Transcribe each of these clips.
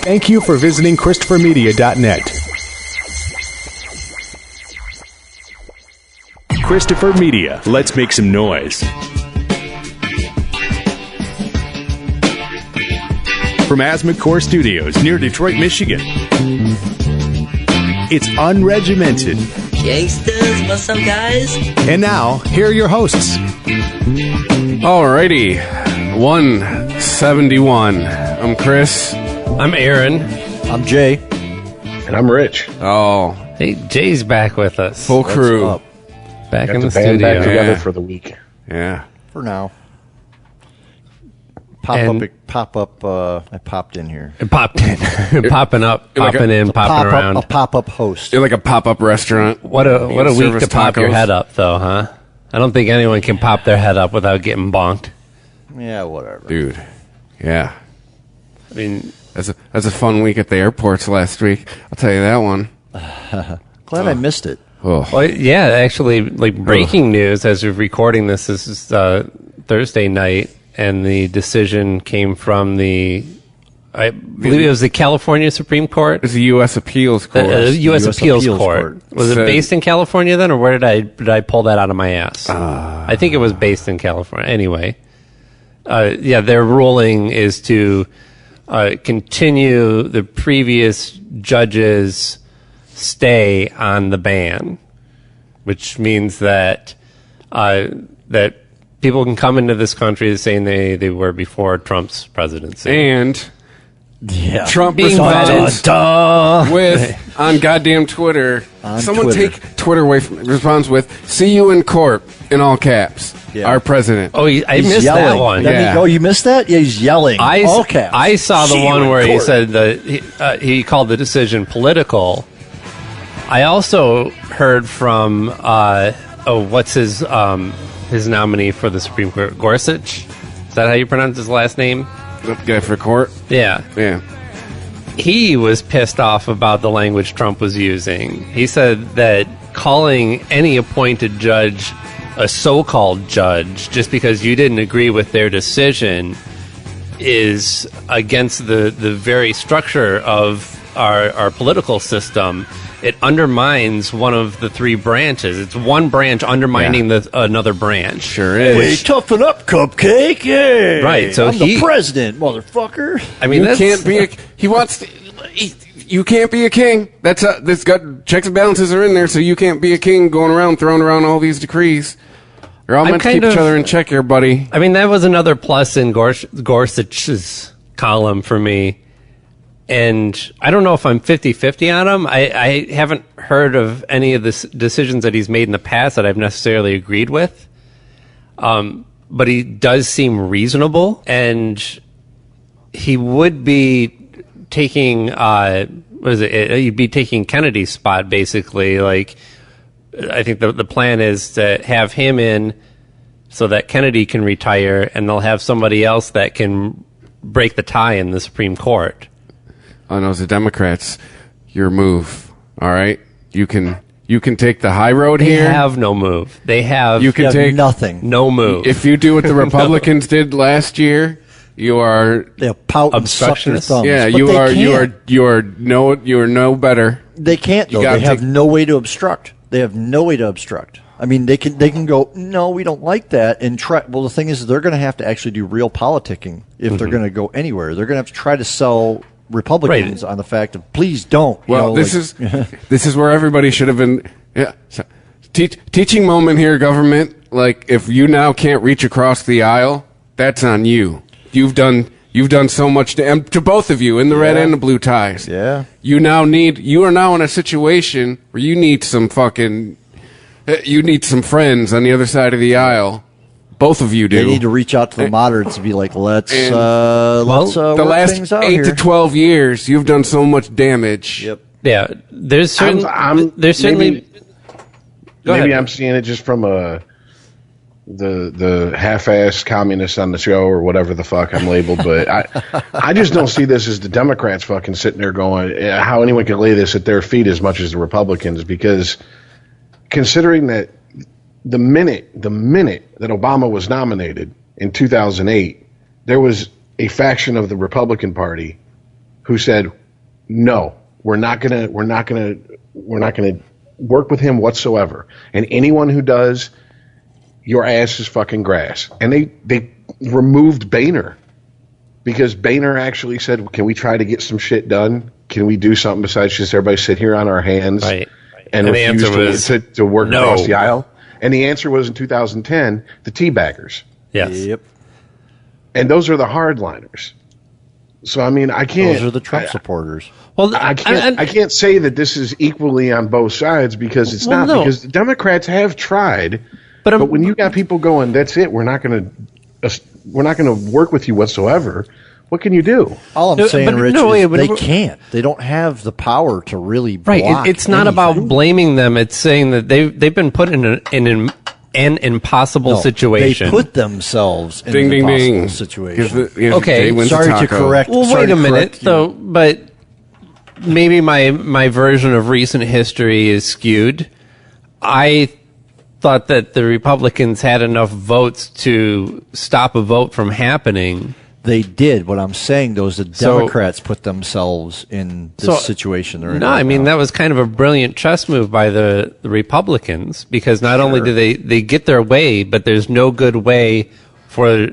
Thank you for visiting ChristopherMedia.net. Christopher Media. Let's make some noise. From Asthmacore Studios near Detroit, Michigan. It's unregimented. Gangsters, what's up, guys? And now, here are your hosts. Alrighty, 171. I'm Chris. I'm Aaron. I'm Jay. And I'm Rich. Oh, Hey, Jay's back with us. full crew. What's up? Back Got in the band studio. back together Yeah. for the week. Yeah. For now. And- I popped in here. It popped in. Popping up, like popping in, popping around. A pop-up host. You're like a pop-up restaurant. What a week Service to pop your tacos. head up, though, huh? I don't think anyone can pop their head up without getting bonked. Yeah, whatever. Dude. Yeah. I mean, That's a fun week at the airports last week. I'll tell you that one. Glad I missed it. Oh. well, yeah, actually, like breaking news as we're recording this is Thursday night, and the decision came from I believe it was the California Supreme Court. It's a U.S. appeals court. U.S. Appeals Court. Court. Was it Said- based in California then, or where did I pull that out of my ass? I think it was based in California. Anyway, their ruling is to continue the previous judge's stay on the ban, which means that that people can come into this country the same they were before Trump's presidency. And Yeah. Trump Being responds vetted. with, on goddamn Twitter, On someone Twitter. take Twitter away from responds with, "See you in court," in all caps. Yeah. Our president. Oh, I He's missed yelling. that one. Yeah. Oh, you missed that? Yeah, he's yelling. All caps. I saw the See you one in where he court. said that he called the decision political. I also heard from what's his nominee for the Supreme Court, Gorsuch? Is that how you pronounce his last name? That guy for court. Yeah. Yeah. He was pissed off about the language Trump was using. He said that calling any appointed judge a so-called judge just because you didn't agree with their decision is against the very structure of our political system. It undermines one of the three branches. It's one branch undermining another branch. Sure Hey, is. toughen up, Cupcake. Hey. Right, so I'm the president, motherfucker. I mean, You can't be you can't be a king. That's got checks and balances are in there, so you can't be a king going around throwing around all these decrees. You're all I'm meant to keep kind each of- other in check here, buddy. I mean, that was another plus in Gorsuch's column for me. And I don't know if I'm 50-50 on him. I haven't heard of any of the decisions that he's made in the past that I've necessarily agreed with. But he does seem reasonable. And he would be taking, he'd be taking Kennedy's spot, basically. Like, I think the plan is to have him in so that Kennedy can retire, and they'll have somebody else that can break the tie in the Supreme Court. I know the Democrats, your move. All right, you can take the high road They here. have no move. They have You can You have take nothing. no move. If you do what the Republicans did last year, you are They'll pout and suck their Obstructionist? thumbs. yeah, But they can't. you are no better. They can't, though. gotta They have take- no way to obstruct. They have no way to obstruct. I mean, they can go, no, we don't like that, and try. Well, the thing is, they're going to have to actually do real politicking if they're going to go anywhere. They're going to have to try to sell Republicans on the fact of, please don't. You Well, know, this like- is this is where everybody should have been. Yeah, so, teaching moment here, government. Like, if you now can't reach across the aisle, that's on you. You've done so much to both of you in the red and the blue ties. Yeah. You are now in a situation where you need some friends on the other side of the aisle. Both of you do. They need to reach out to the moderates and be like, let's And- the the work things last out 8 here. to 12 years, you've done so much damage. Yep. yeah, there's certainly Maybe Go ahead. I'm seeing it just from the half-assed communist on the show or whatever the fuck I'm labeled, but I just don't see this as the Democrats fucking sitting there going, how anyone can lay this at their feet as much as the Republicans, because considering that the minute that Obama was nominated in 2008, there was a faction of the Republican Party who said, no, we're not gonna work with him whatsoever. And anyone who does, your ass is fucking grass. And they removed Boehner because Boehner actually said, can we try to get some shit done? Can we do something besides just everybody sit here on our hands and the refuse answer was to work no. across the aisle? And the answer was in 2010, the teabaggers. Yes. Yep. And those are the hardliners. So I mean, I can't. Those are the Trump supporters. Well, I can't say that this is equally on both sides because it's not. no. Because the Democrats have tried, but when you got people going, that's it. We're not going to work with you whatsoever. What can you do? All I'm No, saying, but Rich, no, is wait, they but- can't. They don't have the power to really block right. It's not about anything. blaming them. It's saying that they've been put in an impossible No, situation. They put themselves in Ding, an ding, impossible ding. situation. Here's Okay, Jay wins the Sorry to taco. correct. Well, sorry wait a to minute, correct you. though. But maybe my version of recent history is skewed. I thought that the Republicans had enough votes to stop a vote from happening. They did. What I'm saying, though, is the So- Democrats put themselves in this situation they're in. No, right I mean, now. that was kind of a brilliant chess move by the Republicans because not only do they get their way, but there's no good way for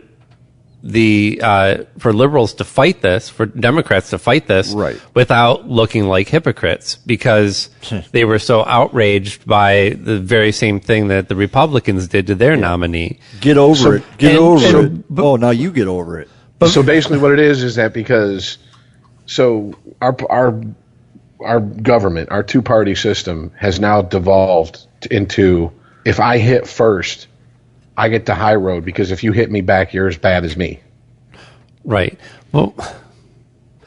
for liberals to fight this, for Democrats to fight this, Right. without looking like hypocrites because they were so outraged by the very same thing that the Republicans did to their nominee. Get over it. Get and- over and- it. Oh, now you get over it. So basically, what it is that because our government, our two-party system, has now devolved into if I hit first, I get the high road because if you hit me back, you're as bad as me. Right. Well,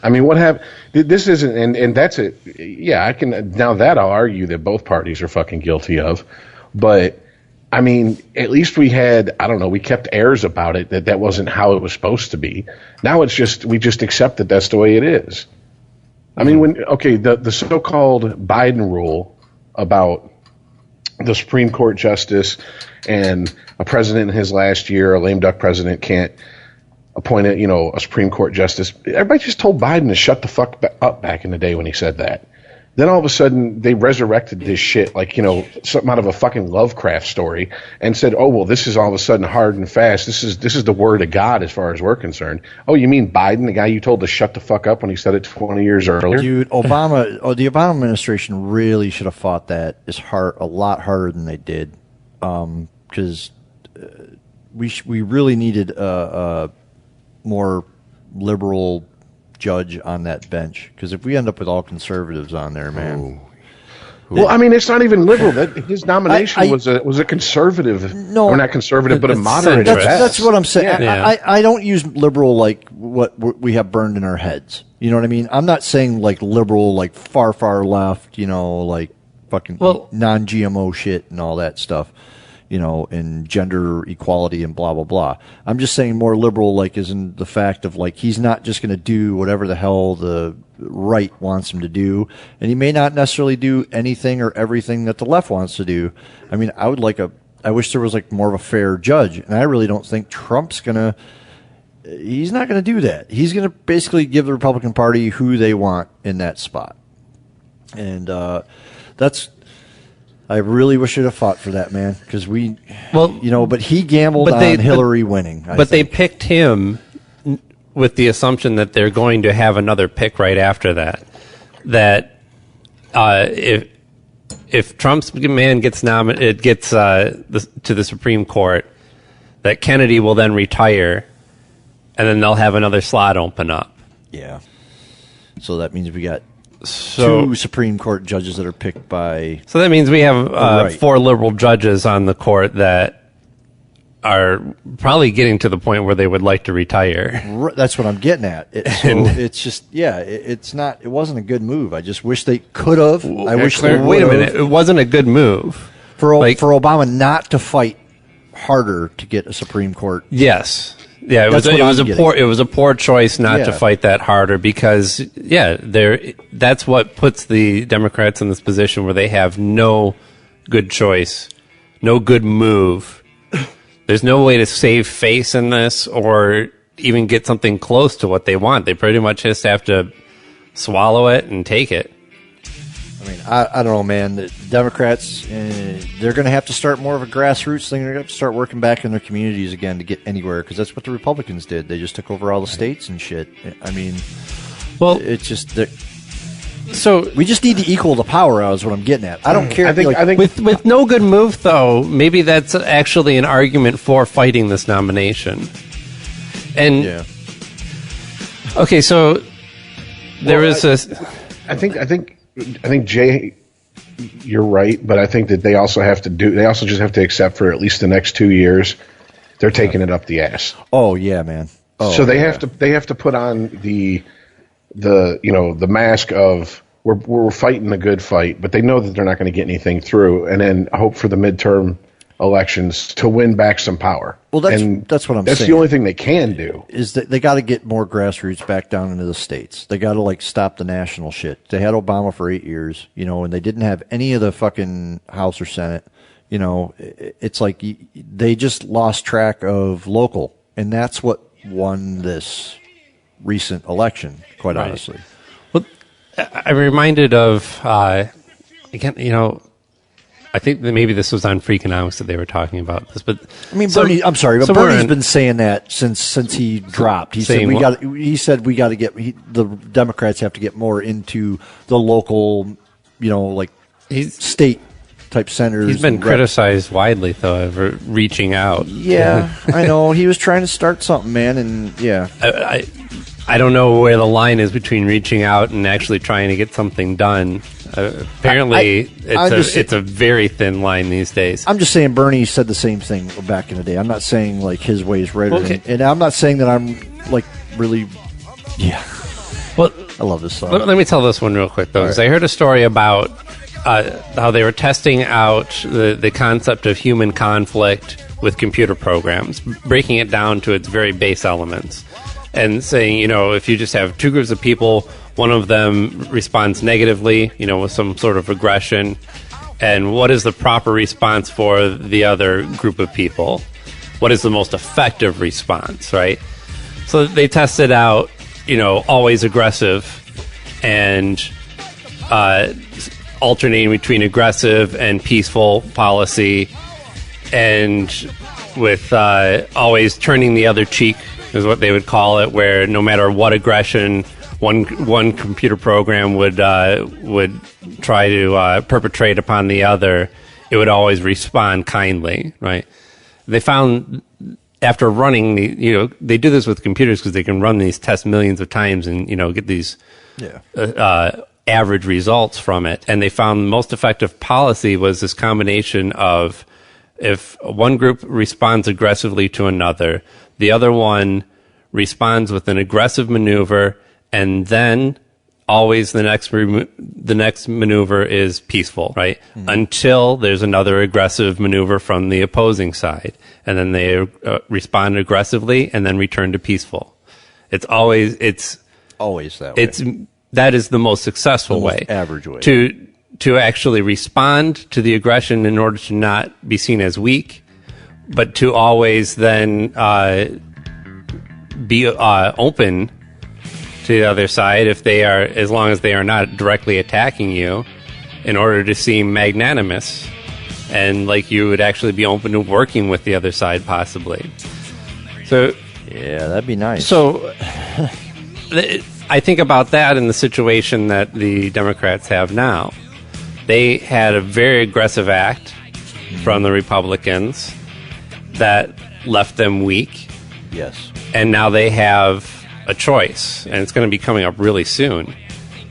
I mean, what happened? This isn't, and that's it. Yeah, I can now that I'll argue that both parties are fucking guilty of, but I mean, at least we had, I don't know, we kept airs about it that wasn't how it was supposed to be. Now it's just we just accept that that's the way it is. I mean, the so-called Biden rule about the Supreme Court justice and a president in his last year, a lame duck president can't appoint a Supreme Court justice. Everybody just told Biden to shut the fuck up back in the day when he said that. Then all of a sudden they resurrected this shit like, something out of a fucking Lovecraft story and said, oh, well, this is all of a sudden hard and fast. This is the word of God as far as we're concerned. Oh, you mean Biden, the guy you told to shut the fuck up when he said it 20 years earlier? Dude, the Obama administration really should have fought that a lot harder than they did, because we really needed a more liberal judge on that bench. Because if we end up with all conservatives on there, man. Well, I mean, it's not even liberal. That his nomination was a conservative, or not conservative, but a It's moderate. centrist. at best. That's what I'm saying. Yeah. I don't use liberal like what we have burned in our heads. You know what I mean? I'm not saying like liberal, like far, far left, like fucking non-GMO shit and all that stuff, and gender equality and blah, blah, blah. I'm just saying more liberal, like, is in the fact of, like, he's not just going to do whatever the hell the right wants him to do, and he may not necessarily do anything or everything that the left wants to do. I mean, I wish there was, like, more of a fair judge, and I really don't think Trump's he's not going to do that. He's going to basically give the Republican Party who they want in that spot. And I really wish I'd have fought for that, man, because but he gambled on Hillary winning. They picked him with the assumption that they're going to have another pick right after that. That if Trump's man gets nominated, to the Supreme Court, that Kennedy will then retire, and then they'll have another slot open up. Yeah. So that means we got two Supreme Court judges that are picked by. So that means we have Right. 4 liberal judges on the court that are probably getting to the point where they would like to retire. That's what I'm getting at. It's just, it's not. It wasn't a good move. I just wish they could have. I wish they Wait a would've. minute, it wasn't a good move for Obama not to fight harder to get a Supreme Court. Yes. Yeah, it was a poor choice not to fight that harder because that's what puts the Democrats in this position where they have no good choice, no good move. There's no way to save face in this or even get something close to what they want. They pretty much just have to swallow it and take it. I mean, I don't know, man. The Democrats, they're going to have to start more of a grassroots thing. They're going to have to start working back in their communities again to get anywhere, because that's what the Republicans did. They just took over all the states and shit. I mean, well, it's just so we just need to equal the power out is what I'm getting at. I don't care. I think with no good move, though, maybe that's actually an argument for fighting this nomination. And yeah. Okay, so there is this. I think Jay, you're right, but I think that they also just have to accept for at least the next 2 years, they're taking it up the ass. Oh yeah, man. Oh, so they have to put on the mask of we're fighting a good fight, but they know that they're not going to get anything through, and then hope for the midterm elections to win back some power. Well, that's what I'm saying. That's the only thing they can do. Is that they got to get more grassroots back down into the states. They got to stop the national shit. They had Obama for 8 years, and they didn't have any of the fucking House or Senate. It's like they just lost track of local, and that's what won this recent election, quite honestly. Well, I'm reminded of again, I think that maybe this was on Freakonomics that they were talking about this, but I mean, Bernie. I'm sorry, but Bernie's been saying that since he dropped. He said we got to get the Democrats have to get more into the local, state type senators. He's been criticized widely though for reaching out. Yeah, I know he was trying to start something, man, and yeah. I don't know where the line is between reaching out and actually trying to get something done. Apparently, it's a very thin line these days. I'm just saying Bernie said the same thing back in the day. I'm not saying his way is right, okay. And I'm not saying that I'm really, yeah. Well, I love this song. Let me tell this one real quick though, because I heard a story about how they were testing out the concept of human conflict with computer programs, breaking it down to its very base elements. And saying, if you just have two groups of people, one of them responds negatively, with some sort of aggression, and what is the proper response for the other group of people? What is the most effective response, right? So they tested out, always aggressive and alternating between aggressive and peaceful policy, and with always turning the other cheek, is what they would call it, where no matter what aggression one computer program would try to perpetrate upon the other, it would always respond kindly, right? They found after running they do this with computers because they can run these tests millions of times and get these average results from it. And they found the most effective policy was this combination of, if one group responds aggressively to another, the other one responds with an aggressive maneuver, and then always the next maneuver is peaceful, right? Mm-hmm. Until there's another aggressive maneuver from the opposing side, and then they respond aggressively and then return to peaceful. It's always that way. That is the most successful way, average way to actually respond to the aggression in order to not be seen as weak, but to always then be open to the other side as long as they are not directly attacking you, in order to seem magnanimous and like you would actually be open to working with the other side possibly. So yeah, that'd be nice. So I think about that in the situation that the Democrats have now. They had a very aggressive act from the Republicans that left them weak. Yes. And now they have a choice, and it's going to be coming up really soon.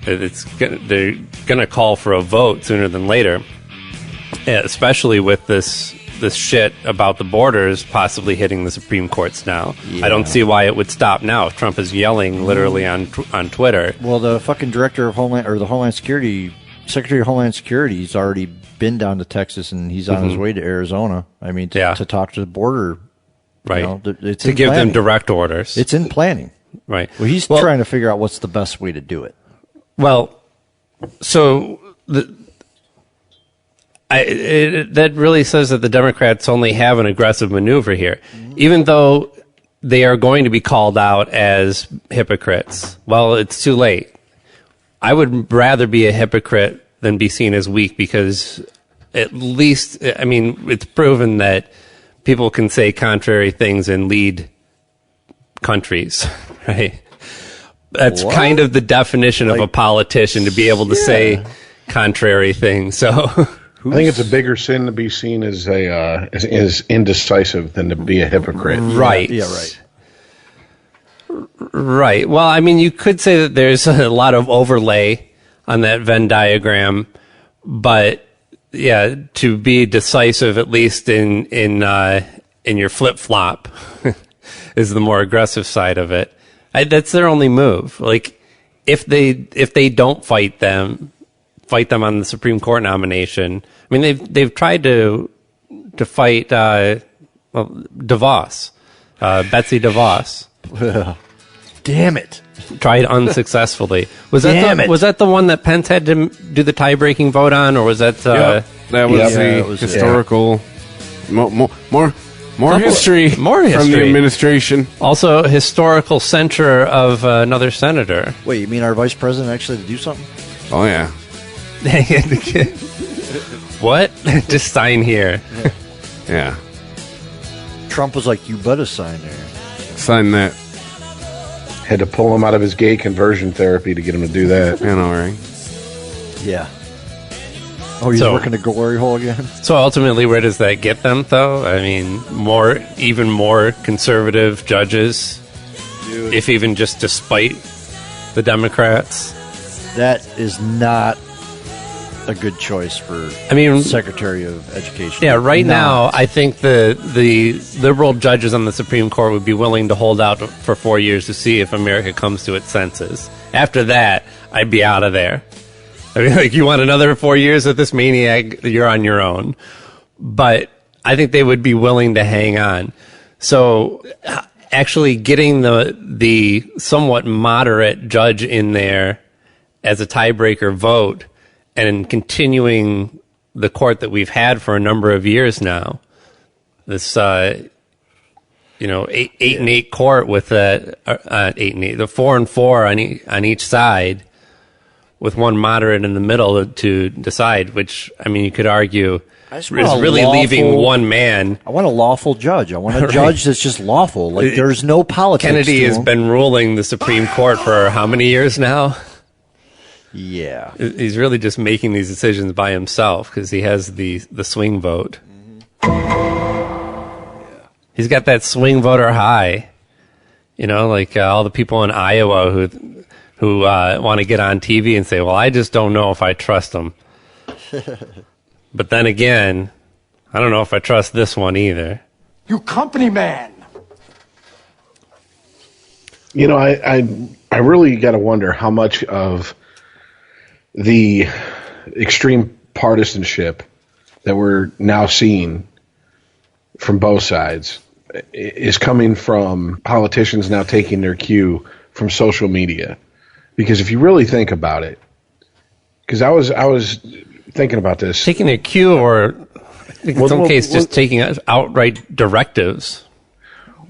They're going to call for a vote sooner than later, especially with this shit about the borders possibly hitting the Supreme Courts now. Yeah. I don't see why it would stop now if Trump is yelling literally on Twitter. Well, the fucking Secretary of Homeland Security, he's already been down to Texas, and he's on his way to Arizona. I mean, to talk to the border. Right. It's to give them direct orders. It's in planning. Right. Well, he's trying to figure out what's the best way to do it. Well, so that really says that the Democrats only have an aggressive maneuver here, even though they are going to be called out as hypocrites. Well, it's too late. I would rather be a hypocrite than be seen as weak, because at least, I mean, it's proven that people can say contrary things and lead countries, right? That's kind of the definition of a politician, to be able to say contrary things. So I think it's a bigger sin to be seen as as indecisive than to be a hypocrite. Right. Yeah, right. Right. Well, I mean, you could say that there's a lot of overlay on that Venn diagram, but yeah, to be decisive, at least in your flip flop, is the more aggressive side of it. That's their only move. Like, if they don't fight them on the Supreme Court nomination. I mean, they've tried to fight DeVos, Betsy DeVos. Damn it! Tried unsuccessfly. Was that the one that Pence had to do the tie-breaking vote on, or was that? That was the historical. More history from the administration. Also, historical censure of another senator. Wait, you mean our vice president actually had to do something? Oh yeah. What? Just sign here. Yeah. Trump was like, "You better sign there." Sign that. Had to pull him out of his gay conversion therapy to get him to do that. You know, right? Yeah. Oh, he's working a glory hole again? So ultimately, where does that get them, though? I mean, even more conservative judges, if even just despite the Democrats. That is not a good choice for Secretary of Education. Yeah, right now, I think the liberal judges on the Supreme Court would be willing to hold out for 4 years to see if America comes to its senses. After that, I'd be out of there. I mean, like, you want another 4 years of this maniac, you're on your own. But I think they would be willing to hang on. So actually getting the somewhat moderate judge in there as a tiebreaker vote and continuing the court that we've had for a number of years now, this 8-8 court with 8-8, the 4-4 on each side, with one moderate in the middle to decide, which, I mean, you could argue is really leaving one man. I want a lawful judge. I want a judge that's just lawful. Like, there's no politics. Kennedy has been ruling the Supreme Court for how many years now? Yeah. He's really just making these decisions by himself because he has the swing vote. Mm-hmm. He's got that swing voter high. You know, like all the people in Iowa who want to get on TV and say, well, I just don't know if I trust them. But then again, I don't know if I trust this one either. You company man. You know, I really got to wonder how much of the extreme partisanship that we're now seeing from both sides is coming from politicians now taking their cue from social media. Because if you really think about it, because I was thinking about this. Taking a cue, or in some cases just taking outright directives.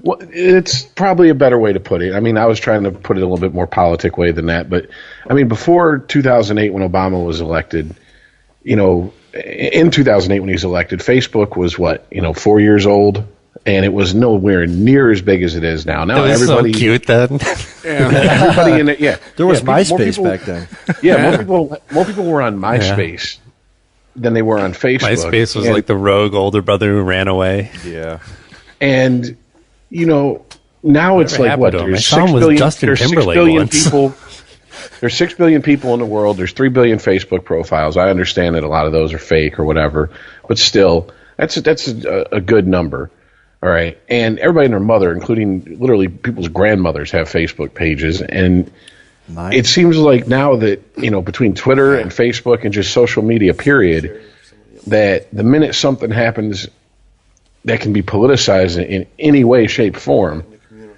Well, it's probably a better way to put it. I mean, I was trying to put it a little bit more politic way than that. But, I mean, before 2008 when Obama was elected, you know, in 2008 when he was elected, Facebook was 4 years old? And it was nowhere near as big as it is now. Now everybody so cute then. Everybody in it, yeah. There was MySpace back then. Yeah, more people were on MySpace than they were on Facebook. MySpace was like the rogue older brother who ran away. Yeah. And you know, now it's like what? There's 6 billion people. There's 6 billion people in the world. There's 3 billion Facebook profiles. I understand that a lot of those are fake or whatever, but still, that's a good number. All right. And everybody and their mother, including literally people's grandmothers, have Facebook pages. And it seems like now that, you know, between Twitter and Facebook and just social media, period, that the minute something happens that can be politicized in any way, shape, form,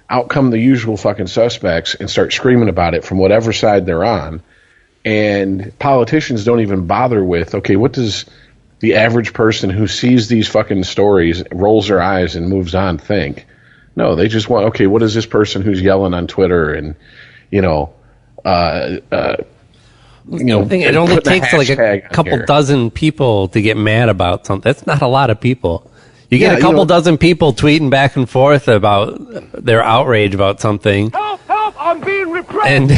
out come the usual fucking suspects and start screaming about it from whatever side they're on. And politicians don't even bother with, okay, what does the average person who sees these fucking stories, rolls their eyes and moves on, think? No, they just want, okay, what is this person who's yelling on Twitter and, you know, I think it only put the takes like a hashtag on couple here. dozen people to get mad about something. That's not a lot of people. You get Yeah, a couple you know- dozen people tweeting back and forth about their outrage about something. Help! I'm being repressed!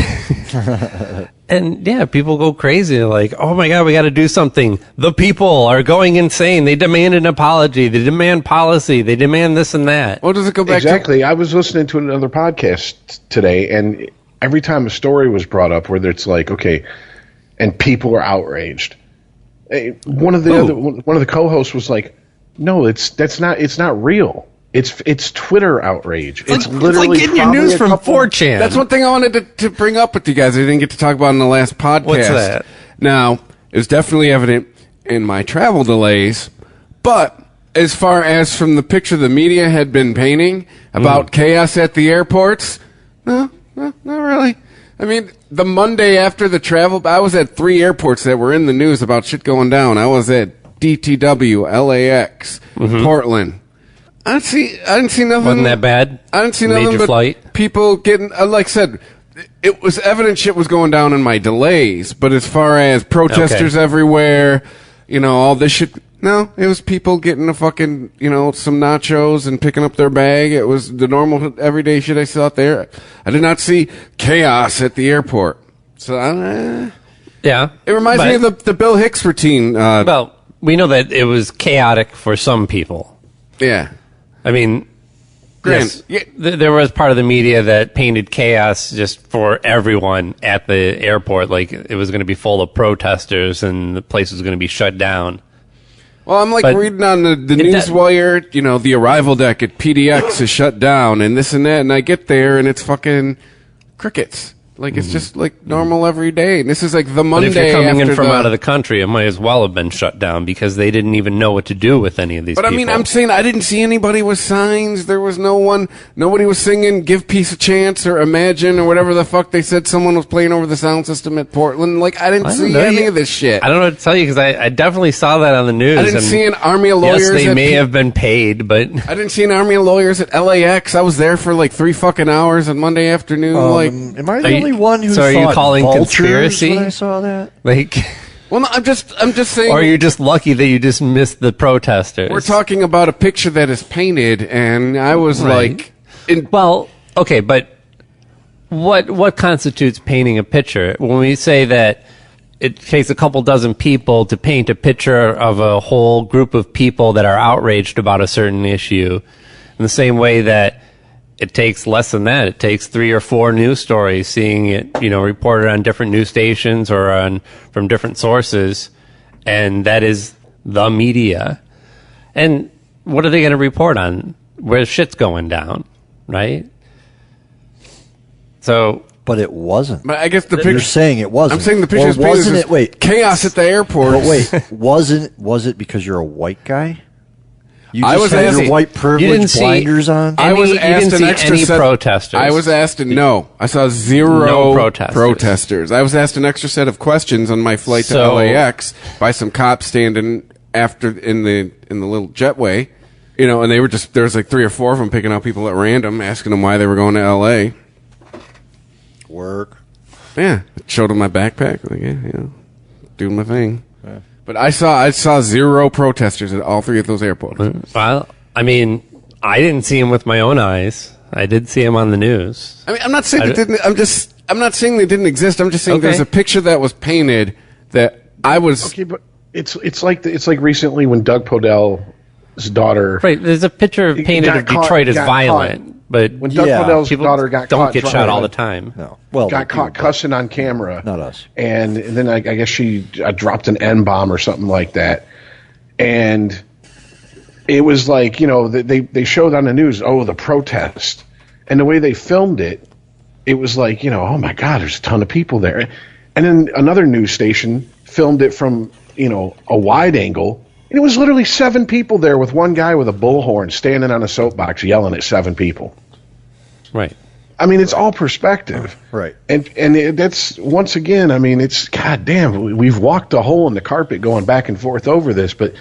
And and yeah, people go crazy. They're like, oh my God, we got to do something. The people are going insane. They demand an apology. They demand policy. They demand this and that. What does it go back Exactly. I was listening to another podcast today, and every time a story was brought up where it's like, okay, and people are outraged. One of the co-hosts was like, no, it's not real. It's Twitter outrage. It's literally like getting your probably news a from couple- 4chan. That's one thing I wanted to bring up with you guys. I didn't get to talk about in the last podcast. What's that? Now, it's definitely evident in my travel delays, but as far as from the picture the media had been painting about chaos at the airports, no, not really. I mean, the Monday after the travel, I was at 3 airports that were in the news about shit going down. I was at DTW, LAX, Portland. I didn't see nothing. Wasn't that bad? I didn't see nothing Major but flight? people getting, like I said, it was evident shit was going down in my delays, but as far as protesters everywhere, all this shit, no, it was people getting a fucking, some nachos and picking up their bag. It was the normal everyday shit I saw out there. I did not see chaos at the airport. So, Yeah. it reminds me of the Bill Hicks routine. Well, we know that it was chaotic for some people. Yeah. I mean, Grant, yes, there was part of the media that painted chaos just for everyone at the airport, like it was going to be full of protesters and the place was going to be shut down. Well, I'm But reading on the it Newswire, the arrival deck at PDX is shut down and this and that, and I get there and it's fucking crickets. Like, it's just like normal every day. And this is like the But Monday if you're coming in after from out of the country, it might as well have been shut down because they didn't even know what to do with any of these But I people. mean, I'm saying I didn't see anybody with signs. There was nobody was singing Give Peace a Chance or Imagine or whatever the fuck they said someone was playing over the sound system at Portland. Like, I didn't see any of this shit. I don't know what to tell you because I definitely saw that on the news. I didn't and see an army of lawyers. Yes, they at may have been paid, but I didn't see an army of lawyers at LAX. I was there for like 3 fucking hours on Monday afternoon. Am I the you- only one who so are you thought calling vultures conspiracy? when I saw that? like, well, no, I'm just saying. or are you just lucky that you just missed the protesters? We're talking about a picture that is painted, and I was Right. like, Well, okay, but what constitutes painting a picture? When we say that it takes a couple dozen people to paint a picture of a whole group of people that are outraged about a certain issue, in the same way that it takes less than that. It takes 3 or 4 news stories, seeing it, reported on different news stations or from different sources, and that is the media. And what are they going to report on? Where shit's going down, right? So, But it wasn't. but I guess the You're picture. saying it wasn't. I'm saying the picture Or is painted wasn't as it? Wait, chaos at the airport. but wait, was it because you're a white guy? You I just was had asking- your white You privilege didn't see blinders on. I was you asked didn't an see extra any set. protesters. I was asked, no. I saw 0 No protesters. protesters. I was asked an extra set of questions on my flight to So- LAX by some cops standing after in the little jetway, and they were there was like 3 or 4 of them picking out people at random, asking them why they were going to LA. Work. Yeah, showed them my backpack. Like, yeah, doing my thing. But I saw 0 protesters at all 3 of those airports. Well, I mean, I didn't see him with my own eyes. I did see him on the news. I mean, I'm not saying they didn't. I'm not saying they didn't exist. I'm just saying Okay. there's a picture that was painted that I was. Okay, but it's like recently when Doug Podell's daughter. Right, there's a picture painted got of caught- Detroit as got violent, but When Doug Yeah. Podell's people daughter got don't caught get shot all the driving, time. No. Well, got caught cussing on camera. Not us. And then I guess she dropped an N-bomb or something like that. And it was like, they showed on the news, the protest. And the way they filmed it, it was like, oh my God, there's a ton of people there. And then another news station filmed it from, a wide angle. And it was literally 7 people there with one guy with a bullhorn standing on a soapbox yelling at 7 people. Right. I mean, it's all perspective. Right. And that's, once again, I mean, it's, goddamn, we've walked a hole in the carpet going back and forth over this, but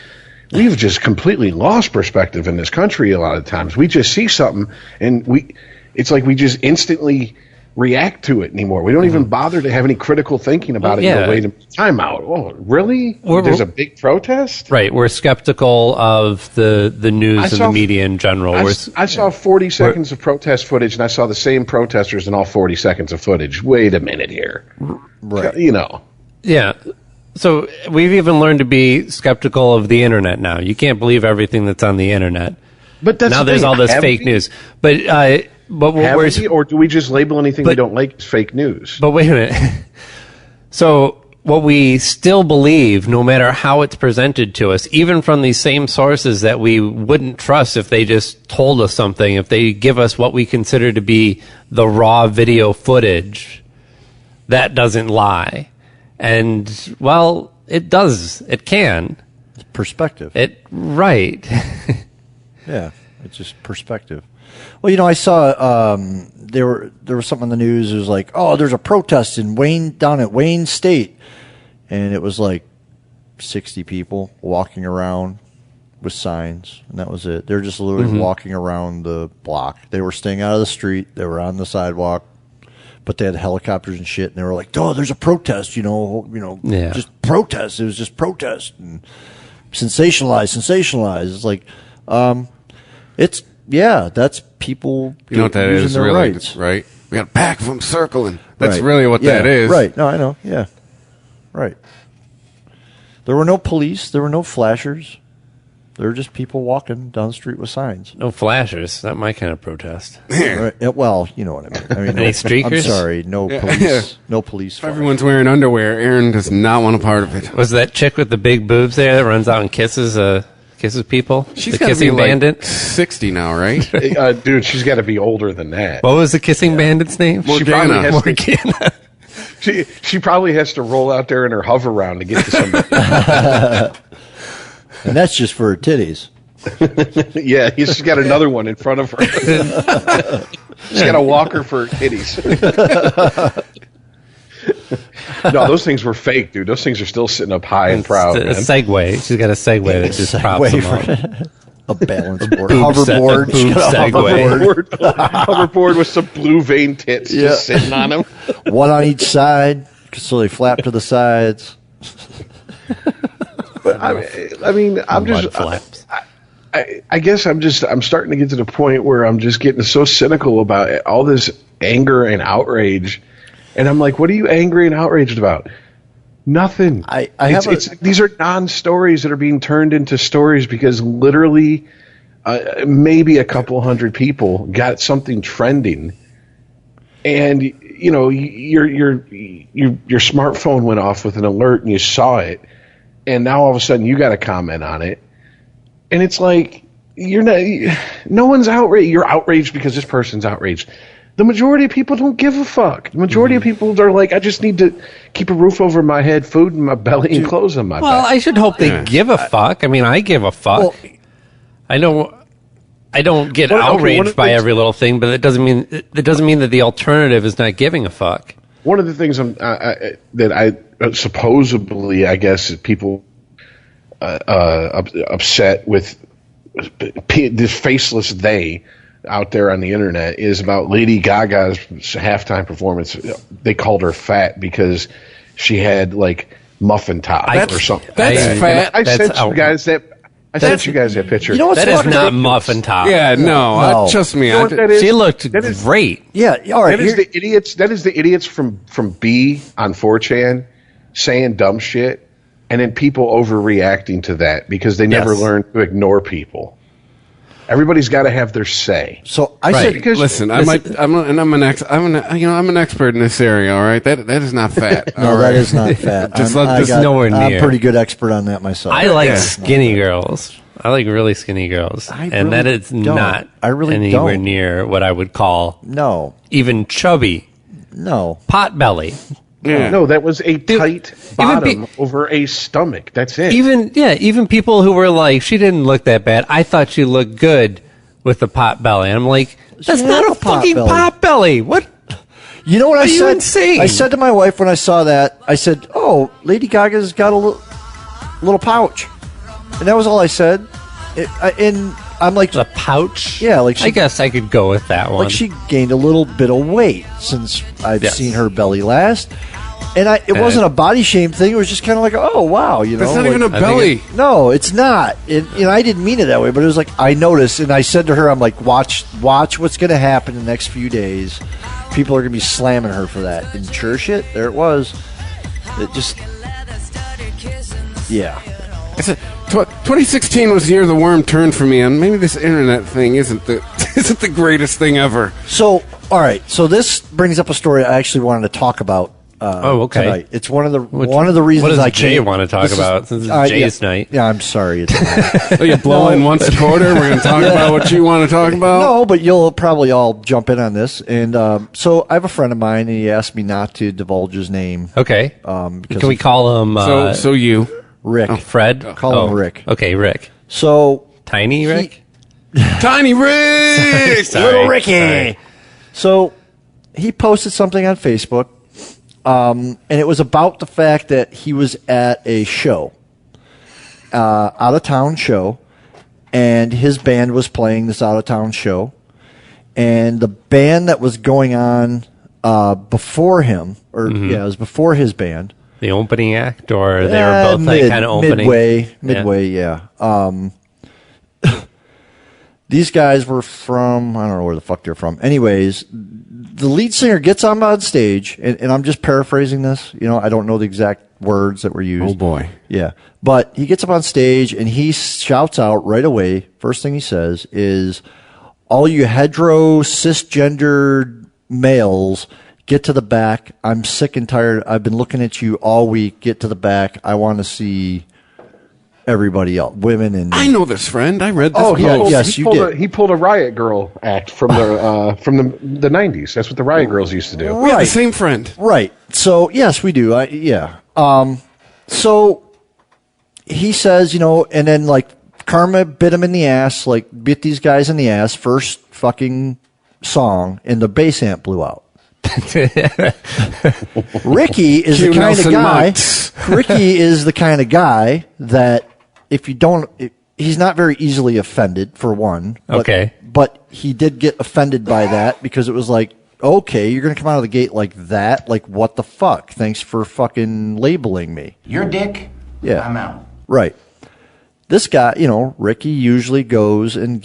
we've just completely lost perspective in this country a lot of times. We just see something and it's like we just instantly react to it anymore. We don't even bother to have any critical thinking about it. Yeah. Wait a time out. Oh, really? There's a big protest? Right. We're skeptical of the news and the media in general. I saw 40 seconds of protest footage, and I saw the same protesters in all 40 seconds of footage. Wait a minute here. Right. You know. Yeah. So we've even learned to be skeptical of the internet now. You can't believe everything that's on the internet. But that's now the there's thing. all this fake news. But what we're or do we just label anything we don't like as fake news? But wait a minute. So what we still believe, no matter how it's presented to us, even from these same sources that we wouldn't trust if they just told us something, if they give us what we consider to be the raw video footage, that doesn't lie. And, well, it does. It can. It's perspective. Right. Yeah, it's just perspective. Well, I saw there was something in the news. It was like, oh, there's a protest down at Wayne State, and it was like 60 people walking around with signs, and that was it. They're just literally walking around the block. They were staying out of the street. They were on the sidewalk, but they had helicopters and shit, and they were like, oh, there's a protest, just protest. It was just protest and sensationalized. It's like, that's people. You know what that is, their really, rights. right? We got a pack of them circling. That's Right. really what that is. Right. No, I know. Yeah. Right. There were no police. There were no flashers. There were just people walking down the street with signs. No flashers. Not my kind of protest. Right. Yeah, well, you know what I mean. Any streakers? I'm sorry. No police. Yeah. No police. If everyone's wearing underwear, Aaron does not want a part of it. Was that chick with the big boobs there that runs out and kisses people? She's the got to be kissing bandit? like 60 now, right? Dude, she's got to be older than that. What was the kissing bandit's name? She probably has to, Morgana. she probably has to roll out there in her hover round to get to somebody. And that's just for her titties. Yeah, she's got another one in front of her. She's got a walker for her titties. No, those things were fake, dude. Those things are still sitting up high and proud. A Man. Segway. She's got a Segway that just props them up. A balance board. Boob Hoverboard. boob Segway. Hoverboard with some blue vein tits just sitting on them. One on each side, so they flap to the sides. But I mean, I'm just. Flaps. I guess I'm starting to get to the point where I'm just getting so cynical about all this anger and outrage, and I'm like, what are you angry and outraged about? Nothing. These are non-stories that are being turned into stories because literally, maybe a couple hundred people got something trending, and your smartphone went off with an alert and you saw it, and now all of a sudden you got to comment on it. And it's like, no one's outraged. You're outraged because this person's outraged. The majority of people don't give a fuck. The majority of people are like, I just need to keep a roof over my head, food in my belly, and clothes on my back. Well, I should hope they give a fuck. I mean, I give a fuck. Well, I don't get outraged by every little thing, but it doesn't mean that the alternative is not giving a fuck. One of the things that I supposedly, I guess, people upset with this faceless they out there on the internet is about Lady Gaga's halftime performance. They called her fat because she had like muffin top or something. That's fat. I sent you guys that picture. You know what's That is fucking not ridiculous? muffin top. Yeah, no. Trust me. You know what that is? She looked That is- great. Yeah, all right. That is the idiots. That is the idiots from B on 4chan saying dumb shit, and then people overreacting to that because they never Yes. learn to ignore people. Everybody's got to have their say. So I Right. said, Because Listen, I'm an expert in this area. All right, that is not fat. no, all that right? is not fat. Just let this nowhere I'm near. pretty good expert on that myself. I like Yeah. skinny girls. I like really skinny girls. I And that really is don't. not I really anywhere don't. near what I would call No, even chubby. no. Pot belly. Yeah. no, that was a tight even bottom over a stomach. That's it. Even people who were like, she didn't look that bad. I thought she looked good with the pot belly. And I'm like, that's She not had a a pot fucking belly. pot belly. What? You know what I Are you said? insane? I said to my wife when I saw that, I said, "Oh, Lady Gaga's got a little pouch," and that was all I said. I'm like, The pouch. Yeah, like I guess I could go with that one. like she gained a little bit of weight since I've Yes. seen her belly last. And it wasn't a body shame thing. It was just kind of like, oh, wow. You know, That's not like- even a belly. No, it's not. I didn't mean it that way, but it was like I noticed, and I said to her, "I'm like, watch what's going to happen in the next few days. People are going to be slamming her for that." And sure shit, there it was. It just, yeah. I said, 2016 was the year the worm turned for me, and maybe this internet thing isn't the greatest thing ever. So, all right. So this brings up a story I actually wanted to talk about. Okay. Tonight. It's one of the What reasons does I Jay came. want to talk about since it's Jay's night? Yeah, I'm sorry. It's Oh, you blow in once a quarter. We're going to talk about what you want to talk about. No, but you'll probably all jump in on this. And so I have a friend of mine, and he asked me not to divulge his name. Okay. Because Can we call him So you. Rick? Fred? Call him Rick. Okay, Rick. So Tiny Rick? Tiny Rick! Sorry. Little Ricky. Sorry. So he posted something on Facebook, and it was about the fact that he was at a show, out of town show, and his band was playing this out of town show, and the band that was going on before him, or it was before his band. The opening act, or they were both like kind of opening? Midway, yeah. These guys were from, I don't know where the fuck they're from. Anyways, the lead singer gets on stage, and I'm just paraphrasing this. You know, I don't know the exact words that were used. Oh, boy. Yeah. But he gets up on stage, and he shouts out right away, first thing he says is, all you hetero, cisgendered males, get to the back. I'm sick and tired. I've been looking at you all week. Get to the back. I want to see everybody else, women and. I know this friend. I read this. Oh, yeah, post. yes, you pulled did. He pulled a Riot Girl act from the 90s. That's what the Riot Girls used to do. We have the same friend. Right. So yes, we do. Yeah. So he says, and then like karma bit him in the ass, like bit these guys in the ass. First fucking song, and the bass amp blew out. Ricky is Cue the kind of Nelson guy. Muntz. Ricky is the kind of guy that if you don't, he's not very easily offended. For one, Okay. but he did get offended by that because it was like, okay, you're going to come out of the gate like that? Like, what the fuck? Thanks for fucking labeling me. Your dick? Yeah. I'm out. Right. This guy, Ricky usually goes and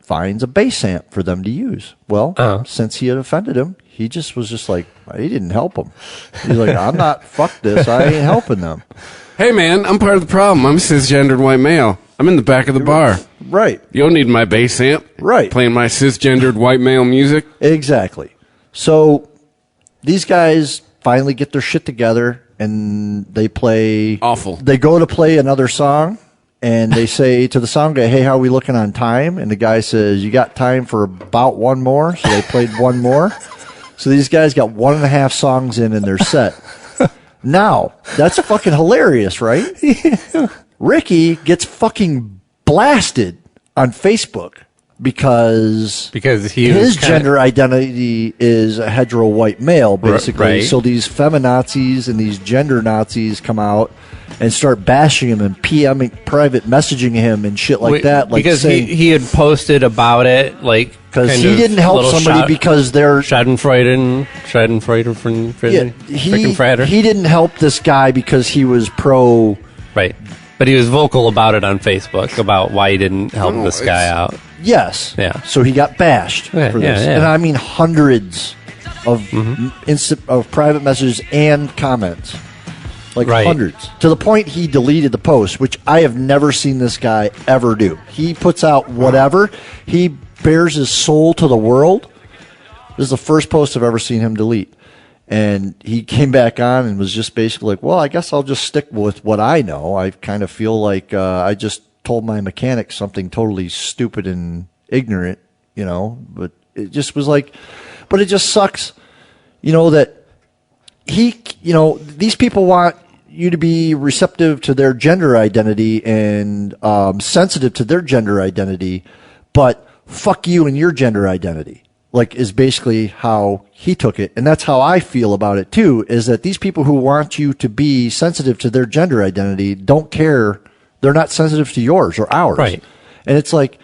finds a bass amp for them to use. Well, since he had offended him, he was just like, he didn't help him. He's like, I'm not, fuck this, I ain't helping them. Hey, man, I'm part of the problem. I'm a cisgendered white male. I'm in the back of the bar. Right. You don't need my bass amp. Right. Playing my cisgendered white male music. Exactly. So these guys finally get their shit together and they play. Awful. They go to play another song and they say to the sound guy, hey, how are we looking on time? And the guy says, you got time for about one more? So they played one more. So these guys got 1.5 songs in their set. Now, that's fucking hilarious, right? Ricky gets fucking blasted on Facebook because his gender identity is a hetero white male, basically. Right. So these feminazis and these gender Nazis come out and start bashing him and PMing, private messaging him and shit like that. Like because saying, he had posted about it, like because kind he of didn't help little somebody because they're Schadenfreude he didn't help this guy because he was pro. Right. But he was vocal about it on Facebook about why he didn't help this guy out. Yes. Yeah. So he got bashed Yeah, for this. yeah, yeah. And I mean hundreds of of private messages and comments. Like Right. hundreds. To the point he deleted the post, which I have never seen this guy ever do. He puts out whatever. He bears his soul to the world. This is the first post I've ever seen him delete. And he came back on and was just basically like, well, I guess I'll just stick with what I know. I kind of feel like I just told my mechanic something totally stupid and ignorant, but it just was like, but it just sucks, that these people want you to be receptive to their gender identity and sensitive to their gender identity, but fuck you and your gender identity. Like, is basically how he took it. And that's how I feel about it too, is that these people who want you to be sensitive to their gender identity don't care. They're not sensitive to yours or ours. Right. And it's like,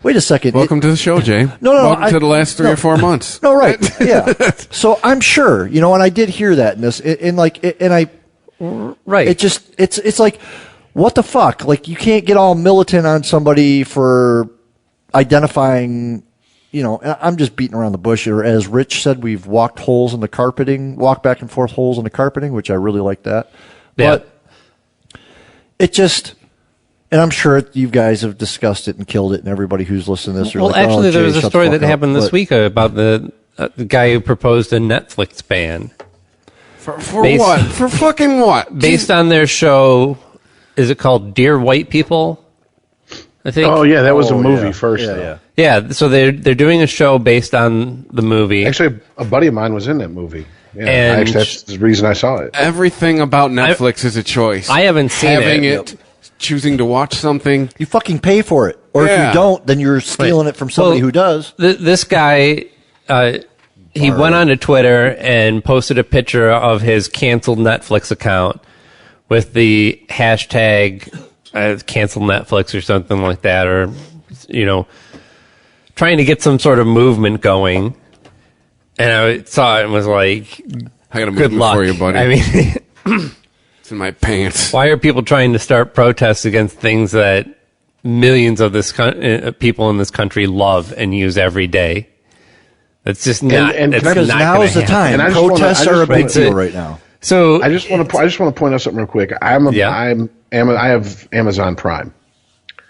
Wait a second. Welcome to the show, Jay. No. Welcome to the last 3 or 4 months. No, right. Yeah. So I'm sure, and I did hear that in this, Right. it's like, what the fuck? Like, you can't get all militant on somebody for identifying, and I'm just beating around the bush. Or as Rich said, we've walked back and forth holes in the carpeting, which I really like that. Yeah. But it just, and I'm sure you guys have discussed it and killed it, and everybody who's listening to this are Well, like, actually, there Jay, was a shut story the fuck that up. happened this week about the guy who proposed a Netflix ban. For Based- what? For fucking what? Based on their show, is it called Dear White People? I think. Oh yeah, that was a Oh, movie yeah. first. Yeah, though. yeah. Yeah, so they're doing a show based on the movie. Actually, a buddy of mine was in that movie. Yeah, And- actually, that's the reason I saw it. Everything about Netflix is a choice. I haven't seen Having it. it, choosing to watch something. You fucking pay for it. Or if Yeah. you don't, then you're stealing it from somebody Well, who does. This guy, he went onto Twitter and posted a picture of his canceled Netflix account with the hashtag cancel Netflix or something like that, or trying to get some sort of movement going. And I saw it and was like, I got a "Good movement luck." for you, buddy. I mean, It's in my pants. why are people trying to start protests against things that millions of people in this country love and use every day? That's just not. and that's can I- Because not now gonna is the happen. time. And I just wanna- Protests I are a just big wanna- deal right now. So I just want to point out something real quick. I have Amazon Prime,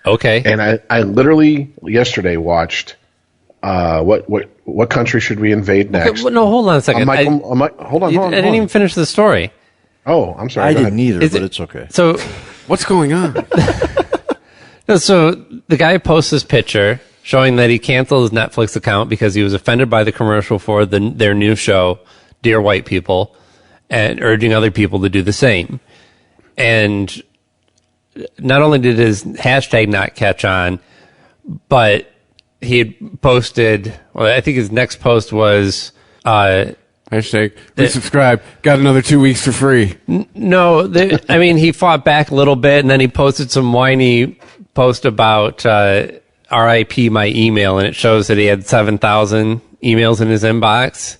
okay. and I literally yesterday watched what country should we invade next? Well, no, hold on a second. Hold on. I didn't even finish the story. Oh, I'm sorry. I Go didn't ahead. either, Is but it- it's okay. So, What's going on? so the guy posts this picture showing that he canceled his Netflix account because he was offended by the commercial for their new show, Dear White People, and urging other people to do the same. And not only did his hashtag not catch on, but he had posted, well, I think his next post was, Hashtag resubscribe. Got another 2 weeks for free. no, I mean, he fought back a little bit, and then he posted some whiny post about RIP my email, and it shows that he had 7,000 emails in his inbox.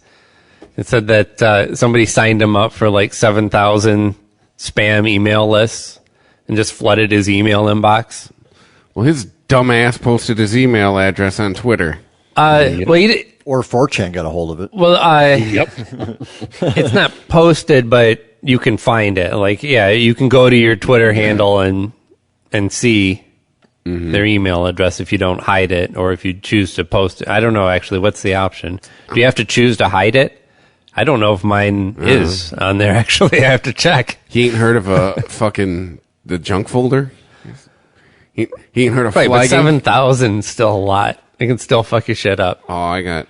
It said that somebody signed him up for like 7,000 spam email lists and just flooded his email inbox. Well, his dumb ass posted his email address on Twitter. Well, Or 4chan got a hold of it. Yep. it's not posted, but you can find it. Like, yeah, you can go to your Twitter handle and see their email address if you don't hide it, or if you choose to post it. I don't know, actually, what's the option? Do you have to choose to hide it? I don't know if mine is on there, actually. I have to check. He ain't heard of the junk folder? He ain't heard of Right, but flagging? 7,000 is still a lot. It can still fuck your shit up. Oh, I got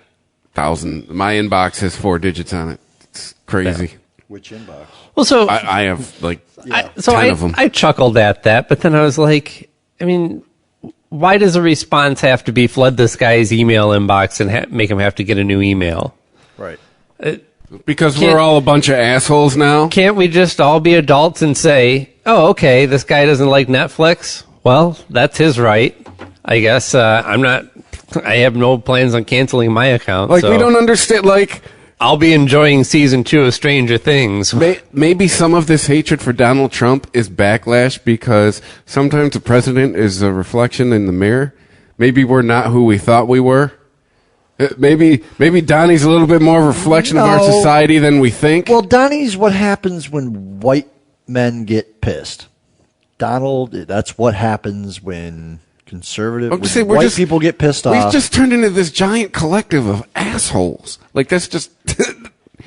1,000. My inbox has 4 digits on it. It's crazy. Which inbox? Well, so I have like so 10 of them. I chuckled at that, but then I was like, I mean, why does a response have to be flood this guy's email inbox and make him have to get a new email? Right. Because Can't- we're all a bunch of assholes now. Can't we just all be adults and say, oh, okay, this guy doesn't like Netflix? Well, that's his right. I guess I have no plans on canceling my account. Like, so we don't understand, like, I'll be enjoying season 2 of Stranger Things. maybe some of this hatred for Donald Trump is backlash because sometimes the president is a reflection in the mirror. Maybe we're not who we thought we were. Maybe Donnie's a little bit more a reflection of our No. society than we think. Well, Donnie's what happens when white men get pissed. Donald, that's what happens when conservative I'm when just saying, white people get pissed off. We've just turned into this giant collective of assholes. Like, that's just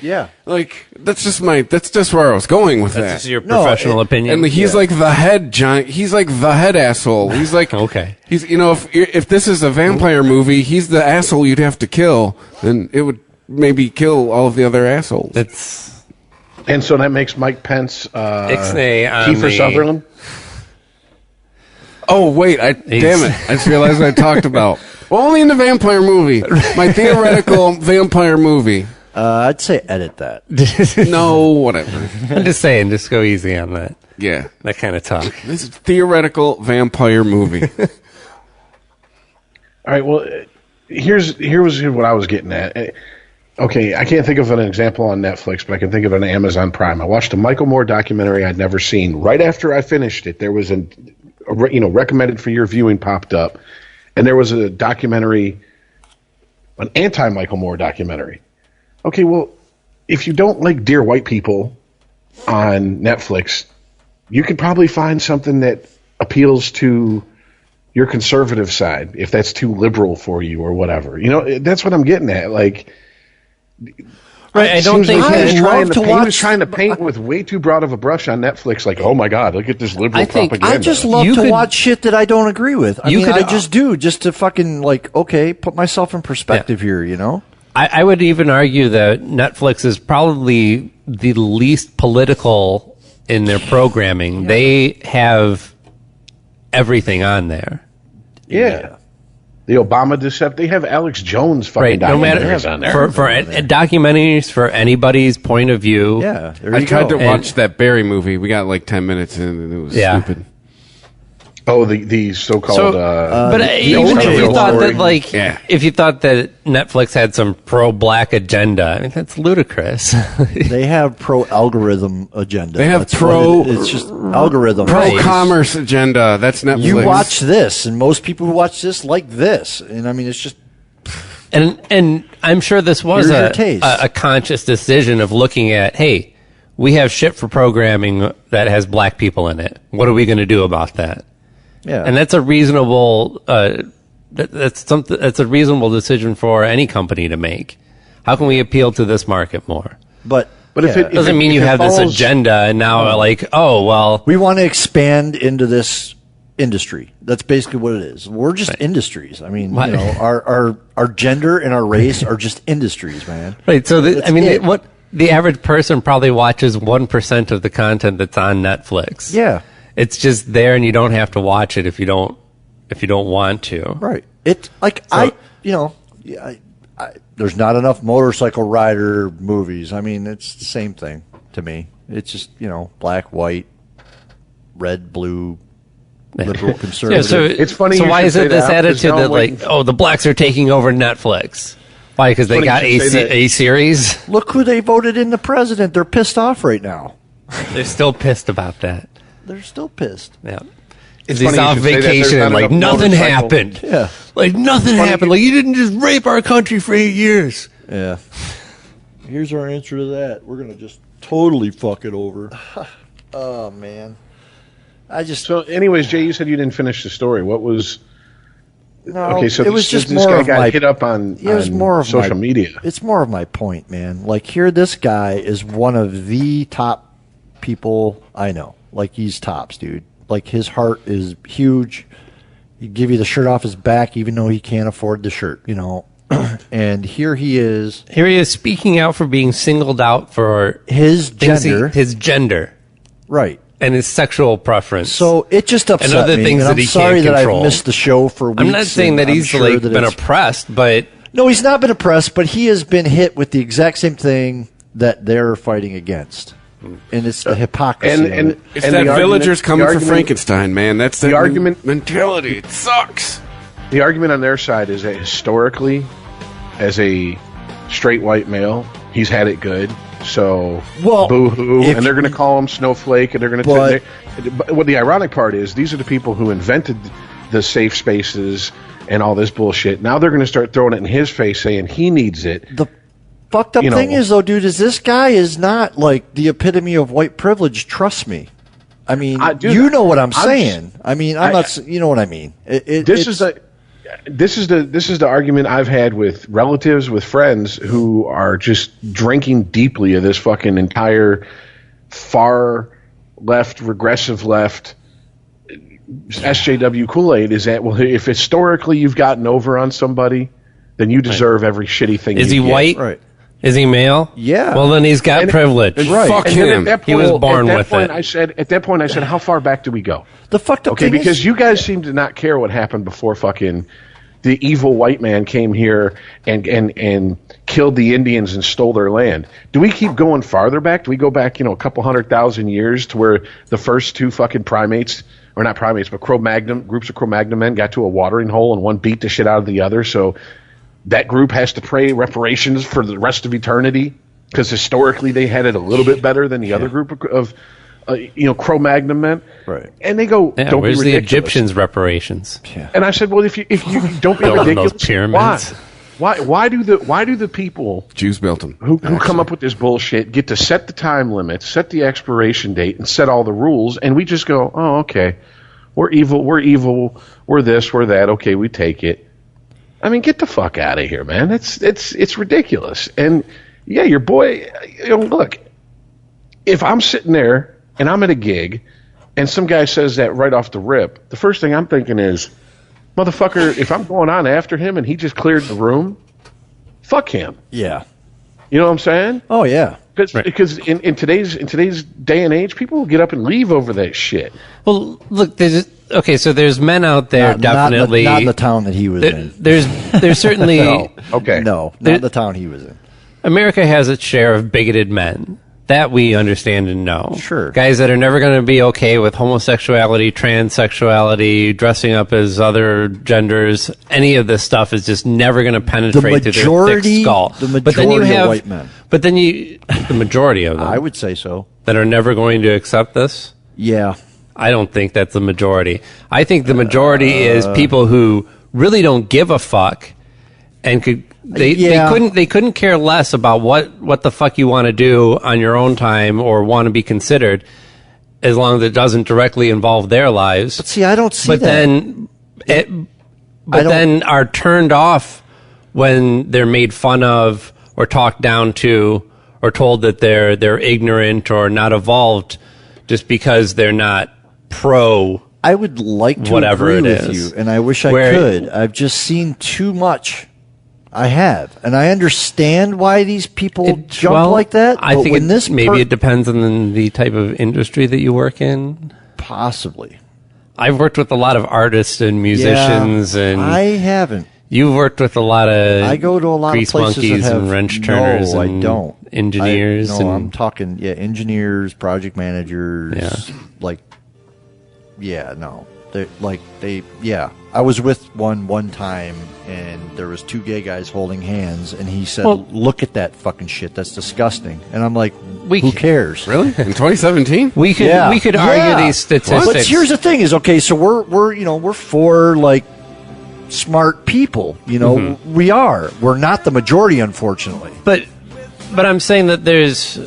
yeah. like that's just where I was going with That's that. your No, professional opinion. And he's like the head giant. He's like the head asshole. He's like Okay. He's if this is a vampire movie, he's the asshole you'd have to kill, then it would maybe kill all of the other assholes. It's And so that makes Mike Pence Ixnay on Kiefer the- Sutherland. Oh wait, damn it! I just realized what I talked about. Well, only in the vampire movie. My theoretical vampire movie. I'd say edit that. No, whatever. I'm just saying, just go easy on that. Yeah, That kind of talk. this is theoretical vampire movie. All right. Well, here was what I was getting at. Okay, I can't think of an example on Netflix, but I can think of it on Amazon Prime. I watched a Michael Moore documentary I'd never seen. Right after I finished it, there was a recommended for your viewing popped up, and there was a documentary, an anti-Michael Moore documentary. Okay, well, if you don't like Dear White People on Netflix, you could probably find something that appeals to your conservative side, if that's too liberal for you or whatever. That's what I'm getting at. Like, right? I don't think he was trying to paint with way too broad of a brush on Netflix. Like, oh my God, look at this liberal propaganda. I just love to watch shit that I don't agree with. I just do, just to fucking put myself in perspective here. I would even argue that Netflix is probably the least political in their programming. Yeah. They have everything on there. Yeah. The Obama Decept. They have Alex Jones fucking documentaries on there. For documentaries for anybody's point of view. Yeah. I tried to watch that Barry movie. We got like 10 minutes in and it was stupid. Oh, the so-called. But even if you thought that, if you thought that Netflix had some pro-black agenda, I mean, that's ludicrous. They have pro-algorithm agenda. They have it's just algorithm. Pro-commerce agenda. That's Netflix. You watch this, and most people who watch this like this, and I mean, it's just. And I'm sure this was a conscious decision of looking at, hey, we have shit for programming that has black people in it. What are we going to do about that? Yeah. And that's a reasonable that's a reasonable decision for any company to make. How can we appeal to this market more? But if it doesn't mean you have this agenda and now we want to expand into this industry. That's basically what it is. We're just industries. I mean, our gender and our race are just industries, man. Right. So what the average person probably watches 1% of the content that's on Netflix. Yeah. It's just there, and you don't have to watch it if you don't want to. Right. It's like there's not enough motorcycle rider movies. I mean, it's the same thing to me. It's just black, white, red, blue, liberal, conservative. So it's funny. So why is it this attitude that the blacks are taking over Netflix? Why? Because they got a series. Look who they voted in the president. They're pissed off right now. They're still pissed about that. They're still pissed. Yeah. He's off vacation and nothing happened. Yeah. Nothing happened. You didn't just rape our country for 8 years. Yeah. Here's our answer to that. We're going to just totally fuck it over. Oh, man. So, anyways, Jay, you said you didn't finish the story. What was... No, okay, so it was this guy got hit up on social media. It's more of my point, man. Here, this guy is one of the top people I know. He's tops, dude. His heart is huge. He'd give you the shirt off his back even though he can't afford the shirt, And here he is. Here he is speaking out for being singled out for his gender. His gender. Right. And his sexual preference. So it just upset and other me. Things and that I'm sorry that control. I've missed the show for weeks. I'm not saying that he's been oppressed, but... No, he's not been oppressed, but he has been hit with the exact same thing that they're fighting against. And it's the hypocrisy. And it's that villagers coming for Frankenstein, man. That's the argument mentality. It sucks. The argument on their side is that historically, as a straight white male, he's had it good. So, boo-hoo. And they're going to call him snowflake. And they're going to... But what the ironic part is, these are the people who invented the safe spaces and all this bullshit. Now they're going to start throwing it in his face, saying he needs it. The fucked up thing is, though, dude, is this guy is not the epitome of white privilege. Trust me. I mean, you know what I'm saying. I'm not. You know what I mean. This is the argument I've had with relatives, with friends who are just drinking deeply of this fucking entire far left, regressive left SJW Kool-Aid. Is that, well, if historically you've gotten over on somebody, then you deserve every shitty thing. Is he white? Right. Is he male? Yeah. Well, then he's got privilege. Right. Fuck him. He was born with it. At that point, I said, how far back do we go? The fucked up thing because is, you guys seem to not care what happened before fucking the evil white man came here and killed the Indians and stole their land. Do we keep going farther back? Do we go back, a couple 100,000 years to where the first two fucking primates or not primates, but groups of Cro-Magnon men got to a watering hole and one beat the shit out of the other. So that group has to pay reparations for the rest of eternity because historically they had it a little bit better than the other group of Cro-Magnon men. Right. And they go, Yeah, don't where's be the ridiculous. Egyptians' reparations? Yeah. And I said, well, if you don't be Building ridiculous, those pyramids. why do the people Jews built them. who come up with this bullshit get to set the time limits, set the expiration date, and set all the rules, and we just go, oh, okay, we're evil, we're this, we're that, okay, we take it. I mean, get the fuck out of here, man. It's ridiculous. And yeah, your boy, look, if I'm sitting there and I'm at a gig and some guy says that right off the rip, the first thing I'm thinking is, motherfucker, if I'm going on after him and he just cleared the room, fuck him. Yeah. You know what I'm saying? Oh yeah. Because in today's day and age, people will get up and leave over that shit. Well, look, so there's men out there definitely. Not in the town that he was in. There's certainly Okay. No, not in the town he was in. America has its share of bigoted men. That we understand and know. Sure. Guys that are never going to be okay with homosexuality, transsexuality, dressing up as other genders. Any of this stuff is just never going to penetrate through their thick skull. The majority of white men. But then the majority of them. I would say so. That are never going to accept this? Yeah. I don't think that's the majority. I think the majority is people who really don't give a fuck and they couldn't care less about what the fuck you want to do on your own time or want to be considered, as long as it doesn't directly involve their lives. But see, I don't see but that. Then are turned off when they're made fun of or talked down to or told that they're ignorant or not evolved just because they're not pro. I would like to whatever agree it with is. you, and I wish I could. I've just seen too much. I have, and I understand why these people jump like that. I but think when it depends on the type of industry that you work in. Possibly. I've worked with a lot of artists and musicians, and I haven't. You've worked with a lot of I go to a lot grease of places monkeys that have, and wrench turners. No, and I don't. Engineers. I'm talking engineers, project managers. I was with one time, and there was two gay guys holding hands, and he said, "Look at that fucking shit. That's disgusting." And I'm like, "Who cares?" Really? In 2017? We could argue these statistics. But here's the thing: is okay. So we're for like smart people. We are. We're not the majority, unfortunately. But I'm saying that there's,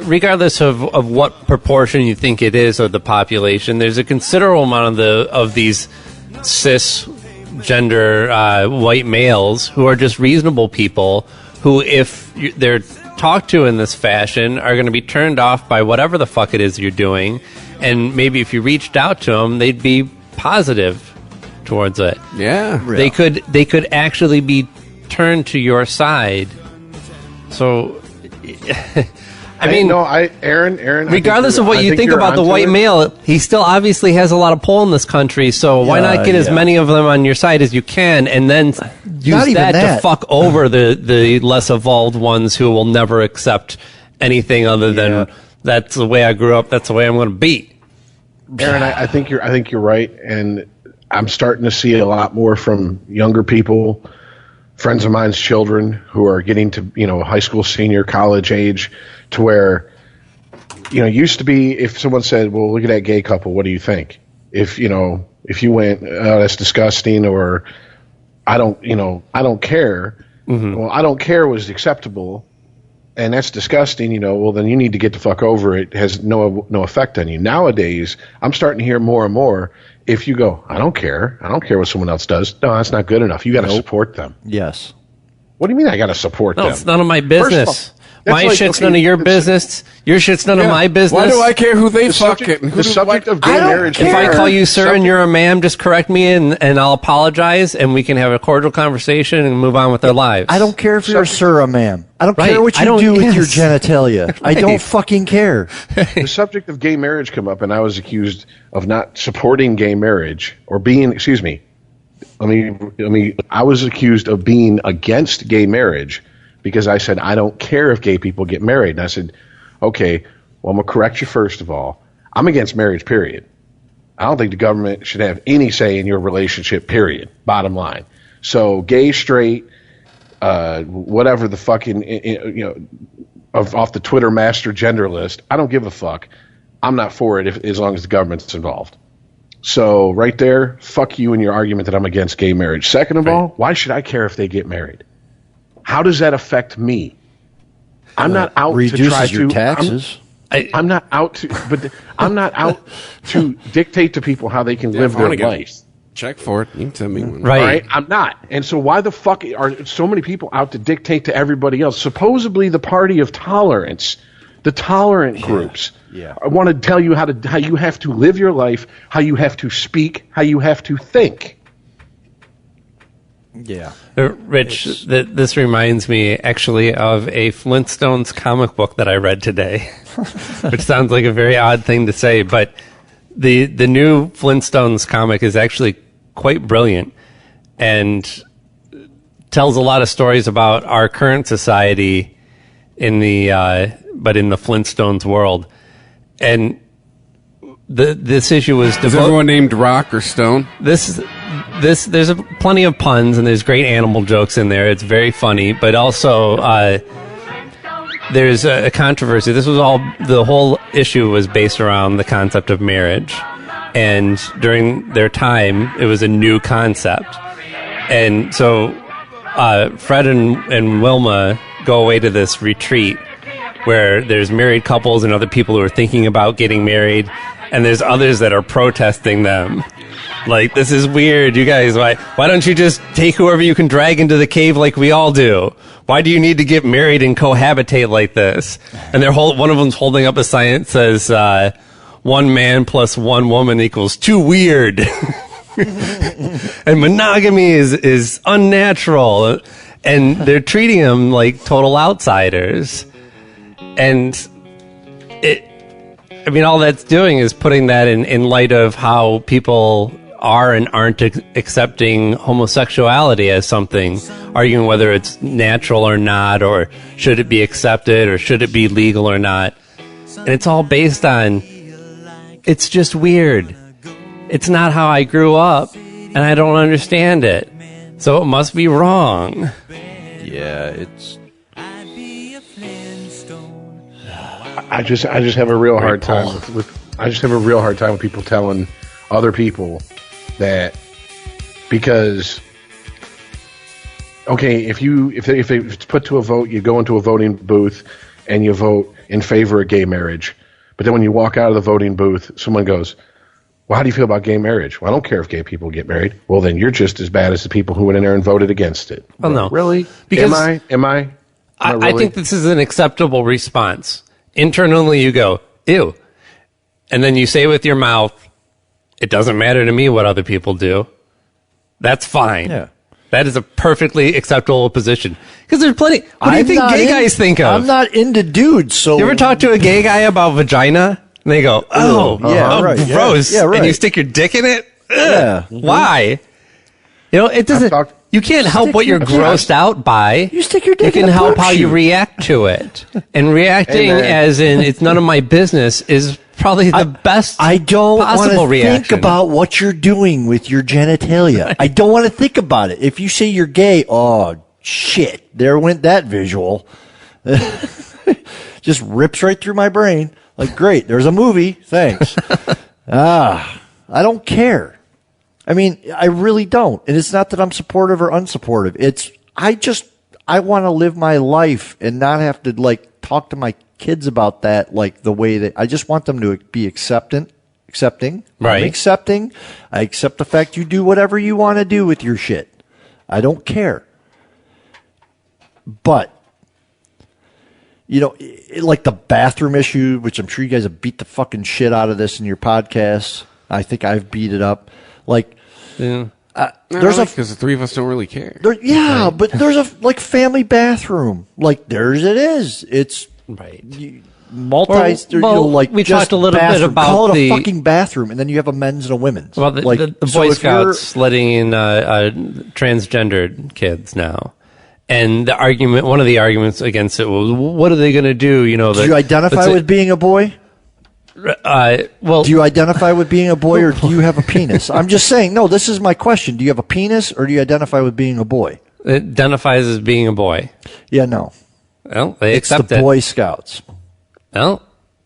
regardless of what proportion you think it is of the population, there's a considerable amount of these cisgender white males who are just reasonable people who, if they're talked to in this fashion, are going to be turned off by whatever the fuck it is you're doing. And maybe if you reached out to them, they'd be positive towards it. Yeah. They could actually be turned to your side. So, Aaron. Regardless of what you think about the white male, he still obviously has a lot of pull in this country. So why not get as many of them on your side as you can, and then use that to fuck over the less evolved ones who will never accept anything other than that's the way I grew up. That's the way I'm going to be. Aaron, I think you're right, and I'm starting to see a lot more from younger people. Friends of mine's children who are getting to, high school, senior, college age, to where, used to be if someone said, well, look at that gay couple, what do you think? If you went, oh, that's disgusting, or I don't care. Mm-hmm. Well, I don't care was acceptable, and that's disgusting, well, then you need to get the fuck over it. It has no effect on you. Nowadays, I'm starting to hear more and more, if you go, I don't care what someone else does. No, that's not good enough. You got to support them. Yes. What do you mean I got to support them? It's none of my business. My shit's none of your business. Your shit's none of my business. Why do I care who they fuck it? The subject of gay marriage. If I call you sir and you're a ma'am, just correct me and I'll apologize and we can have a cordial conversation and move on with our lives. I don't care if you're a sir or a ma'am. I don't care what you do with your genitalia. I don't fucking care. The subject of gay marriage come up, and I was accused of not supporting gay marriage or being. Excuse me. I was accused of being against gay marriage because I said I don't care if gay people get married, and I said, okay, well, I'm gonna correct you first of all. I'm against marriage. Period. I don't think the government should have any say in your relationship, period. Bottom line. So gay, straight, whatever the fucking, off the Twitter master gender list, I don't give a fuck. I'm not for it as long as the government's involved. So right there, fuck you and your argument that I'm against gay marriage. Second of all, why should I care if they get married? How does that affect me? I'm not out to try to your taxes. I'm not out to, I'm not out to dictate to people how they can live their life. Check for it. You can send me one. Right. All right. I'm not. And so why the fuck are so many people out to dictate to everybody else? Supposedly the party of tolerance, the tolerant groups. Yeah. I want to tell you how you have to live your life, how you have to speak, how you have to think. Yeah. Rich, this reminds me actually of a Flintstones comic book that I read today, which sounds like a very odd thing to say, but the new Flintstones comic is actually quite brilliant and tells a lot of stories about our current society in the Flintstones world. And this issue was Is everyone named Rock or Stone? There's plenty of puns and there's great animal jokes in there. It's very funny, but also there's a controversy. The whole issue was based around the concept of marriage, and during their time, it was a new concept. And so Fred and Wilma go away to this retreat where there's married couples and other people who are thinking about getting married, and there's others that are protesting them. Like, this is weird, you guys. Why don't you just take whoever you can drag into the cave like we all do? Why do you need to get married and cohabitate like this? And one of them's holding up a sign that says, 1 man plus 1 woman equals 2 weird. And monogamy is unnatural. And they're treating them like total outsiders. And all that's doing is putting that in light of how people are and aren't accepting homosexuality as something, arguing whether it's natural or not, or should it be accepted, or should it be legal or not. And it's all based on, it's just weird. It's not how I grew up, and I don't understand it. So it must be wrong. Yeah, it's... I just have a real hard time with people telling other people that, because okay, if it's put to a vote, you go into a voting booth and you vote in favor of gay marriage, but then when you walk out of the voting booth, someone goes, well, how do you feel about gay marriage? Well, I don't care if gay people get married. Well, then you're just as bad as the people who went in there and voted against it. Well, no, really? Because am I? I think this is an acceptable response. Internally, you go, ew. And then you say with your mouth, it doesn't matter to me what other people do. That's fine. Yeah. That is a perfectly acceptable position. Because there's plenty. What do you think gay guys think of? I'm not into dudes, so... You ever talk to a gay guy about vagina? And they go, right, gross. Yeah, right. And you stick your dick in it? Ugh, Yeah. Why? It doesn't... You can't help what you're grossed out by. You stick your dick You in can a help poop how you chute. react to it. And reacting as in, it's none of my business, is probably the best I don't want possible to reaction. think about what you're doing with your genitalia. I don't want to think about it. If you say you're gay, oh, shit, there went that visual. Just rips right through my brain. Like, great, there's a movie. Thanks. I don't care. I mean, I really don't. And it's not that I'm supportive or unsupportive. I want to live my life and not have to, like, talk to my kids about that, like, the way that I just want them to be accepting. Right. I'm accepting. I accept the fact you do whatever you want to do with your shit. I don't care. But, like the bathroom issue, which I'm sure you guys have beat the fucking shit out of this in your podcasts. I think I've beat it up. Like, Yeah. Because the three of us don't really care. But there's a family bathroom. Like theirs it is. It's right. We talked a little bit about call it a fucking bathroom, and then you have a men's and a women's. Well, the Boy Scouts letting in transgendered kids now. And one of the arguments against it was, what are they going to do? Do you identify with being a boy? well, Do you identify with being a boy or do you have a penis? I'm just saying, no, this is my question. Do you have a penis or do you identify with being a boy? it identifies as being a boy. Yeah, no. Well, they It's accept the it. Boy Scouts. Well,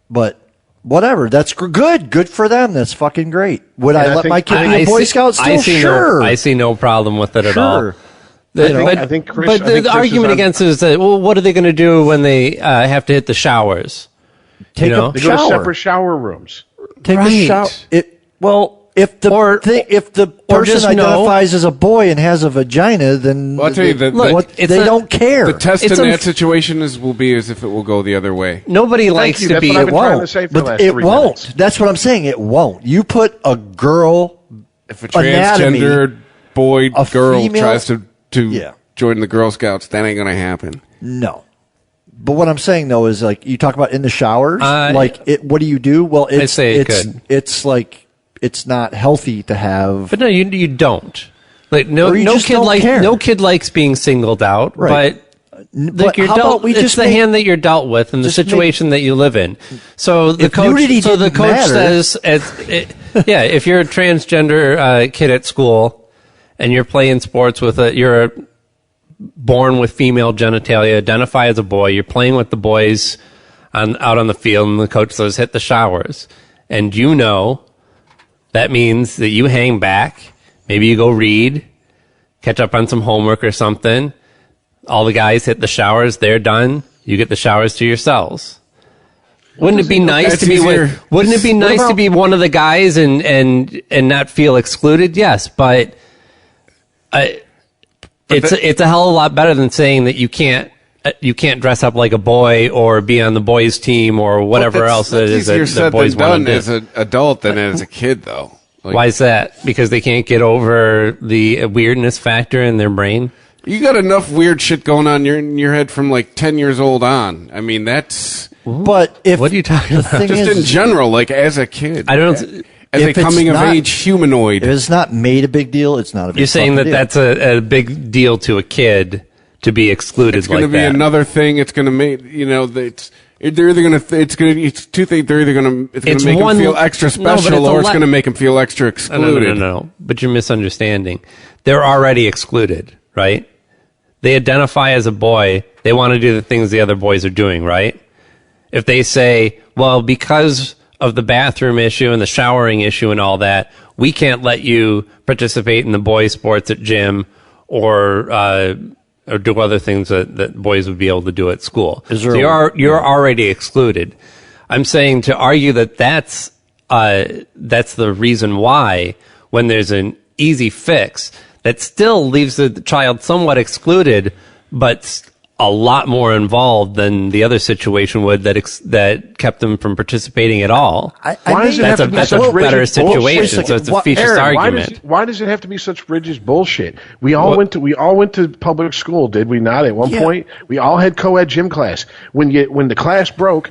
But whatever. That's good. Good for them. That's fucking great. Would And I I let think- my kid be a Boy Scout still? Sure. I see no problem with it at all. Sure. I think Chris- but I think the Chris argument is on- against it is that, well, what are they going to do when they have to hit the showers? Take You know? a They go to shower. separate shower rooms. Take a Right. shower. If the or person just know- identifies as a boy and has a vagina, then Well, I'll tell you that it's they a- don't care. the test It's in unf- that situation will be as if it will go the other way. Nobody likes you. to That's be. what I've been trying to won't. say for the But last it 3 won't. minutes. That's what I'm saying. It won't. You put a girl, If a Anatomy, transgender boy, a girl female- tries to Yeah. join the Girl Scouts, that ain't going to happen. no. But what I'm saying though is like you talk about in the showers. What do you do? Well, say it could. It's like it's not healthy to have. But no, you don't. Like Or you just don't care. no kid likes being singled out. Right. But But you're how dealt, about we it's just the make- hand that you're dealt with and the just make- situation that you live in. So the If coach, nudity so the didn't coach matter- says, yeah, if you're a transgender kid at school and you're playing sports with you're born with female genitalia, identify as a boy, you're playing with the boys out on the field, and the coach says hit the showers, and you know that means that you hang back, maybe you go read, catch up on some homework or something. All the guys hit the showers, they're done, you get the showers to yourselves. Wouldn't it be nice That's to be easier. wouldn't it be nice to be one of the guys and not feel excluded? Yes, but it's a hell of a lot better than saying that you can't dress up like a boy or be on the boys team or whatever else it is easier that said boys than want done to do. as an adult than as a kid, though. Like, Why is that? Because they can't get over the weirdness factor in their brain? you got enough weird shit going on in your head from like 10 years old on. I mean, that's But if What are you talking the about? thing just is, in general, like as a kid. I don't. As a if it's coming of not- age humanoid. if it's not made a big deal, it's not a big. You're saying that fucking deal. that's a big deal to a kid to be excluded It's going like to be that. another thing. It's going to make, they're either going to, it's two things. They're either going to, it's going It's to make one- them feel extra No, but special it's a or it's le- going to make them feel extra No, excluded. no. But you're misunderstanding. They're already excluded, right? They identify as a boy. They want to do the things the other boys are doing, right? If they say, well, because of the bathroom issue and the showering issue and all that, we can't let you participate in the boys' sports at gym or do other things that boys would be able to do at school. Is there So you're already excluded. I'm saying to argue that that's the reason why, when there's an easy fix that still leaves the child somewhat excluded, but a lot more involved than the other situation would that kept them from participating at all. Why does mean- it have to be That's such a better rigid bullshit? situation. So it's a What- specious Aaron, argument. why does it have to be such rigid bullshit? We all went to public school, did we not? At one Yeah. point, we all had co-ed gym class. When the class broke,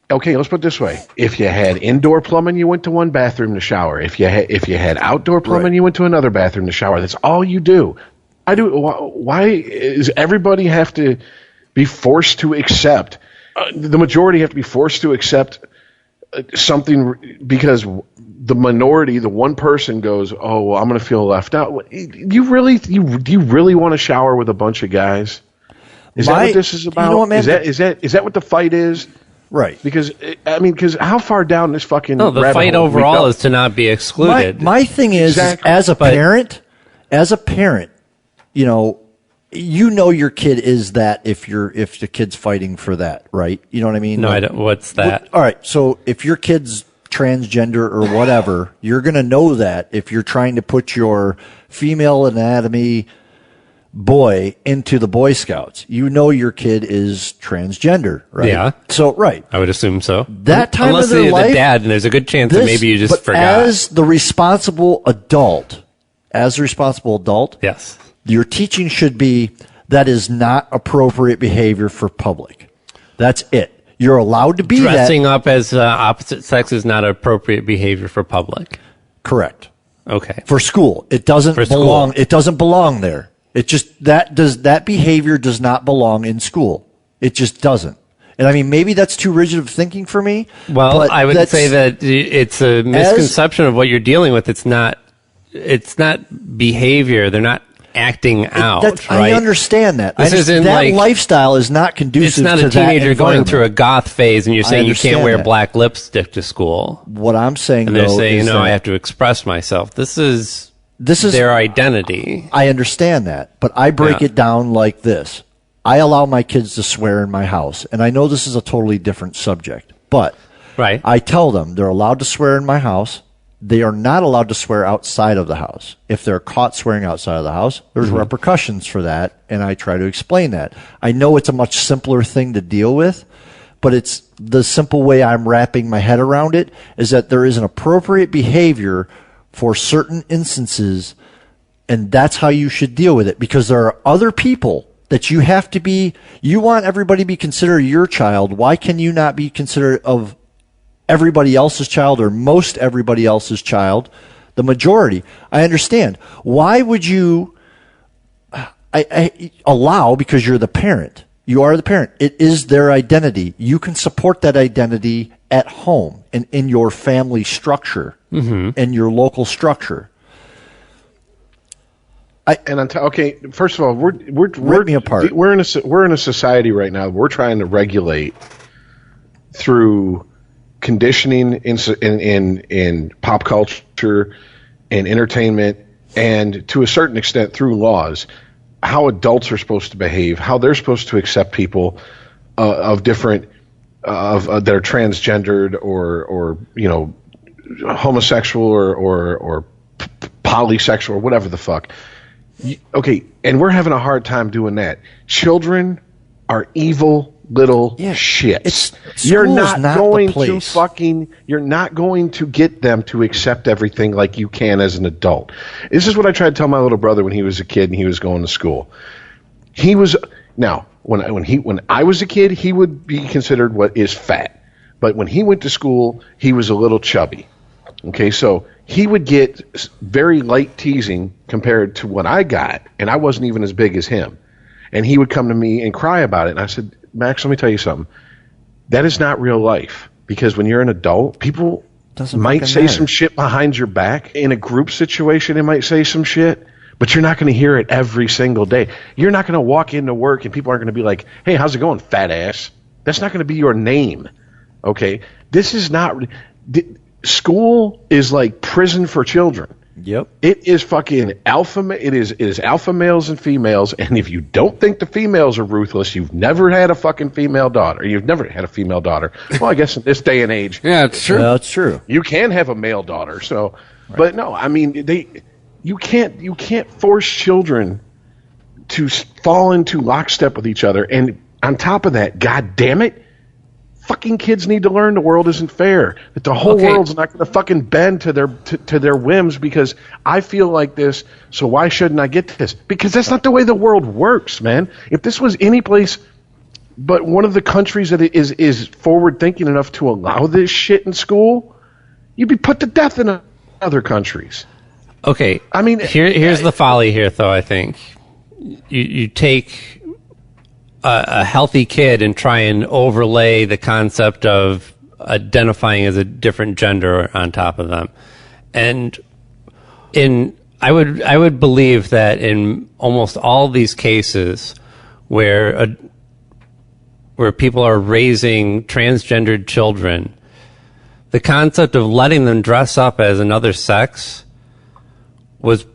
okay, let's put it this way: if you had indoor plumbing, you went to one bathroom to shower. If you had outdoor plumbing, Right. you went to another bathroom to shower. That's all you do. Why does everybody have to be forced to accept? The majority have to be forced to accept something because the minority, the one person goes, "Oh, well, I'm going to feel left out." Do you really want to shower with a bunch of guys? Is that what this is about? You know what, man? Is that what the fight is? Right. Because how far down this fucking No, the rabbit fight hole have we overall go? is to not be excluded. My thing is, Exactly. as a parent, you know your kid is that if the kid's fighting for that, right? You know what I mean? no, Like, I don't. What's that? All right. So if your kid's transgender or whatever, you're going to know that if you're trying to put your female anatomy boy into the Boy Scouts, you know your kid is transgender, right? Yeah. So, right. I would assume so. That time Unless of their they're life, the dad, and there's a good chance that maybe you just but forgot. As the responsible adult, Yes. your teaching should be that is not appropriate behavior for public. That's it. You're allowed to be Dressing up as opposite sex is not appropriate behavior for public. correct Okay. for school. It doesn't For school. belong. It doesn't belong there. It just that behavior does not belong in school. It just doesn't. And I mean, maybe that's too rigid of thinking for me. Well, but I would say that it's a misconception of what you're dealing with. It's not behavior. They're not acting out, right? I understand that. This isn't that like, lifestyle is not conducive to that It's not a teenager going environment. through a goth phase and you're saying you can't wear that. black lipstick to school. What I'm saying, And they're though, saying, is no, that I have to express myself. This is their identity. I understand that, but I break it down like this. I allow my kids to swear in my house, and I know this is a totally different subject, but Right. I tell them they're allowed to swear in my house. They are not allowed to swear outside of the house. If they're caught swearing outside of the house, there's repercussions for that, and I try to explain that. I know it's a much simpler thing to deal with, but it's the simple way I'm wrapping my head around it is that there is an appropriate behavior for certain instances, and that's how you should deal with it, because there are other people that you have to be, you want everybody to be considered your child. Why can you not be considerate of everybody else's child or most everybody else's child? The majority. I understand. Why would you I allow, because you're the parent. You are the parent. It is their identity. You can support that identity at home and in your family structure and your local structure. Okay, first of all, Rip me apart. We're in a society right now. We're trying to regulate through conditioning in pop culture and entertainment, and to a certain extent through laws, how adults are supposed to behave, how they're supposed to accept people of different that are transgendered or homosexual or polysexual or whatever the fuck. Okay, and we're having a hard time doing that. Children are evil little shits. You're not going to get them to accept everything like you can as an adult. This is what I tried to tell my little brother when he was a kid and he was going to school. When I was a kid, he would be considered what is fat. But when he went to school, he was a little chubby. Okay, so he would get very light teasing compared to what I got, and I wasn't even as big as him. And he would come to me and cry about it. And I said, Max, let me tell you something. That is not real life. Because when you're an adult, people might say some shit behind your back. In a group situation, they might say some shit. But you're not going to hear it every single day. You're not going to walk into work and people aren't going to be like, hey, how's it going, fat ass? That's not going to be your name. Okay? This is not... School is like prison for children. Yep. It is fucking alpha. It is alpha males and females. And if you don't think the females are ruthless, you've never had a fucking female daughter. You've never had a female daughter. Well, I guess in this day and age, yeah, it's true. Yeah, it's true. You can have a male daughter. So, right. But no, I mean you can't force children to fall into lockstep with each other. And on top of that, God damn it. Fucking kids need to learn the world isn't fair. That the whole world's not going to fucking bend to their whims because I feel like this, so why shouldn't I get this? Because that's not the way the world works, man. If this was any place but one of the countries that is forward thinking enough to allow this shit in school, you'd be put to death in other countries. Okay. I mean, here's the folly here, though. I think you take a healthy kid and try and overlay the concept of identifying as a different gender on top of them. And I would believe that in almost all these cases where people are raising transgendered children, the concept of letting them dress up as another sex was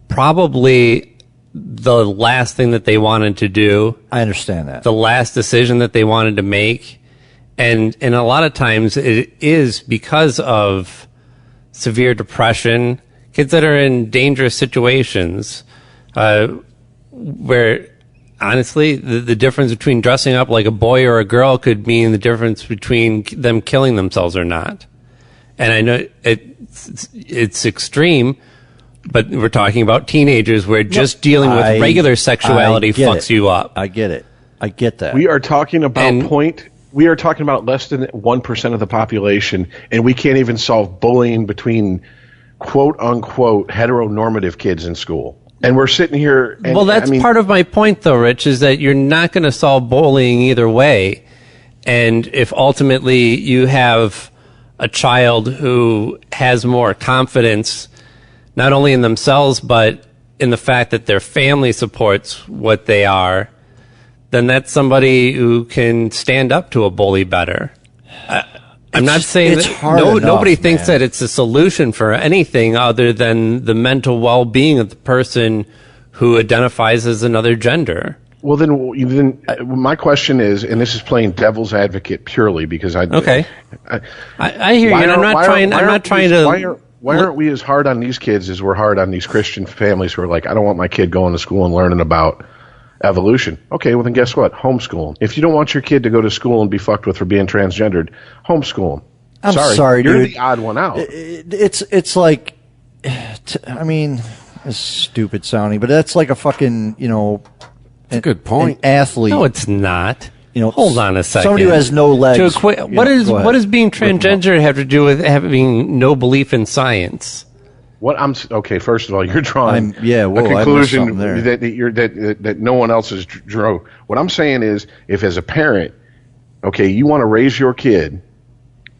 probably the last thing that they wanted to do. I understand that. The last decision that they wanted to make. And a lot of times it is because of severe depression, kids that are in dangerous situations, where honestly, the difference between dressing up like a boy or a girl could mean the difference between them killing themselves or not. And I know it's extreme, but we're talking about teenagers where just dealing with regular sexuality fucks you up. I get it. I get that. We are talking about we are talking about less than 1% of the population, and we can't even solve bullying between quote unquote heteronormative kids in school. And we're sitting here. And, well, that's part of my point, though, Rich, is that you're not going to solve bullying either way. And if ultimately you have a child who has more confidence, not only in themselves, but in the fact that their family supports what they are, then that's somebody who can stand up to a bully better. I'm not saying it's that hard enough, nobody thinks man. that it's a solution for anything other than the mental well-being of the person who identifies as another gender. Well, then my question is, and this is playing devil's advocate purely because I Okay. I hear you, and I'm not trying to. Why aren't we as hard on these kids as we're hard on these Christian families who are like, I don't want my kid going to school and learning about evolution. Okay, well then guess what? Homeschool 'em. If you don't want your kid to go to school and be fucked with for being transgendered, homeschool 'em. I'm sorry, you're dude. the odd one out. It's like, I mean, it's stupid sounding, but that's like a fucking, That's a good point. an athlete. No, it's not. You know, hold on a second. somebody who has no legs. What go does ahead. being transgender have to do with having no belief in science? Okay, first of all, you're drawing I missed conclusion something there. that no one else has drew. What I'm saying is, if as a parent, okay, you want to raise your kid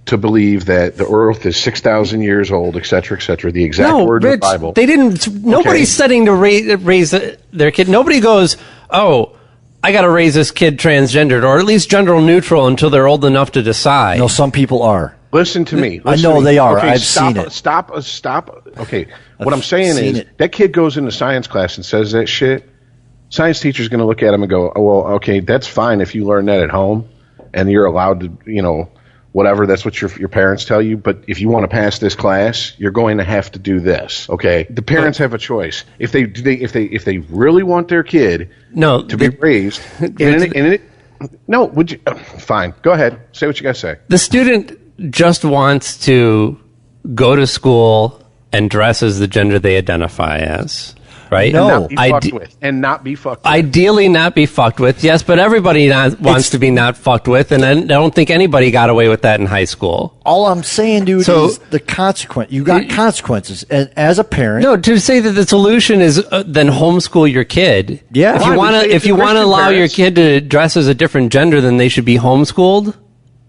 to believe that the earth is 6,000 years old, et cetera, the exact word Rich, of the Bible. They didn't. Nobody's setting to raise their kid. Nobody goes, oh, I got to raise this kid transgendered or at least gender neutral until they're old enough to decide. No, some people are. Listen to me. I know they are. I've seen it. Stop. Okay. What I'm saying seen is it. that kid goes into science class and says that shit. Science teacher's going to look at him and go, oh, well, okay, that's fine if you learn that at home and you're allowed to, whatever, that's what your parents tell you. But if you want to pass this class, you're going to have to do this. Okay. The parents have a choice. If they really want their kid to be raised would you? Fine. Go ahead. Say what you got to say. The student just wants to go to school and dress as the gender they identify as, right? No. And not be fucked with. Ideally not be fucked with, yes, but everybody wants to be not fucked with, and I don't think anybody got away with that in high school. All I'm saying, dude, is the consequence. You got consequences. And as a parent. No, to say that the solution is then homeschool your kid. Yeah. If you want to allow your kid to dress as a different gender, then they should be homeschooled.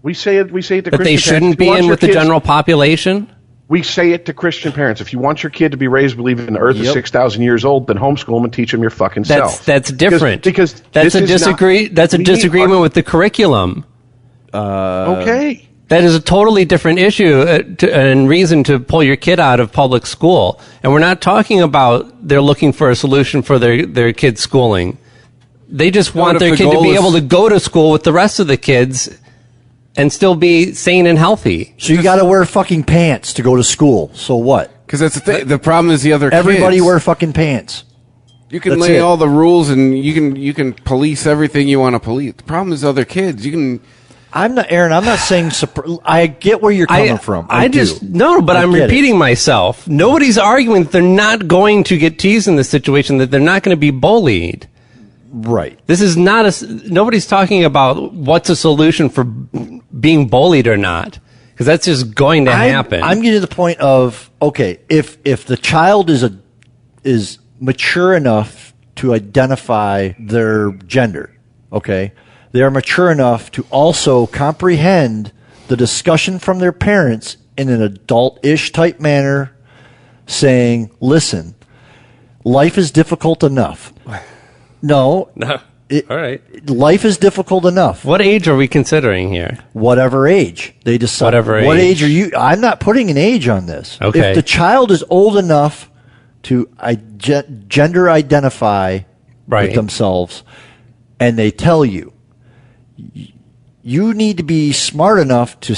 We say it to But they Christian shouldn't parents. be in with the general population. We say it to Christian parents. If you want your kid to be raised believing the earth is 6,000 years old, then homeschool them and teach them your fucking self. That's different. Because that's a disagreement with the curriculum. Okay. That is a totally different issue and reason to pull your kid out of public school. And we're not talking about they're looking for a solution for their kids' schooling. They just want their kid to be able to go to school with the rest of the kids and still be sane and healthy. So you got to wear fucking pants to go to school. So what? Because that's the thing. The problem is the other Everybody kids. wear fucking pants. You can That's lay it. all the rules and you can police everything you want to police. The problem is other kids. You can. I'm not, Aaron. I'm not saying. I get where you're coming from. I'm repeating myself. Nobody's arguing that they're not going to get teased in this situation, that they're not going to be bullied. Right. This is not nobody's talking about what's a solution for being bullied or not, because that's just going to happen. I'm getting to the point of, okay, if the child is mature enough to identify their gender, okay, they are mature enough to also comprehend the discussion from their parents in an adult-ish type manner, saying, listen, life is difficult enough. No. All right. Life is difficult enough. What age are we considering here? Whatever age they decide. Whatever What age. age are you? I'm not putting an age on this. Okay. If the child is old enough to gender identify Right. with themselves, and they tell you, you need to be smart enough to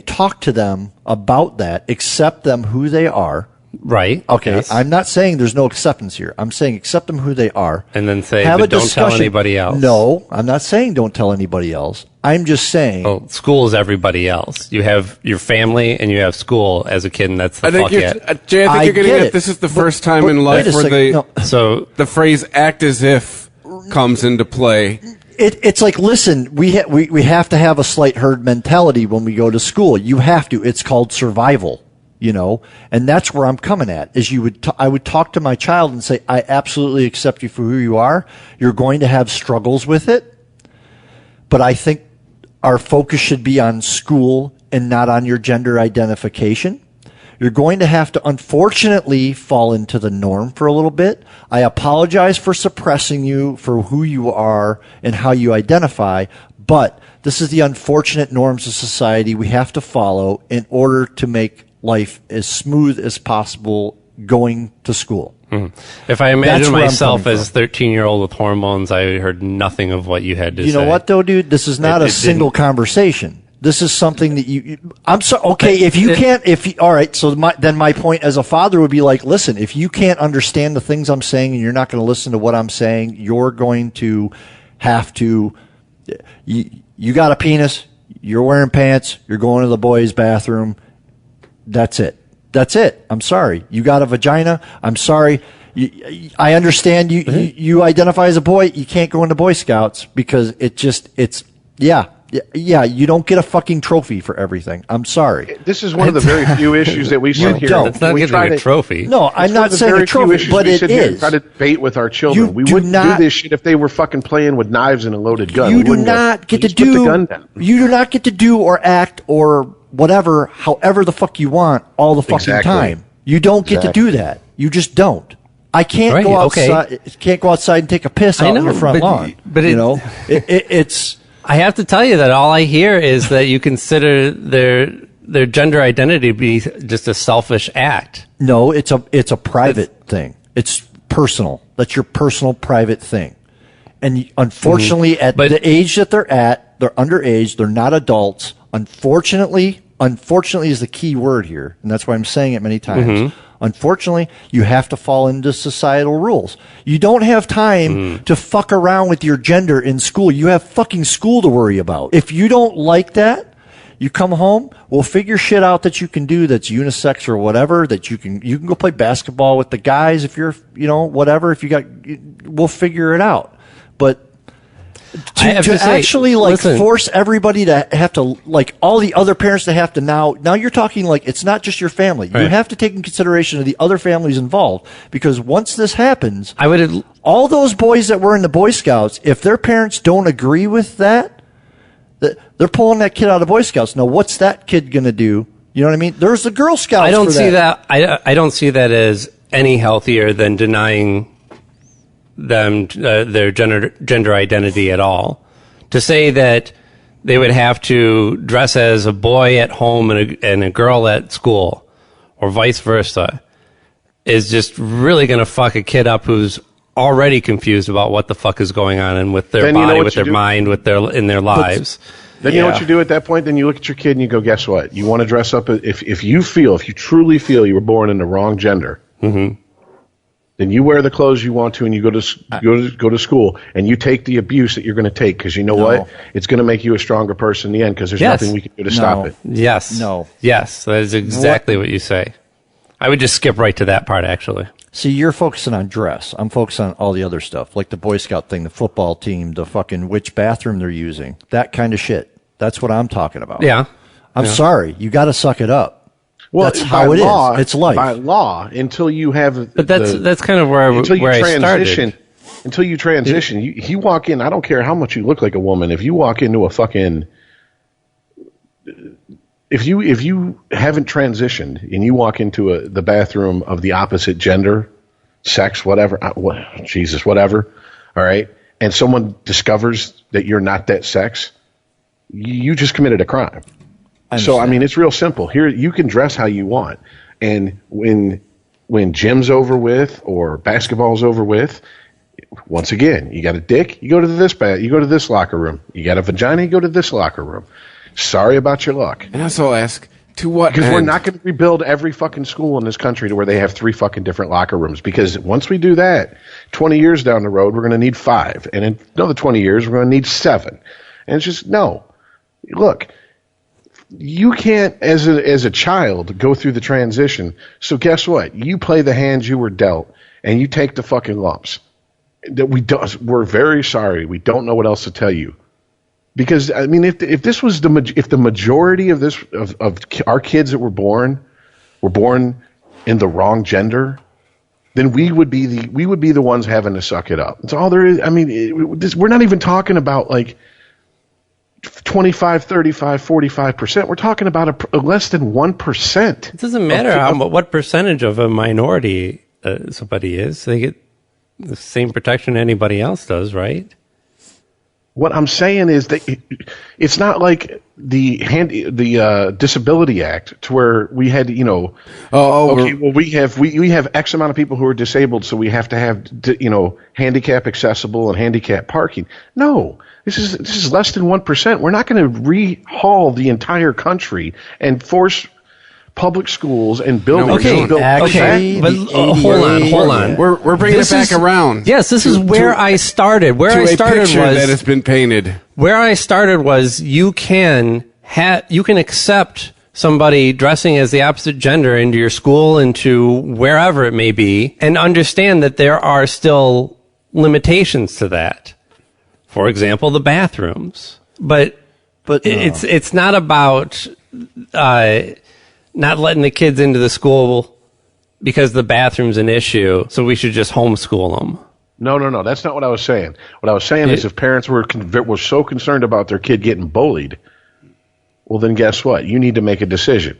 talk to them about that, accept them who they are. Right. Okay, Yes. I'm not saying there's no acceptance here. I'm saying accept them who they are. And then say, have but a don't tell discussion. anybody else. No, I'm not saying don't tell anybody else. I'm just saying. Well, school is everybody else. You have your family and you have school as a kid, and that's the I think fuck you're, it. Jay, I think you're getting get at it. this is the But- first time but in wait life a where second. No. So the phrase "act as if" comes into play. It's like, listen, we have to have a slight herd mentality when we go to school. You have to. It's called survival, and that's where I'm coming at. Is I would talk to my child and say, I absolutely accept you for who you are. You're going to have struggles with it, but I think our focus should be on school and not on your gender identification. You're going to have to, unfortunately, fall into the norm for a little bit. I apologize for suppressing you for who you are and how you identify, but this is the unfortunate norms of society we have to follow in order to make life as smooth as possible going to school. If I imagine myself as from. 13-year-old with hormones, I heard nothing of what you had to say. You know what, though, dude? This is not a single conversation. This is something that I'm sorry. Okay, all right. So my point as a father would be like, listen, if you can't understand the things I'm saying and you're not going to listen to what I'm saying, you're going to have to. You got a penis. You're wearing pants. You're going to the boys' bathroom. That's it. That's it. I'm sorry. You got a vagina. I'm sorry. I understand you identify as a boy. You can't go into Boy Scouts because yeah, you don't get a fucking trophy for everything. I'm sorry. This is one of the very few issues that we sit here. It's not getting a trophy. No, I'm not saying a trophy, but it is. Try to debate with our children. We wouldn't do this shit if they were fucking playing with knives and a loaded gun. You do not get to do or act or whatever, however the fuck you want all the fucking time. You don't get to do that. You just don't. I can't go outside. Can't go outside and take a piss out on your front lawn. But it's. I have to tell you that all I hear is that you consider their gender identity to be just a selfish act. No, it's a private thing. It's personal. That's your personal private thing. And unfortunately, at the age that they're at, they're underage. They're not adults. Unfortunately is the key word here, and that's why I'm saying it many times. Unfortunately, you have to fall into societal rules. You don't have time to fuck around with your gender in school. You have fucking school to worry about. If you don't like that, you come home, we'll figure shit out that you can do that's unisex or whatever, that you can go play basketball with the guys if you're, whatever, we'll figure it out. But to force everybody to have to, like, all the other parents to have to now you're talking like it's not just your family. Right. You have to take in consideration of the other families involved, because once this happens, all those boys that were in the Boy Scouts, if their parents don't agree with that, they're pulling that kid out of Boy Scouts. Now, what's that kid going to do? You know what I mean? There's the Girl Scouts. I don't see that. I don't see that as any healthier than denying them their gender identity at all. To say that they would have to dress as a boy at home and a girl at school, or vice versa, is just really going to fuck a kid up who's already confused about what the fuck is going on and with their body, with their mind, in their lives. Then you know what you do at that point? Then you look at your kid and you go, guess what? You want to dress up if you truly feel you were born in the wrong gender. Then you wear the clothes you want to, and you go to school, and you take the abuse that you're going to take, because you know what? It's going to make you a stronger person in the end, because there's nothing we can do to stop it. Yes. No. Yes, that is exactly what you say. I would just skip right to that part, actually. See, you're focusing on dress. I'm focused on all the other stuff, like the Boy Scout thing, the football team, the fucking which bathroom they're using, that kind of shit. That's what I'm talking about. Yeah. I'm sorry. You got to suck it up. Well, that's how it is. It's life. By law, until you have. But that's kind of where I started. Until you transition, you walk in. I don't care how much you look like a woman. If you walk into a fucking, if you haven't transitioned and you walk into the bathroom of the opposite gender, sex, whatever, whatever, all right, and someone discovers that you're not that sex, you just committed a crime. So, I mean, it's real simple. Here, you can dress how you want. And when gym's over with or basketball's over with, once again, you got a dick, you go to this locker room. You got a vagina, you go to this locker room. Sorry about your luck. And also ask, to what Because end? we're not going to rebuild every fucking school in this country to where they have 3 fucking different locker rooms. Because once we do that, 20 years down the road, we're going to need 5. And in another 20 years, we're going to need 7. And it's just, no. Look. You can't, as a child, go through the transition. So guess what? You play the hands you were dealt, and you take the fucking lumps. We're very sorry. We don't know what else to tell you. Because I mean, if this was if the majority of our kids that were born in the wrong gender, then we would be the ones having to suck it up. That's all there is. I mean, we're not even talking about like. 25, 35, 45%. We're talking about a less than 1%. It doesn't matter what percentage of a minority somebody is. They get the same protection anybody else does, right? What I'm saying is that it's not like the Disability Act to where we had, we have X amount of people who are disabled, so we have to have, handicap accessible and handicap parking. No, this is less than 1%. We're not going to rehaul the entire country and force public schools and buildings. Okay, but hold on. We're bringing it back around. Yes, this is where I started. Where I started was that has been painted. Where I started was you can accept somebody dressing as the opposite gender into your school, into wherever it may be, and understand that there are still limitations to that. For example, the bathrooms. But it's not about not letting the kids into the school because the bathroom's an issue, so we should just homeschool them. No, that's not what I was saying. What I was saying is if parents were so concerned about their kid getting bullied, well, then guess what? You need to make a decision.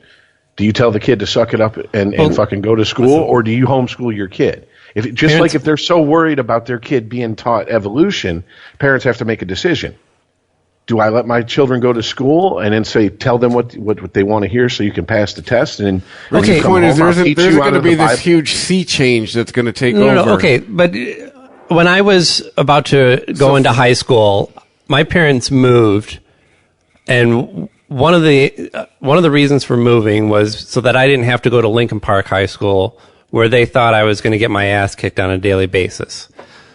Do you tell the kid to suck it up and fucking go to school, or do you homeschool your kid? If they're so worried about their kid being taught evolution, parents have to make a decision. Do I let my children go to school and then tell them what they want to hear so you can pass the test? And the point is there's going to be this huge sea change that's going to take over. No, okay, but when I was about to go into high school, my parents moved, and one of the reasons for moving was so that I didn't have to go to Lincoln Park High School, where they thought I was going to get my ass kicked on a daily basis.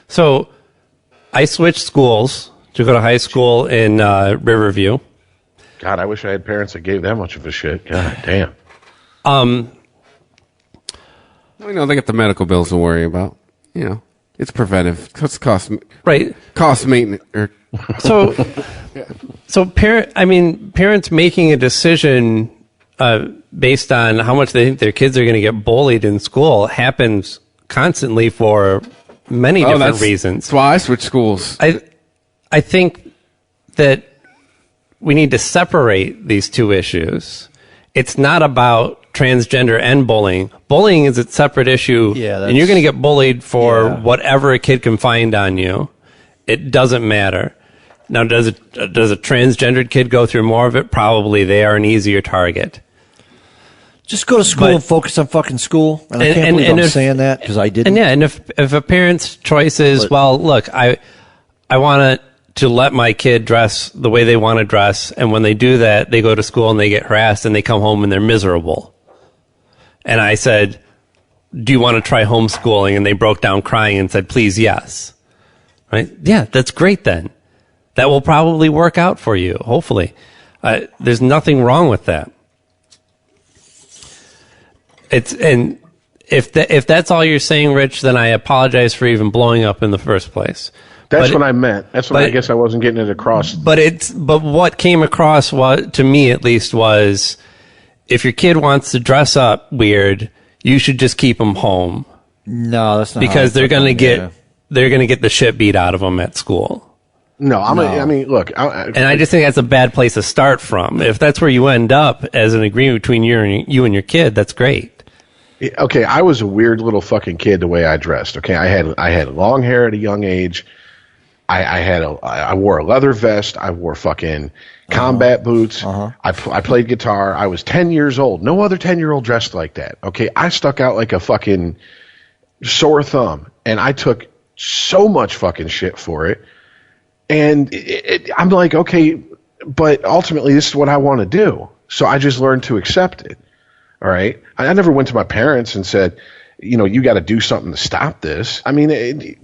So I switched schools to go to high school in Riverview. God, I wish I had parents that gave that much of a shit. God damn. They got the medical bills to worry about. It's preventive. It's cost maintenance. Parents making a decision based on how much they think their kids are going to get bullied in school happens constantly for many different reasons. That's why I switched schools. I think that we need to separate these two issues. It's not about transgender and bullying. Bullying is a separate issue, and you're going to get bullied for whatever a kid can find on you. It doesn't matter. Now, does a transgendered kid go through more of it? Probably. They are an easier target. Just go to school and focus on fucking school. And I can't believe I'm saying that because I didn't. And if a parent's choice is, look, I want to let my kid dress the way they want to dress, and when they do that, they go to school and they get harassed and they come home and they're miserable. And I said, do you want to try homeschooling? And they broke down crying and said, please, yes. Right? Yeah, that's great then. That will probably work out for you, hopefully. There's nothing wrong with that. And if that's all you're saying, Rich, then I apologize for even blowing up in the first place. That's what I meant. That's what I guess I wasn't getting it across. But what came across to me at least was, if your kid wants to dress up weird, you should just keep them home. No, that's not because they're going to get the shit beat out of them at school. No, I mean, look. And I just think that's a bad place to start from. If that's where you end up as an agreement between you and your kid, that's great. Okay, I was a weird little fucking kid the way I dressed. Okay, I had long hair at a young age. I wore a leather vest. I wore fucking combat boots. I played guitar. I was 10 years old. No other 10-year-old dressed like that. Okay, I stuck out like a fucking sore thumb, and I took so much fucking shit for it. And I'm like, okay, but ultimately this is what I want to do. So I just learned to accept it. All right. I never went to my parents and said, you got to do something to stop this. I mean,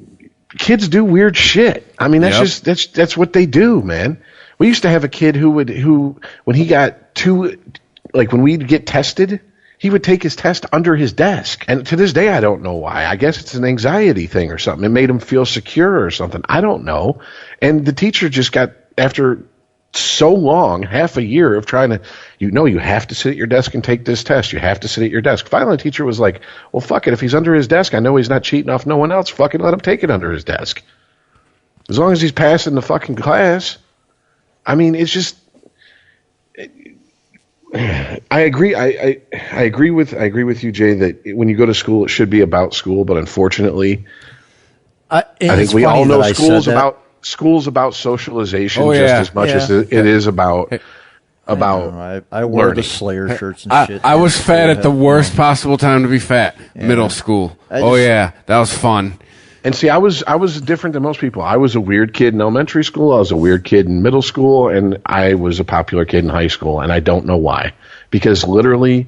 kids do weird shit. I mean, that's what they do, man. We used to have a kid who when he got when we'd get tested, he would take his test under his desk. And to this day, I don't know why. I guess it's an anxiety thing or something. It made him feel secure or something. I don't know. And the teacher just got, after so long, half a year of trying to, you have to sit at your desk and take this test. You have to sit at your desk. Finally, the teacher was like, well, fuck it. If he's under his desk, I know he's not cheating off no one else. Fucking let him take it under his desk. As long as he's passing the fucking class. I mean, it's just. I agree. I agree with you, Jay, that when you go to school, it should be about school. But unfortunately, I think we all know school's about socialization just as much as it is about I wore learning. the Slayer shirts and shit. I was fat at the worst possible time to be fat. Middle school. That was fun. And see, I was different than most people. I was a weird kid in elementary school. I was a weird kid in middle school, and I was a popular kid in high school. And I don't know why, because literally,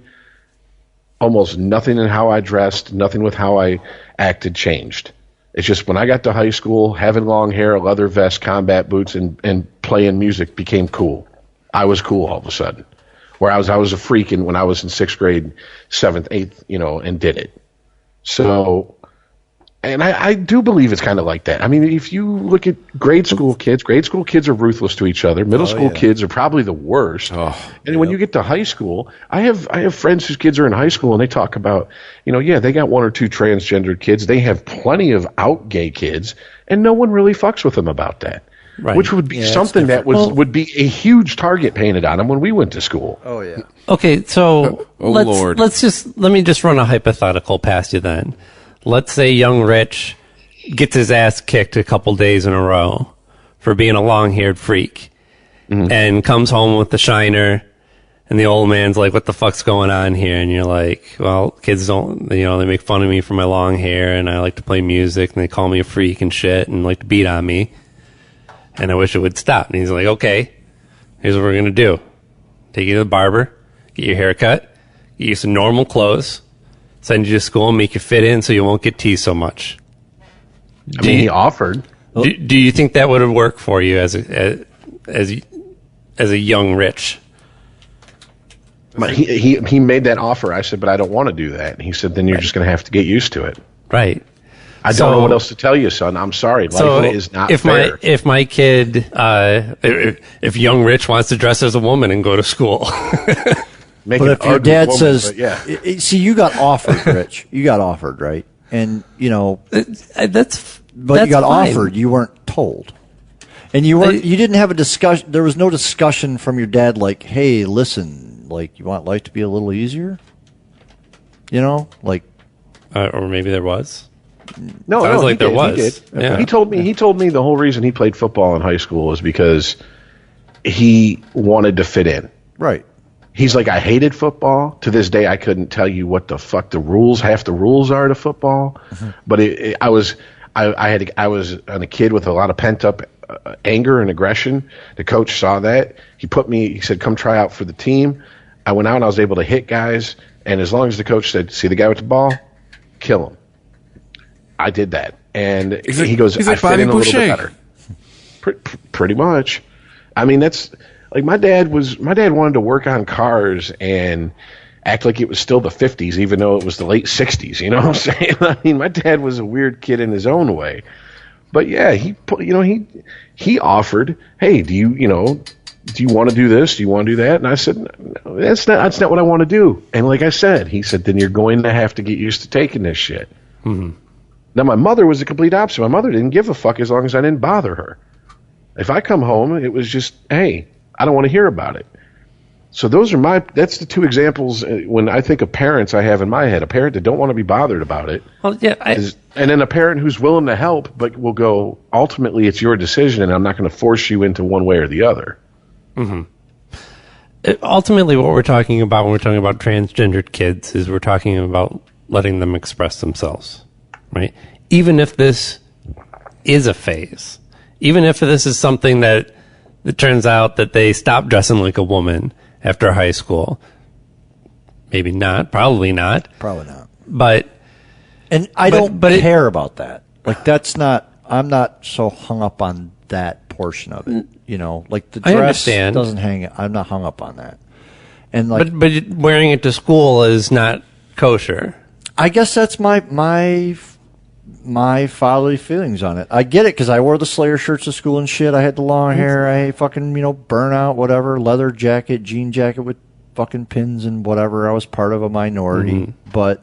almost nothing in how I dressed, nothing with how I acted changed. It's just when I got to high school, having long hair, a leather vest, combat boots, and playing music became cool. I was cool all of a sudden. Whereas I was a freak when I was in 6th grade, 7th, 8th, and did it. So. And I do believe it's kind of like that. I mean, if you look at grade school kids are ruthless to each other. Middle school kids are probably the worst. And when you get to high school, I have friends whose kids are in high school, and they talk about, they got 1 or 2 transgendered kids. They have plenty of out gay kids, and no one really fucks with them about that. Right. Which would be something that would be a huge target painted on them when we went to school. Oh, yeah. Okay, so Lord. let me just run a hypothetical past you then. Let's say young Rich gets his ass kicked a couple days in a row for being a long-haired freak, and comes home with the shiner, and the old man's like, what the fuck's going on here? And you're like, well, kids don't, they make fun of me for my long hair, and I like to play music, and they call me a freak and shit, and like to beat on me, and I wish it would stop. And he's like, okay, here's what we're going to do. Take you to the barber, get your hair cut, get you some normal clothes, send you to school and make you fit in so you won't get teased so much. He offered. Do you think that would have worked for you as a young Rich? He made that offer. I said, but I don't want to do that. And he said, then you're just going to have to get used to it. Right. I don't know what else to tell you, son. I'm sorry. Life is not fair. If my kid, if young Rich wants to dress as a woman and go to school. But if your dad says, see, you got offered, Rich. You got offered, right? And, that's you got fine. offered. You weren't told. And you didn't have a discussion. There was no discussion from your dad like, hey, listen, like, you want life to be a little easier? Or maybe there was. No, sounds like there was. He did. Yeah. He told me the whole reason he played football in high school was because he wanted to fit in. Right. He's like, I hated football. To this day, I couldn't tell you what the fuck half the rules are to football. Mm-hmm. But I was a kid with a lot of pent up anger and aggression. The coach saw that. He said, come try out for the team. I went out and I was able to hit guys. And as long as the coach said, see the guy with the ball, kill him. I did that. And he goes, I fit in a little bit better. Pretty much. I mean, that's like my dad wanted to work on cars and act like it was still the 50s, even though it was the late 60s. You know what I'm saying? I mean, my dad was a weird kid in his own way. But yeah, he offered, hey, do you want to do this? Do you want to do that? And I said, no, that's not what I want to do. And like I said, he said, then you're going to have to get used to taking this shit. Mm-hmm. Now, my mother was the complete opposite. My mother didn't give a fuck as long as I didn't bother her. If I come home, it was just, hey, I don't want to hear about it. So that's the two examples when I think of parents I have in my head. A parent that don't want to be bothered about it. Well, yeah, and then a parent who's willing to help, but will go, ultimately, it's your decision, and I'm not going to force you into one way or the other. Mm-hmm. Ultimately, what we're talking about when we're talking about transgendered kids is we're talking about letting them express themselves. Right? Even if this is a phase, even if this is something that it turns out that they stop dressing like a woman after high school, maybe not, probably not. But I don't care about that. Like I'm not so hung up on that portion of it. Like the dress doesn't hang. I'm not hung up on that. And like, but wearing it to school is not kosher. I guess that's my fatherly feelings on it. I get it because I wore the Slayer shirts to school and shit. I had the long hair. I fucking, burnout, whatever, leather jacket, jean jacket with fucking pins and whatever. I was part of a minority. Mm-hmm. But,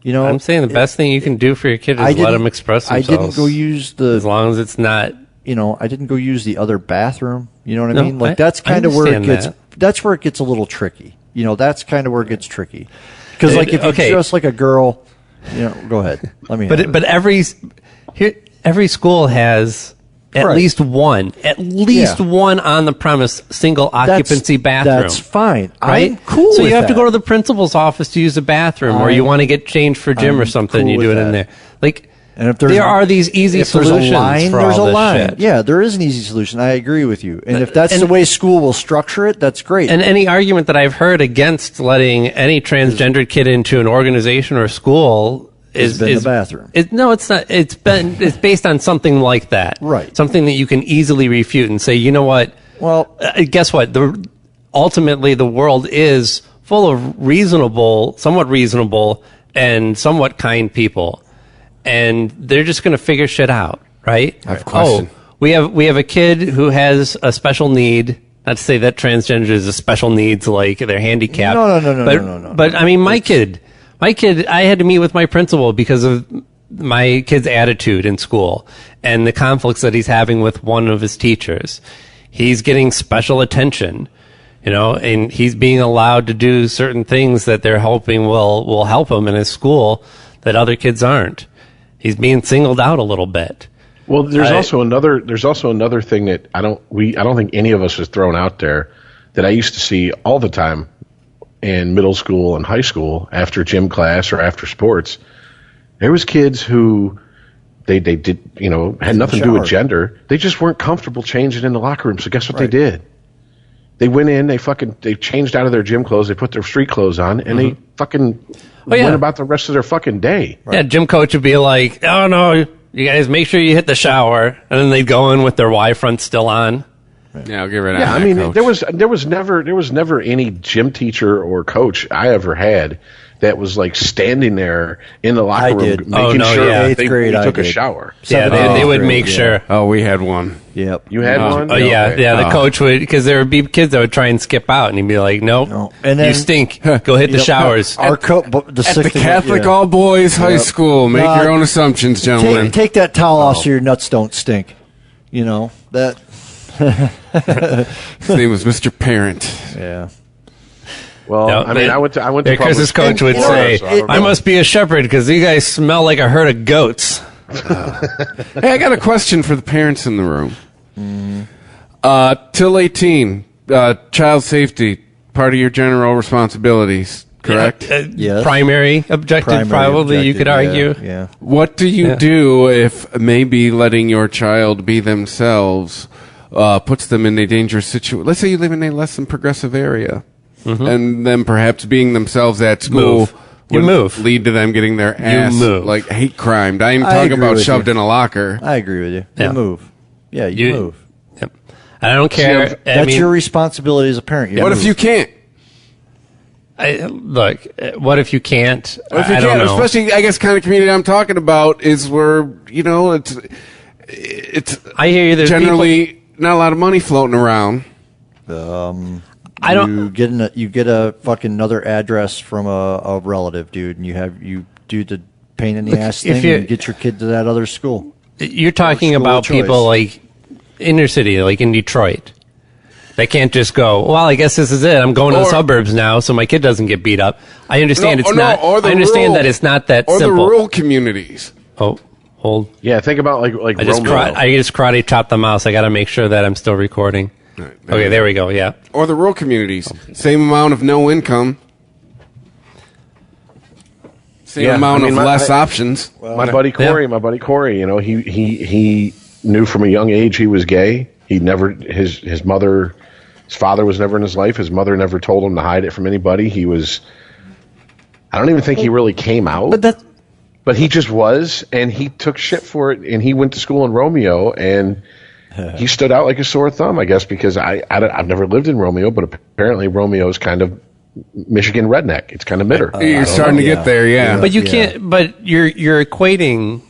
I'm saying the best thing you can do for your kid is let them express themselves. I didn't go use as long as it's not I didn't go use the other bathroom. You know what I No, mean? Like that's kind of where it understand gets. That's where it gets a little tricky. That's kind of where it gets tricky. Because like if you dress like a girl, go ahead. Let me. But every school has at least one on the premise single occupancy bathroom. That's fine. Right? I'm cool. So with you have to that. go to the principal's office to use the bathroom, or you want to get changed for gym or something. cool You do with it in that. there. Like. And if there's there are these easy if there's solutions a line, for there's all a this line. shit. Yeah, there is an easy solution. I agree with you. And if that's and- the way school will structure it, that's great. And any argument that I've heard against letting any transgendered kid into an organization or school is the bathroom. No, it's not. It's based on something like that. Right. Something that you can easily refute and say, you know what? Well, Guess what? Ultimately, the world is full of somewhat reasonable, and somewhat kind people. And they're just going to figure shit out, right? I have a question. We have a kid who has a special need. Not to say that transgender is a special needs, like they're handicapped. No. But I mean, my kid, I had to meet with my principal because of my kid's attitude in school and the conflicts that he's having with one of his teachers. He's getting special attention, and he's being allowed to do certain things that they're hoping will help him in his school that other kids aren't. He's being singled out a little bit. Well, there's also another thing that I don't think any of us has thrown out there that I used to see all the time in middle school and high school after gym class or after sports. There was kids who they did had nothing to do with gender. They just weren't comfortable changing in the locker room. So guess what they did? They went in. They changed out of their gym clothes. They put their street clothes on, and they fucking went about the rest of their fucking day. Right. Yeah, gym coach would be like, "Oh no, you guys make sure you hit the shower," and then they'd go in with their Y front still on. Yeah, I'll give it. Yeah, I mean, there was never any gym teacher or coach I ever had that was like standing there in the locker room making sure they took a shower. Yeah, they would make sure. Oh, we had one. Yep. You had one? Oh, yeah. The coach would, because there would be kids that would try and skip out, and he'd be like, nope, And then, you stink. Go hit the showers. Our At the Catholic all boys high school. Make your own assumptions, gentlemen. Take that towel off so your nuts don't stink. That. His name was Mr. Parent. Yeah. Well, I mean, I went to Chris's coach would say, I must be a shepherd because you guys smell like a herd of goats. Hey, I got a question for the parents in the room. Till 18, child safety, part of your general responsibilities, correct? Yes. Primary objective, probably, you could argue. Yeah. What do you do if maybe letting your child be themselves puts them in a dangerous situation? Let's say you live in a less than progressive area, and then perhaps being themselves at school would lead to them getting their ass like hate crimed. I ain't talking about shoved in a locker. I agree with you. Yeah. You move. Yeah, you move. Yep. I don't care. That's your responsibility as a parent. What if you can't? Look, what if you can't? What if you I don't can't? know. Especially, I guess, kind of community I'm talking about is where it's. I hear you. There's generally not a lot of money floating around. I don't. You get a fucking another address from a relative, dude, and you do the pain in the ass thing and you get your kid to that other school. You're talking about people like inner city, like in Detroit. They can't just go, well, I guess this is it. I'm going to the suburbs now, so my kid doesn't get beat up. I understand I understand that it's not that simple. Or the rural communities. Oh, hold. Yeah, think about like I just karate chopped the mouse. I got to make sure that I'm still recording. Right, Okay, there we go. Yeah. Or the rural communities. Same amount of no income. Same amount of less options. Well, my buddy Corey, he knew from a young age he was gay. He never his father was never in his life. His mother never told him to hide it from anybody. I don't even think he really came out. But he just was, and he took shit for it, and he went to school in Romeo, and he stood out like a sore thumb, I guess, because I've never lived in Romeo, but apparently Romeo's kind of Michigan redneck. It's kind of bitter. You're starting to get there, yeah. But you can't. But you're equating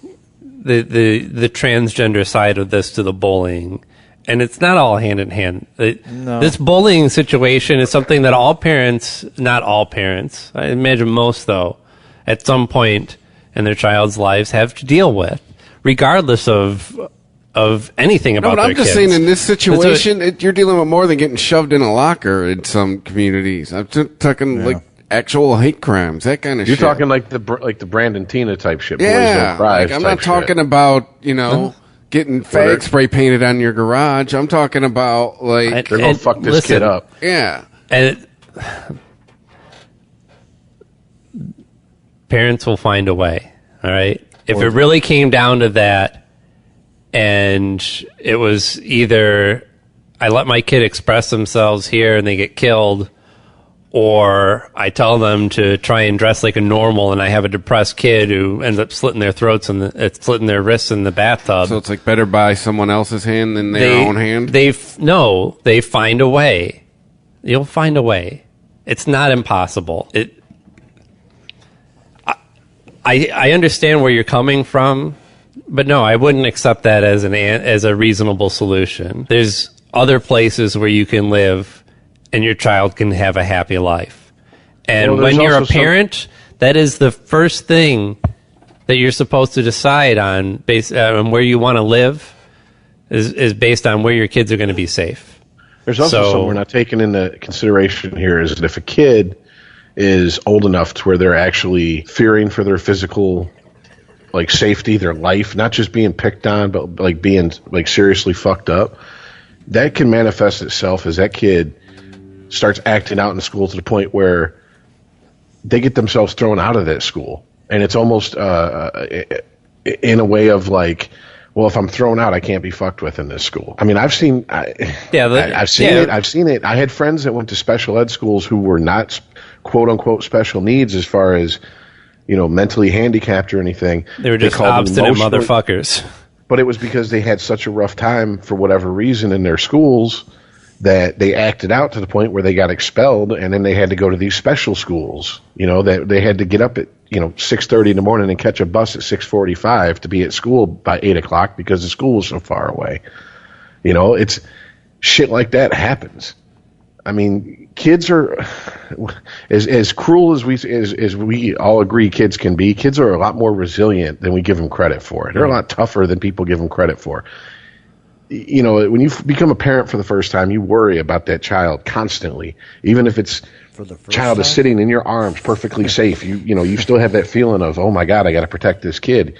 the transgender side of this to the bullying, and it's not all hand in hand. This bullying situation is something that all parents, not all parents, I imagine most though, at some point in their child's lives have to deal with, regardless of of anything No, about but their I'm just kids. saying in this situation, you're dealing with more than getting shoved in a locker in some communities. I'm talking like actual hate crimes, that kind of You're shit. talking like the Brandon Tina type shit. Boys Yeah, don't cry. like, I'm not talking about, getting fag spray painted on your garage. I'm talking about, like... They're going to fuck this kid up. Yeah. And parents will find a way, all right? If it really came down to that, and it was either I let my kid express themselves here and they get killed, or I tell them to try and dress like a normal, and I have a depressed kid who ends up slitting their throats and slitting their wrists in the bathtub. So it's like better by someone else's hand than their own hand? They find a way. You'll find a way. It's not impossible. I understand where you're coming from, but no, I wouldn't accept that as a reasonable solution. There's other places where you can live and your child can have a happy life. And when you're a parent, that is the first thing that you're supposed to decide on based on where you want to live is based on where your kids are going to be safe. There's also something we're not taking into consideration here is that if a kid is old enough to where they're actually fearing for their physical safety, their life, not just being picked on, but like being seriously fucked up, that can manifest itself as that kid starts acting out in school to the point where they get themselves thrown out of that school. And it's almost in a way of well, if I'm thrown out, I can't be fucked with in this school. I mean, I've seen it. I've seen it. I had friends that went to special ed schools who were not quote unquote special needs as far as, mentally handicapped or anything. They were just obstinate motherfuckers. But it was because they had such a rough time for whatever reason in their schools that they acted out to the point where they got expelled, and then they had to go to these special schools. That they had to get up at 6:30 in the morning and catch a bus at 6:45 to be at school by 8 o'clock because the school was so far away. It's shit like that happens. I mean, kids are as cruel as we all agree kids can be. Kids are a lot more resilient than we give them credit for. They're a lot tougher than people give them credit for. When you become a parent for the first time, you worry about that child constantly, even if it's child is sitting in your arms perfectly safe. You still have that feeling of, oh my God, I got to protect this kid.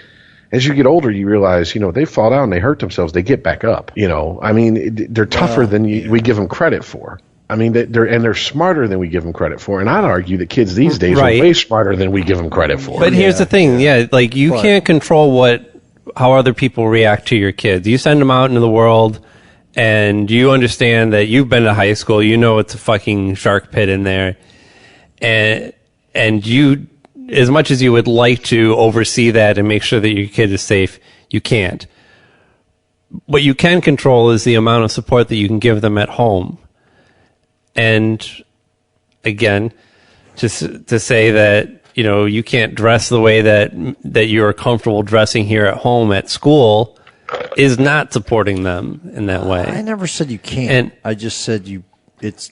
As you get older, you realize, they fall down, they hurt themselves, they get back up. I mean, they're tougher than we give them credit for. I mean, they're smarter than we give them credit for. And I'd argue that kids these days are way smarter than we give them credit for. But here's the thing. Yeah, you can't control how other people react to your kids. You send them out into the world, and you understand that you've been to high school. You know it's a fucking shark pit in there. And you, as much as you would like to oversee that and make sure that your kid is safe, you can't. What you can control is the amount of support that you can give them at home. And again, just to say that, you can't dress the way that you're comfortable dressing here at home at school is not supporting them in that way. I never said you can't. I just said it's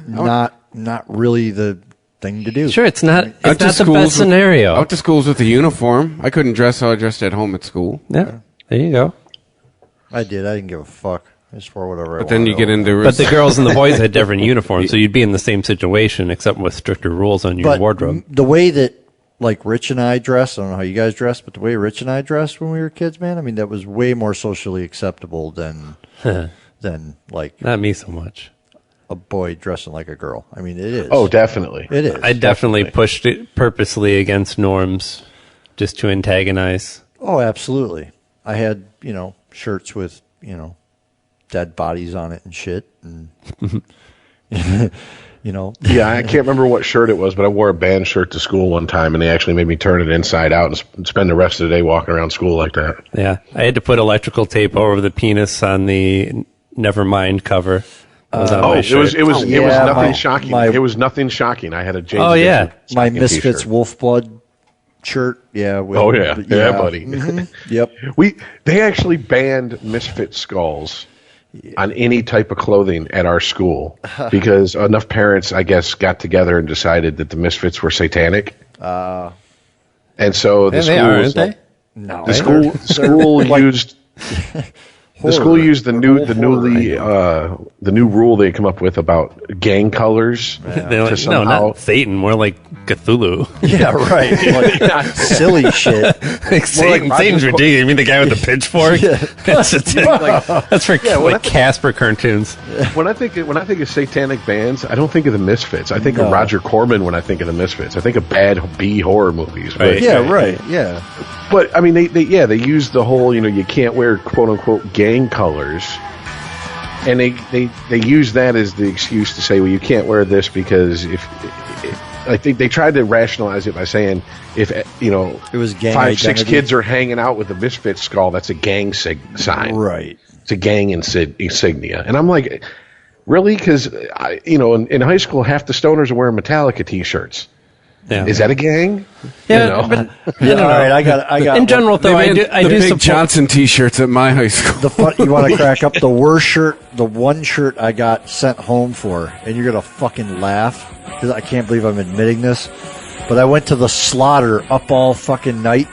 not really the thing to do. Sure, it's not the best scenario. Out to schools with a uniform. I couldn't dress how I dressed at home at school. Yeah, there you go. I didn't give a fuck. I just wore whatever I wanted. But then you get into... But the girls and the boys had different uniforms, so you'd be in the same situation except with stricter rules on your wardrobe. The way that, Rich and I dressed, I don't know how you guys dressed, but the way Rich and I dressed when we were kids, man, I mean, that was way more socially acceptable than Not me so much. A boy dressing like a girl. I mean, it is. Oh, definitely. It is. I definitely pushed it purposely against norms just to antagonize. Oh, absolutely. I had, shirts with, dead bodies on it and shit. And, Yeah, I can't remember what shirt it was, but I wore a band shirt to school one time, and they actually made me turn it inside out and spend the rest of the day walking around school like that. Yeah, I had to put electrical tape over the penis on the Nevermind cover. It was nothing shocking. It was nothing shocking. I had a James. Oh yeah, my Misfits Wolfblood shirt. Yeah. Yeah, buddy. Mm-hmm. Yep. They actually banned Misfit skulls on any type of clothing at our school because enough parents, I guess, got together and decided that the Misfits were satanic. And so the school aren't they? No. The school used The school used the new rule they come up with about gang colors. They're like, no, not Satan, more like Cthulhu. Yeah, right. Like, silly shit. Like Satan's ridiculous. You mean the guy with the pitchfork? Yeah. That's for Casper cartoons. When I think of satanic bands, I don't think of the Misfits. I think of Roger Corman when I think of the Misfits. I think of bad B horror movies. Right. Yeah, right. Yeah. But I mean, they use the whole you can't wear quote unquote gang colors, and they use that as the excuse to say, well, you can't wear this because I think they tried to rationalize it by saying if it was gang 5-6 kids are hanging out with a Misfit skull, that's a gang sign, right? It's a gang insignia, and I'm like, really? Because in high school, half the stoners are wearing Metallica T-shirts. Yeah. Is that a gang? Yeah, but all right. I got. In general, though, I do Big support Johnson T-shirts at my high school. You want to crack up the worst shirt? The one shirt I got sent home for, and you're gonna fucking laugh because I can't believe I'm admitting this, but I went to the Slaughter Up All Fucking Night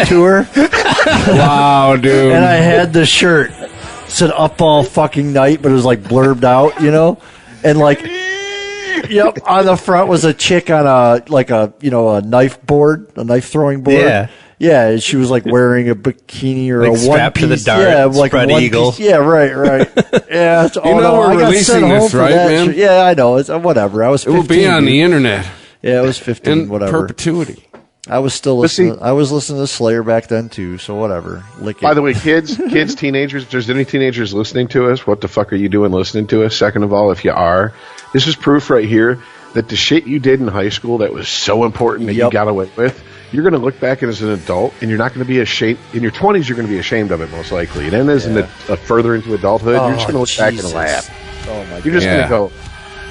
tour. Wow, dude! And I had the shirt it said Up All Fucking Night, but it was like blurbed out, and like. Yep, on the front was a chick on a knife board, a knife throwing board. Yeah, and she was like wearing a bikini or like a strapped one to piece. the dart, like spread one eagle. Piece. Yeah, right. Yeah, we're releasing this, right, man? Yeah, I know. It's whatever. I was 15. It will be on the internet. Yeah, I was 15. In whatever. perpetuity. I was still listening. I was listening to Slayer back then too. So whatever. By the way, kids, teenagers, if there's any teenagers listening to us, what the fuck are you doing listening to us? Second of all, if you are, this is proof right here that the shit you did in high school that was so important that you got away with, you're going to look back as an adult and you're not going to be ashamed. In your 20s, you're going to be ashamed of it most likely. And then as further into adulthood, you're just going to look back and laugh. Oh my God. You're just going to go,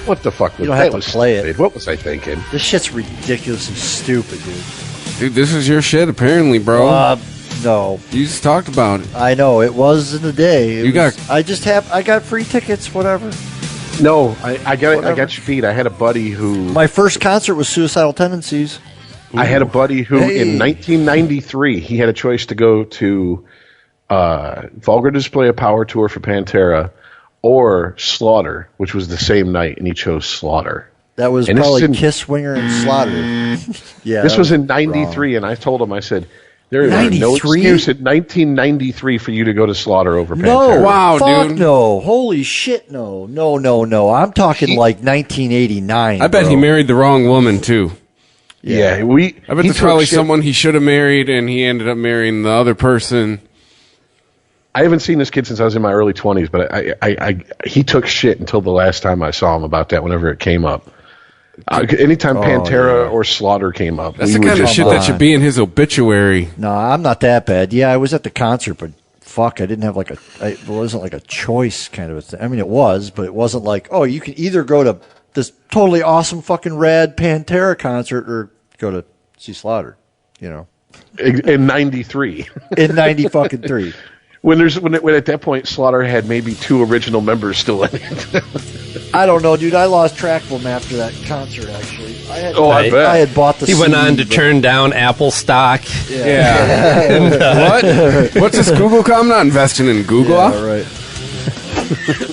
what the fuck was that? You don't have to play it. What was I thinking? This shit's ridiculously stupid, dude. Dude, this is your shit, apparently, bro. No. You just talked about it. I know. It was in the day. I got free tickets, whatever. No, I got you beat. I had a buddy who... My first concert was Suicidal Tendencies. I had a buddy who, in 1993, he had a choice to go to Vulgar Display of Power tour for Pantera or Slaughter, which was the same night, and he chose Slaughter. That was probably Kiss, Winger, and Slaughter. Yeah, this was in 93, and I told him, I said... There is no excuse in 1993 for you to go to Slaughter over Pantera. No, wow, fuck dude. No, holy shit, no. I'm talking like 1989. I bet he married the wrong woman too. Yeah, I bet there's probably someone he should have married, and he ended up marrying the other person. I haven't seen this kid since I was in my early 20s, but he took shit until the last time I saw him about that. Whenever it came up. Anytime Pantera or Slaughter came up. That's the kind of shit that should be in his obituary. No, I'm not that bad. Yeah, I was at the concert, but fuck, I didn't have it wasn't like a choice kind of a thing. I mean, it was, but it wasn't like, oh, you can either go to this totally awesome fucking rad Pantera concert or go to see Slaughter, In 93. In 90 fucking 3. When at that point Slaughter had maybe 2 original members still in it. I don't know, dude. I lost track of him after that concert. Actually, I bet. I had bought the. He went on to turn down Apple stock. Yeah. What? What's this Google? I'm not investing in Google. Yeah, right.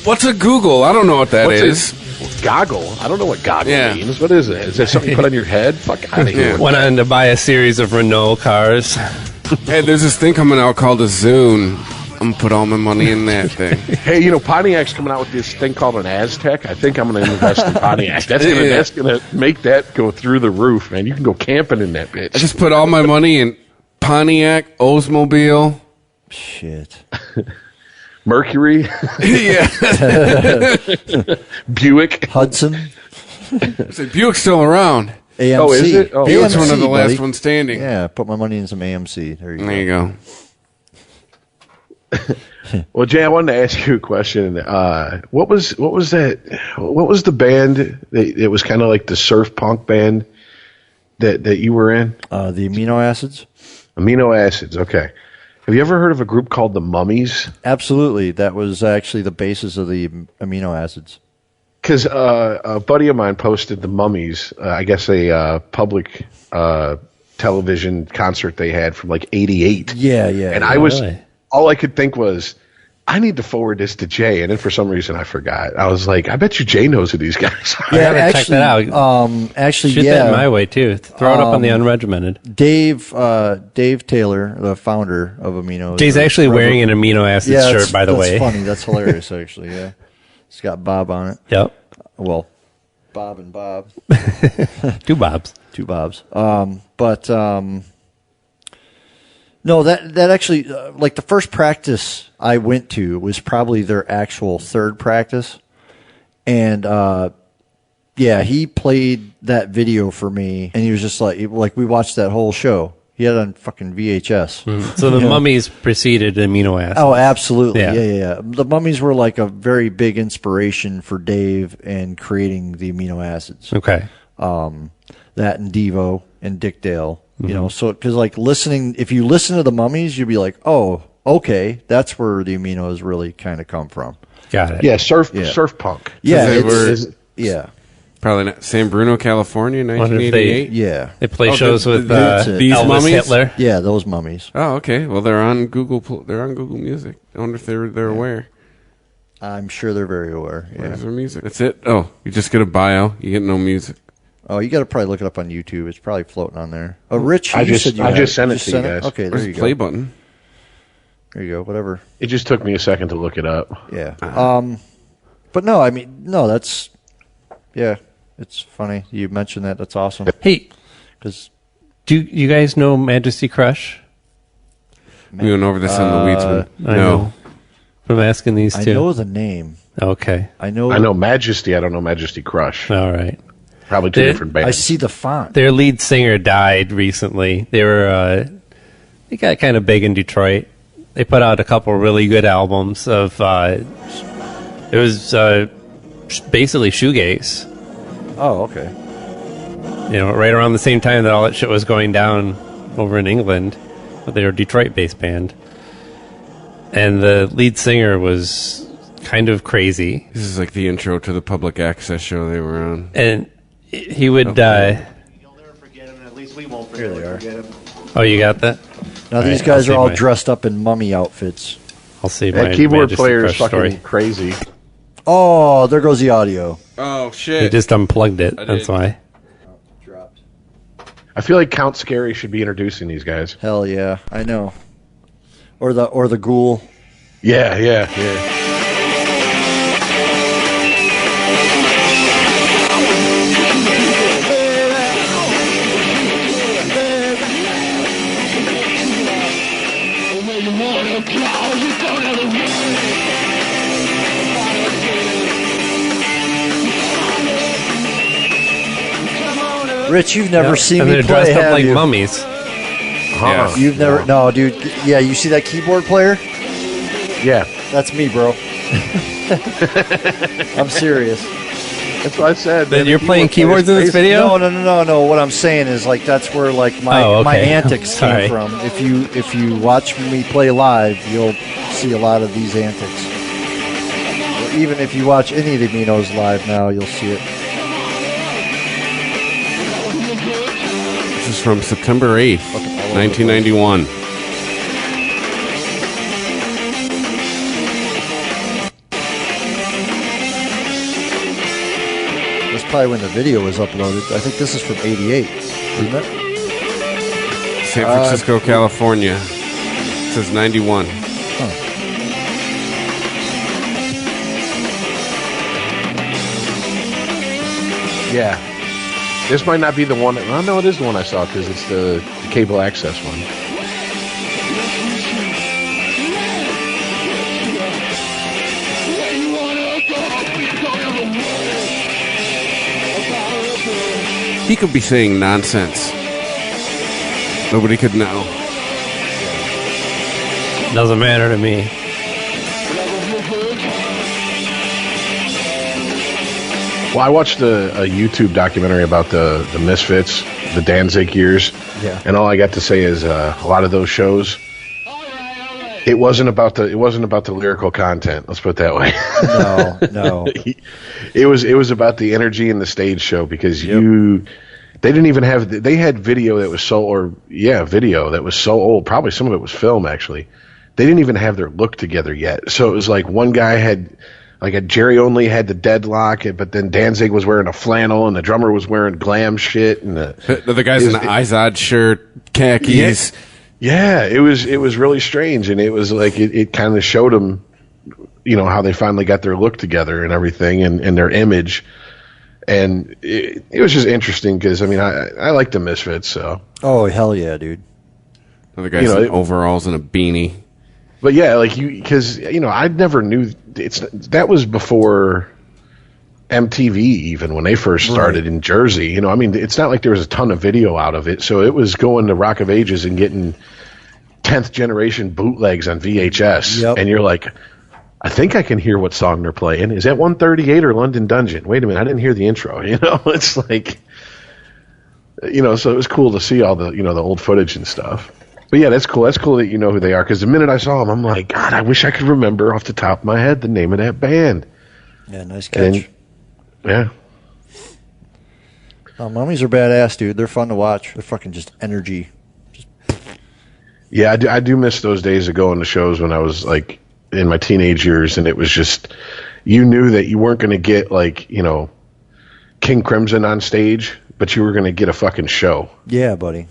What's a Google? I don't know what that is. Goggle. I don't know what goggle means. What is it? Is that something you put on your head? Fuck out of here. Went on to buy a series of Renault cars. Hey, there's this thing coming out called a Zune. I'm gonna put all my money in that thing. Hey, Pontiac's coming out with this thing called an Aztec. I think I'm gonna invest in Pontiac. That's gonna make that go through the roof, man. You can go camping in that bitch. I just put all my money in Pontiac, Oldsmobile. Shit. Mercury. Yeah. Buick. Hudson. Buick's still around. AMC. Oh, is it? Oh. Buick's AMC, one of the last buddy. ones standing. Yeah, put my money in some AMC. There you go. Well, Jay, I wanted to ask you a question. What was that? What was the band it was kind of like the surf punk band that you were in? The Amino Acids. Amino Acids. Okay. Have you ever heard of a group called the Mummies? Absolutely. That was actually the basis of the Amino Acids. Because a buddy of mine posted the Mummies. I guess a public television concert they had from like '88. Yeah. And I was all I could think was, I need to forward this to Jay, and then for some reason I forgot. I was like, I bet you Jay knows who these guys are. I gotta check that out. Actually, Shoot that my way too. Throw it up on the unregimented. Dave Taylor, the founder of Amino. Jay's actually wearing an amino acid shirt, by the way. That's funny. That's hilarious, actually. Yeah, it's got Bob on it. Yep. Well, Bob and Bob. Two Bobs. Two Bobs. No, that actually, like the first practice I went to was probably their actual third practice. And, he played that video for me, and he was just like we watched that whole show. He had it on fucking VHS. So the Mummies preceded amino acids. Oh, absolutely. Yeah. Yeah. The Mummies were like a very big inspiration for Dave in creating the amino acids. Okay. That and Devo and Dick Dale. You know, so because like if you listen to the Mummies, you'd be like, oh, okay, that's where the aminos really kind of come from. Got it. Yeah, surf punk. Yeah, They probably not, San Bruno, California, 1988. Yeah, They play shows with these Elvis Mummies? Hitler. yeah, those Mummies. Oh, okay. Well, they're on Google. They're on Google Music. I wonder if they're aware. I'm sure they're very aware. Yeah. Where's their music? That's it. Oh, you just get a bio. You get no music. Oh, you got to probably look it up on YouTube. It's probably floating on there. Oh, Rich, I you just said you I had just it. sent You it to you guys. Okay, there Where's you the play go. button? There you go. Whatever. It just took me a second to look it up. Yeah. But no, I mean, no, that's it's funny you mentioned that. That's awesome. Hey, Because do you guys know Majesty Crush? We went over this on the Weedsman. I know. I'm asking these I two. know the name. Okay. I know Majesty. I don't know Majesty Crush. All right. Probably two different bands. I see the font. Their lead singer died recently. They got kind of big in Detroit. They put out a couple really good albums of it was basically shoegaze. Oh, okay. You know, right around the same time that all that shit was going down over in England. But they were a Detroit-based band. And the lead singer was kind of crazy. This is like the intro to the public access show they were on. And he would... You'll never forget him, and at least we won't Here they are. forget him. Oh, you got that? Now All these right, guys I'll are all save my- dressed up in mummy outfits. I'll save my That keyboard Majesty player is Crush fucking story. crazy. Oh, there goes the audio. Oh, He shit. just unplugged it. I That's did. why. Dropped. I feel like Count Scary should be introducing these guys. Hell yeah, I know. Or the ghoul. Yeah. Rich, you've never seen and me they're play, dressed up have like you? mummies. Yeah. You've never, no, dude. Yeah, you see that keyboard player? Yeah. That's me, bro. I'm serious. That's what I said. Then man. you're The playing keyboard keyboards in this player's video? No. What I'm saying is like that's where like my Oh, okay. my antics Sorry. came from. If you watch me play live, you'll see a lot of these antics. Or even if you watch any of the Minos live now, you'll see it. This is from September 8th, 1991. That's probably when the video was uploaded. I think this is from '88, isn't it? San Francisco, California. It says 91. Yeah. This might not be the one. Well, no, it is the one I saw because it's the cable access one. He could be saying nonsense. Nobody could know. Doesn't matter to me. Well, I watched a YouTube documentary about the Misfits, the Danzig years. Yeah. And all I got to say is a lot of those shows. It wasn't about the lyrical content. Let's put it that way. No. It was about the energy in the stage show because they didn't even have, they had video that was so old. Probably some of it was film actually, they didn't even have their look together yet. So it was like one guy had, like a Jerry Only had the deadlock, but then Danzig was wearing a flannel, and the drummer was wearing glam shit, and the guy's in an Izod shirt, khakis. Yeah, it was really strange, and it was like it kind of showed them, how they finally got their look together and everything, and their image, and it was just interesting because I like the Misfits, so. Oh hell yeah, dude! The guy's in overalls and a beanie. But yeah, because I never knew that was before MTV even when they first started in Jersey. It's not like there was a ton of video out of it, so it was going to Rock of Ages and getting 10th generation bootlegs on VHS, and you're like, I think I can hear what song they're playing. Is that 138 or London Dungeon? Wait a minute, I didn't hear the intro. It's like, so it was cool to see all the the old footage and stuff. But yeah, that's cool. That's cool that you know who they are. Because the minute I saw them, I'm like, God, I wish I could remember off the top of my head the name of that band. Yeah, nice catch. Yeah. Mummies are badass, dude. They're fun to watch. They're fucking just energy. Yeah, I do miss those days of going to shows when I was like in my teenage years, and it was just, you knew that you weren't going to get King Crimson on stage, but you were going to get a fucking show. Yeah, buddy.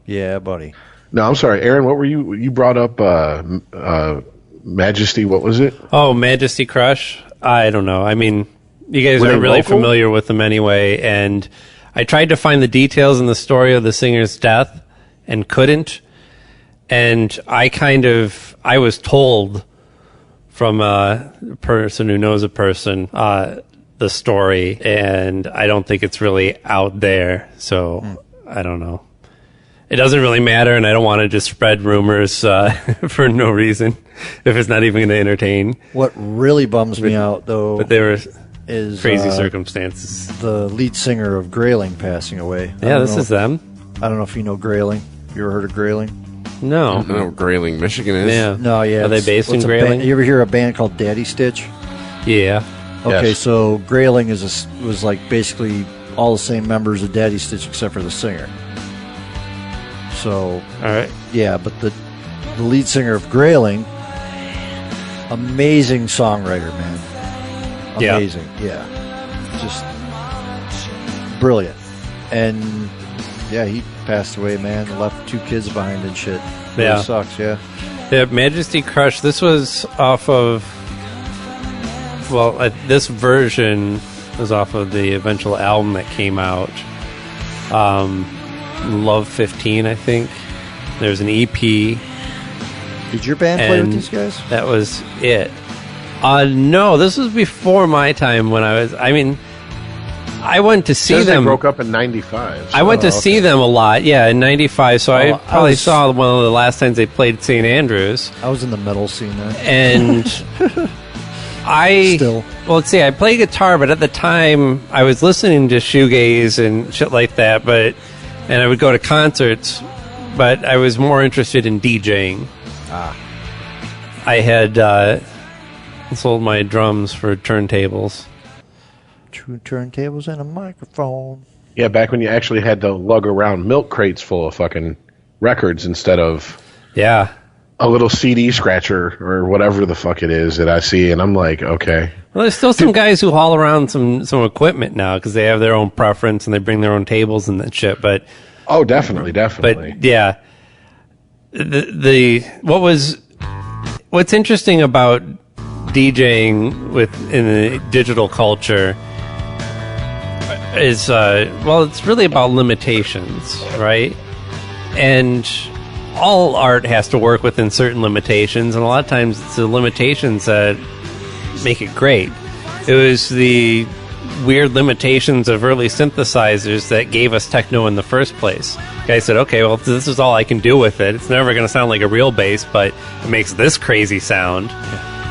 Yeah, buddy. No, I'm sorry, Aaron. What were you brought up? Majesty. What was it? Oh, Majesty Crush. I don't know. You guys aren't really familiar with them anyway. And I tried to find the details in the story of the singer's death and couldn't. And I was told from a person who knows a person the story, and I don't think it's really out there. So I don't know. It doesn't really matter, and I don't want to just spread rumors for no reason if it's not even going to entertain. What really bums me out, though, but there were is crazy circumstances. The lead singer of Grayling passing away. Yeah, this is them. I don't know if you know Grayling. You ever heard of Grayling? No. I don't know what Grayling, Michigan is. Yeah. No, yeah. Are they based in Grayling? You ever hear a band called Daddy Stitch? Yeah. Okay, so Grayling was like basically all the same members of Daddy Stitch except for the singer. So, all right. Yeah, but the lead singer of Grayling, amazing songwriter, man. Amazing, yeah. Just brilliant. And yeah, he passed away, man. Left 2 kids behind and shit. Really sucks, yeah. Yeah, Majesty Crush. This was off of. Well, this version was off of the eventual album that came out. Love 15, I think. There's an EP. Did your band play with these guys? That was it. No, this was before my time when I went to see them. They broke up in 95. So. I went to see them a lot, in 95. So I probably saw one of the last times they played St. Andrews. I was in the metal scene then. And let's see, I play guitar, but at the time I was listening to shoegaze and shit like that, and I would go to concerts, but I was more interested in DJing. I had sold my drums for turntables. 2 turntables and a microphone. Yeah, back when you actually had to lug around milk crates full of fucking records instead of a little CD scratcher or whatever the fuck it is that I see, and I'm like, okay. Well, there's still some guys who haul around some equipment now because they have their own preference and they bring their own tables and that shit. But definitely. But yeah, what's interesting about DJing in the digital culture is it's really about limitations, right? And all art has to work within certain limitations, and a lot of times it's the limitations that make it great. It was the weird limitations of early synthesizers that gave us techno in the first place. The guy said, okay, well, this is all I can do with it. It's never going to sound like a real bass, but it makes this crazy sound.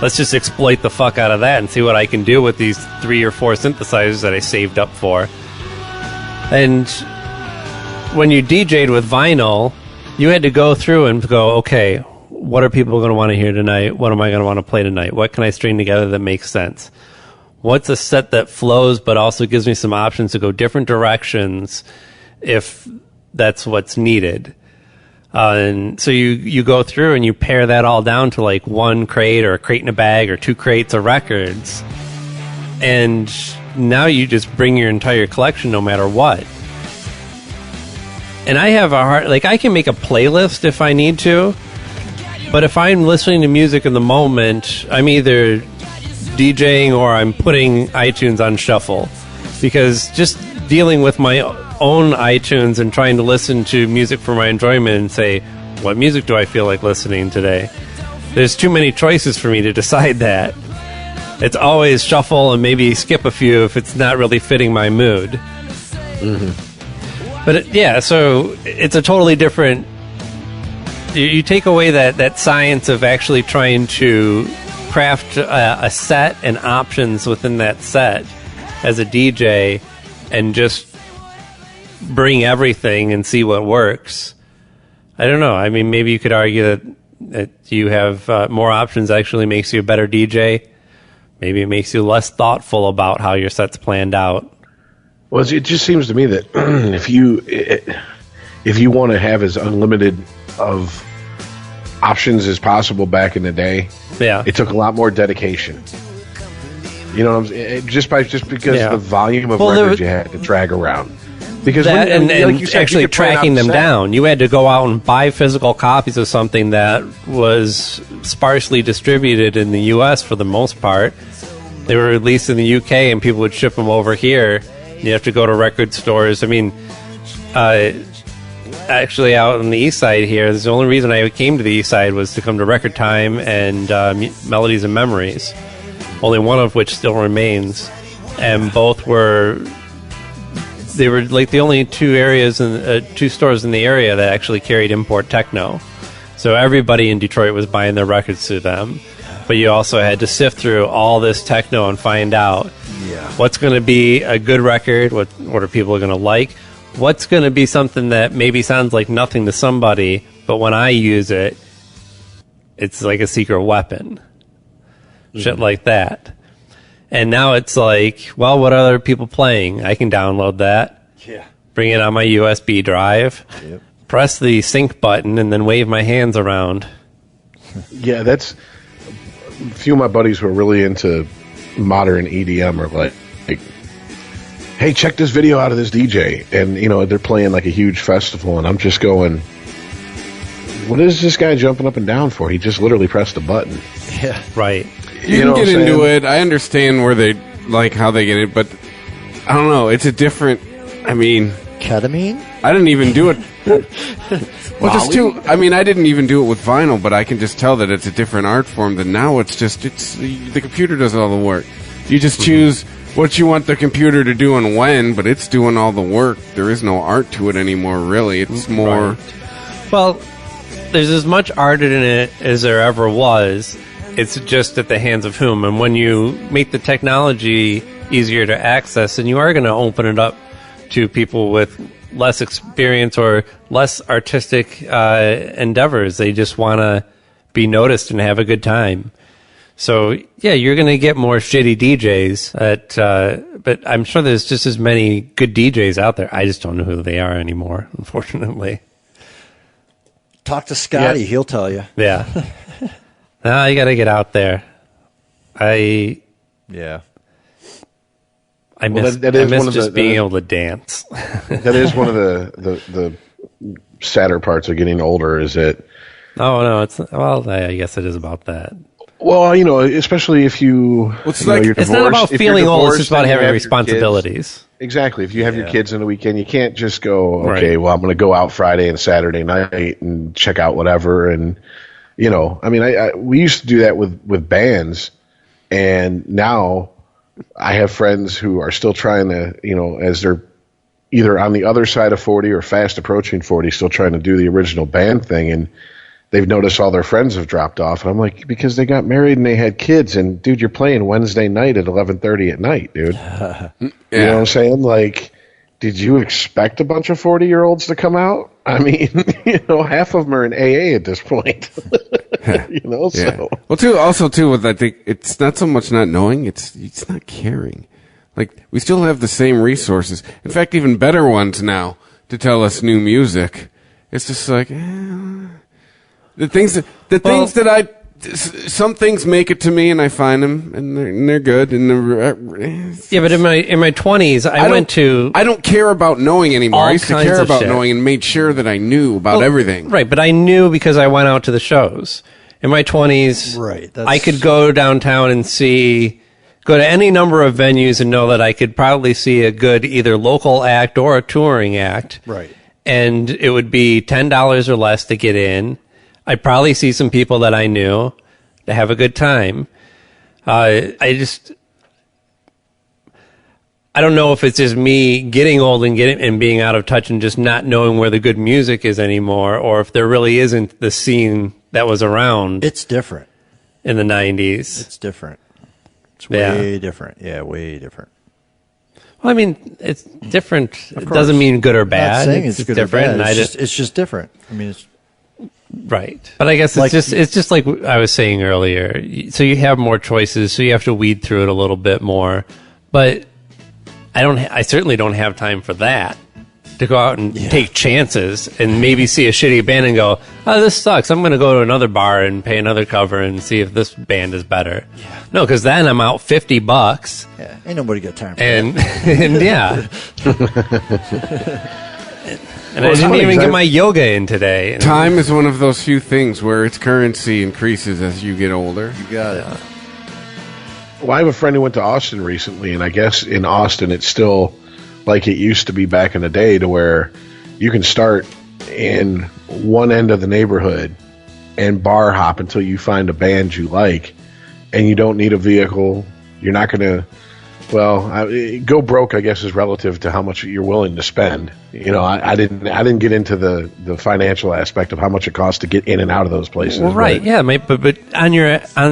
Let's just exploit the fuck out of that and see what I can do with these 3 or 4 synthesizers that I saved up for. And when you DJ'd with vinyl, you had to go through and go, okay, what are people going to want to hear tonight? What am I going to want to play tonight? What can I string together that makes sense? What's a set that flows but also gives me some options to go different directions if that's what's needed? And so you go through and you pare that all down to like one crate or a crate in a bag or 2 crates of records. And now you just bring your entire collection no matter what. And I have I can make a playlist if I need to, but if I'm listening to music in the moment, I'm either DJing or I'm putting iTunes on shuffle, because just dealing with my own iTunes and trying to listen to music for my enjoyment and say, what music do I feel like listening today? There's too many choices for me to decide that. It's always shuffle and maybe skip a few if it's not really fitting my mood. Mm-hmm. But so it's a totally different... You take away that science of actually trying to craft a set and options within that set as a DJ and just bring everything and see what works. I don't know. I mean, maybe you could argue that you have more options actually makes you a better DJ. Maybe it makes you less thoughtful about how your set's planned out. Well, it just seems to me that if you want to have as unlimited of options as possible back in the day, it took a lot more dedication. You know what I'm saying? Just because of the volume of records you had to drag around. Because and like you said, actually tracking them down, you had to go out and buy physical copies of something that was sparsely distributed in the U.S. for the most part. They were released in the UK, and people would ship them over here. You have to go to record stores. I mean, actually, out on the east side here, the only reason I came to the east side was to come to Record Time and Melodies and Memories, only one of which still remains. And both they were like the only two stores in the area that actually carried import techno. So everybody in Detroit was buying their records through them. But you also had to sift through all this techno and find out what's going to be a good record, what are people going to like, what's going to be something that maybe sounds like nothing to somebody, but when I use it, it's like a secret weapon. Mm-hmm. Shit like that. And now it's like, well, what are other people playing? I can download that. Yeah. Bring it on my USB drive. Yep. Press the sync button and then wave my hands around. Yeah, that's... A few of my buddies who are really into modern EDM are like, hey, check this video out of this DJ. And, they're playing like a huge festival, and I'm just going, what is this guy jumping up and down for? He just literally pressed a button. Yeah. Right. You can get into it. I understand where they, how they get it, but I don't know. It's a different, ketamine? I didn't even do it. I didn't even do it with vinyl, but I can just tell that it's a different art form. That now it's the computer does all the work. You just choose what you want the computer to do and when, but it's doing all the work. There is no art to it anymore, really. It's more... Right. Well, there's as much art in it as there ever was. It's just at the hands of whom. And when you make the technology easier to access, and you are going to open it up to people with less experience or less artistic endeavors. They just want to be noticed and have a good time. So, yeah, you're going to get more shitty DJs, but I'm sure there's just as many good DJs out there. I just don't know who they are anymore, unfortunately. Talk to Scotty. Yeah. He'll tell you. Yeah. No, you got to get out there. I miss just being able to dance. That is one of the sadder parts of getting older. Is that? Oh no, I guess it is about that. Well, especially if you're divorced. It's not about feeling old; it's just about having responsibilities. Exactly. If you have your kids on the weekend, you can't just go, okay, well, I'm going to go out Friday and Saturday night and check out whatever. And we used to do that with bands, and now I have friends who are still trying to, as they're either on the other side of 40 or fast approaching 40, still trying to do the original band thing. And they've noticed all their friends have dropped off. And I'm like, because they got married and they had kids. And, dude, you're playing Wednesday night at 11:30 at night, dude. Yeah. You know what I'm saying? Like, did you expect a bunch of 40-year-olds to come out? I mean, half of them are in AA at this point. Yeah. So. Well, I think it's not so much not knowing, it's not caring. Like, we still have the same resources. In fact, even better ones now to tell us new music. it's just like the things that I. Some things make it to me, and I find them, and they're good. And yeah, but in my 20s, I don't care about knowing anymore. I used to care about knowing and made sure that I knew about everything. Right, but I knew because I went out to the shows. In my 20s, I could go downtown and go to any number of venues and know that I could probably see a good either local act or a touring act. Right. And it would be $10 or less to get in. I'd probably see some people that I knew to have a good time. I don't know if it's just me getting old and being out of touch and just not knowing where the good music is anymore, or if there really isn't the scene that was around. It's different in the 90s. It's different. It's way different. Yeah, way different. Well, I mean, it's different. It doesn't mean good or bad. I'm not saying it's good different. or bad. It's just different. I mean, it's right. But I guess it's just like I was saying earlier. So you have more choices, so you have to weed through it a little bit more. But I certainly don't have time for that, to go out and take chances and maybe see a shitty band and go, oh, this sucks. I'm going to go to another bar and pay another cover and see if this band is better. Yeah. No, because then I'm out $50. Yeah, ain't nobody got time for that. And yeah. And well, I didn't even get my yoga in today. Time is one of those few things where its currency increases as you get older. You got it. Well, I have a friend who went to Austin recently, and I guess in Austin it's still like it used to be back in the day, to where you can start in one end of the neighborhood and bar hop until you find a band you like, and you don't need a vehicle. You're not going to... Well, go broke, I guess, is relative to how much you're willing to spend. You know, I didn't get into the financial aspect of how much it costs to get in and out of those places. Well, right, yeah, but on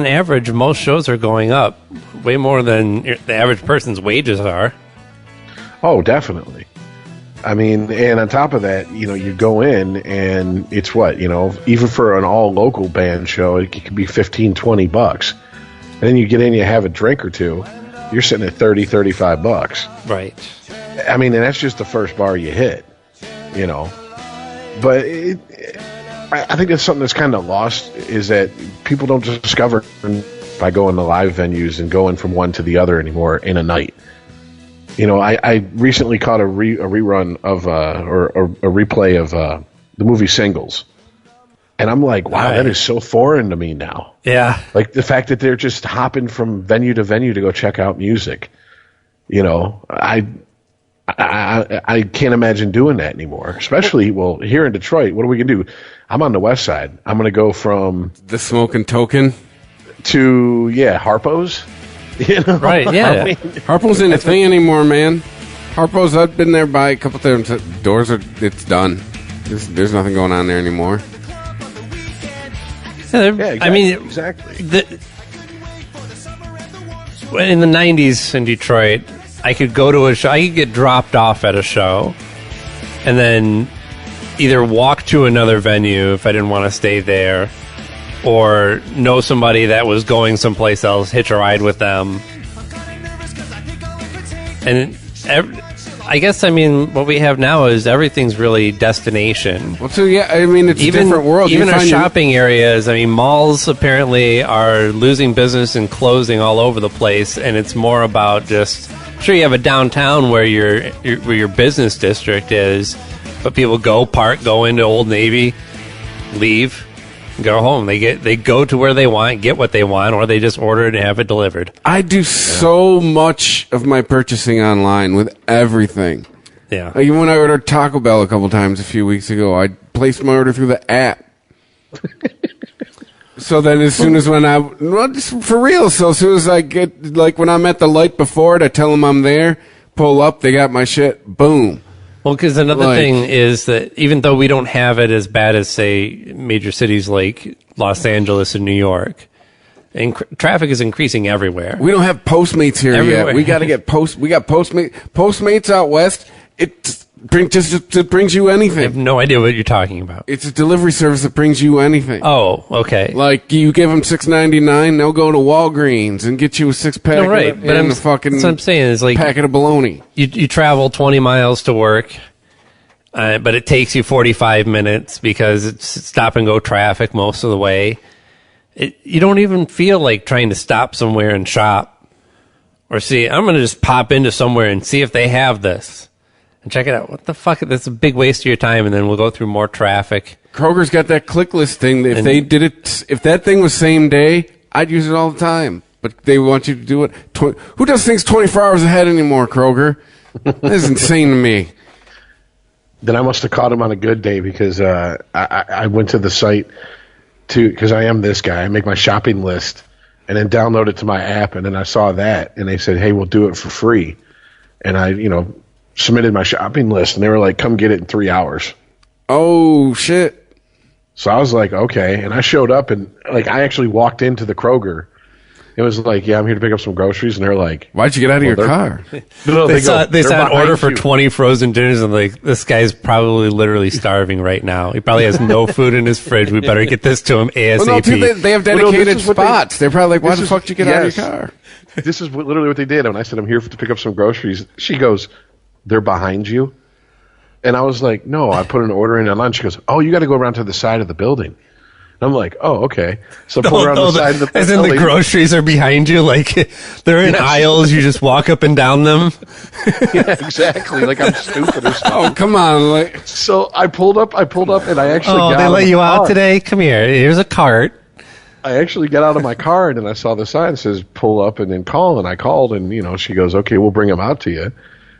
average, most shows are going up way more than the average person's wages are. Oh, definitely. I mean, and on top of that, you know, you go in and it's what, you know, even for an all local band show, it could be $15-$20, and then you get in, you have a drink or two. You're sitting at $30-$35. Right. I mean, and that's just the first bar you hit, you know. But I think that's something that's kind of lost, is that people don't discover by going to live venues and going from one to the other anymore in a night. You know, I recently caught a rerun of or a replay of the movie Singles. And I'm like, wow, that is so foreign to me now. Yeah. Like the fact that they're just hopping from venue to venue to go check out music. You know, I can't imagine doing that anymore. Especially, well, here in Detroit, what are we going to do? I'm on the west side. I'm going to go from... The Smoking Token? To, Harpo's. You know? Right, yeah. I mean, Harpo's ain't a thing anymore, man. Harpo's, I've been there by a couple times. It's done. There's nothing going on there anymore. Yeah, exactly. I mean, exactly. In the 90s in Detroit, I could go to a show. I could get dropped off at a show and then either walk to another venue if I didn't want to stay there, or know somebody that was going someplace else, hitch a ride with them. And I guess, what we have now is everything's really destination. Well, so it's a different world. Even our shopping areas, malls apparently are losing business and closing all over the place, and it's more about just, sure, you have a downtown where your business district is, but people go park, go into Old Navy, leave, go home. They go to where they want, get what they want, or they just order it and have it delivered. I do so much of my purchasing online with everything. Yeah. Like when I ordered Taco Bell a couple times a few weeks ago, I placed my order through the app. So then as soon as just for real, so as soon as I get, like when I'm at the light before it, I tell them I'm there, pull up, they got my shit, boom. Well, because another thing is that even though we don't have it as bad as, say, major cities like Los Angeles and New York, and traffic is increasing everywhere. We don't have Postmates here yet. We got to get We got Postmates out west. It brings you anything. I have no idea what you're talking about. It's a delivery service that brings you anything. Oh, okay. Like you give them $6.99, they'll go to Walgreens and get you a 6-pack. No, right. But fucking. That's what I'm saying is like packet of bologna. You travel 20 miles to work, but it takes you 45 minutes because it's stop and go traffic most of the way. You don't even feel like trying to stop somewhere and shop or see, I'm going to just pop into somewhere and see if they have this and check it out. What the fuck? That's a big waste of your time. And then we'll go through more traffic. Kroger's got that click list thing. If they did it, if that thing was same day, I'd use it all the time. But they want you to do it. Who does things 24 hours ahead anymore, Kroger? That is insane to me. Then I must have caught him on a good day because I went to the site because I am this guy. I make my shopping list and then download it to my app, and then I saw that, and they said, hey, we'll do it for free. And I, submitted my shopping list, and they were like, come get it in 3 hours. Oh, shit. So I was like, okay. And I showed up, and I actually walked into the Kroger. It was like, yeah, I'm here to pick up some groceries, and they're like, why'd you get out of your car? No, they saw an order for 20 frozen dinners, and this guy's probably literally starving right now. He probably has no food in his fridge. We better get this to him ASAP. Well, no, too, they have dedicated spots. They're probably like, why the fuck did you get out of your car? This is literally what they did. When I said, I'm here to pick up some groceries, she goes, they're behind you? And I was like, no, I put an order in online. She goes, oh, you got to go around to the side of the building. And I'm like, oh, okay. So I pull around the side of the building. As in the groceries are behind you, like they're in aisles, you just walk up and down them. Yeah, exactly. Like I'm stupid or something. Oh, come on. So I pulled up, and I actually got they let you out today? Come here. Here's a cart. I actually got out of my car, and then I saw the sign that says pull up and then call, and I called, and, she goes, okay, we'll bring them out to you.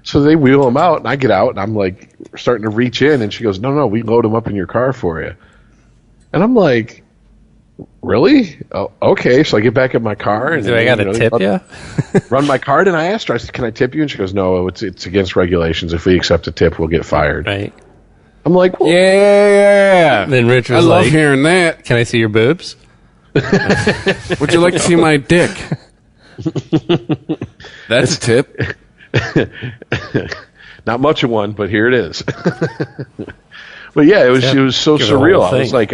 So they wheel them out, and I get out, and I'm like starting to reach in, and she goes, no, we load them up in your car for you. And I'm like, really? Oh, okay. So I get back in my car. And do I got to tip you? Run my card, and I asked her, I said, can I tip you? And she goes, no, it's against regulations. If we accept a tip, we'll get fired. Right. I'm like, well, yeah. Then Rich was I love hearing that. Can I see your boobs? Would you like to see my dick? That's a tip. Not much of one, but here it is. But yeah, it was so surreal. I was like,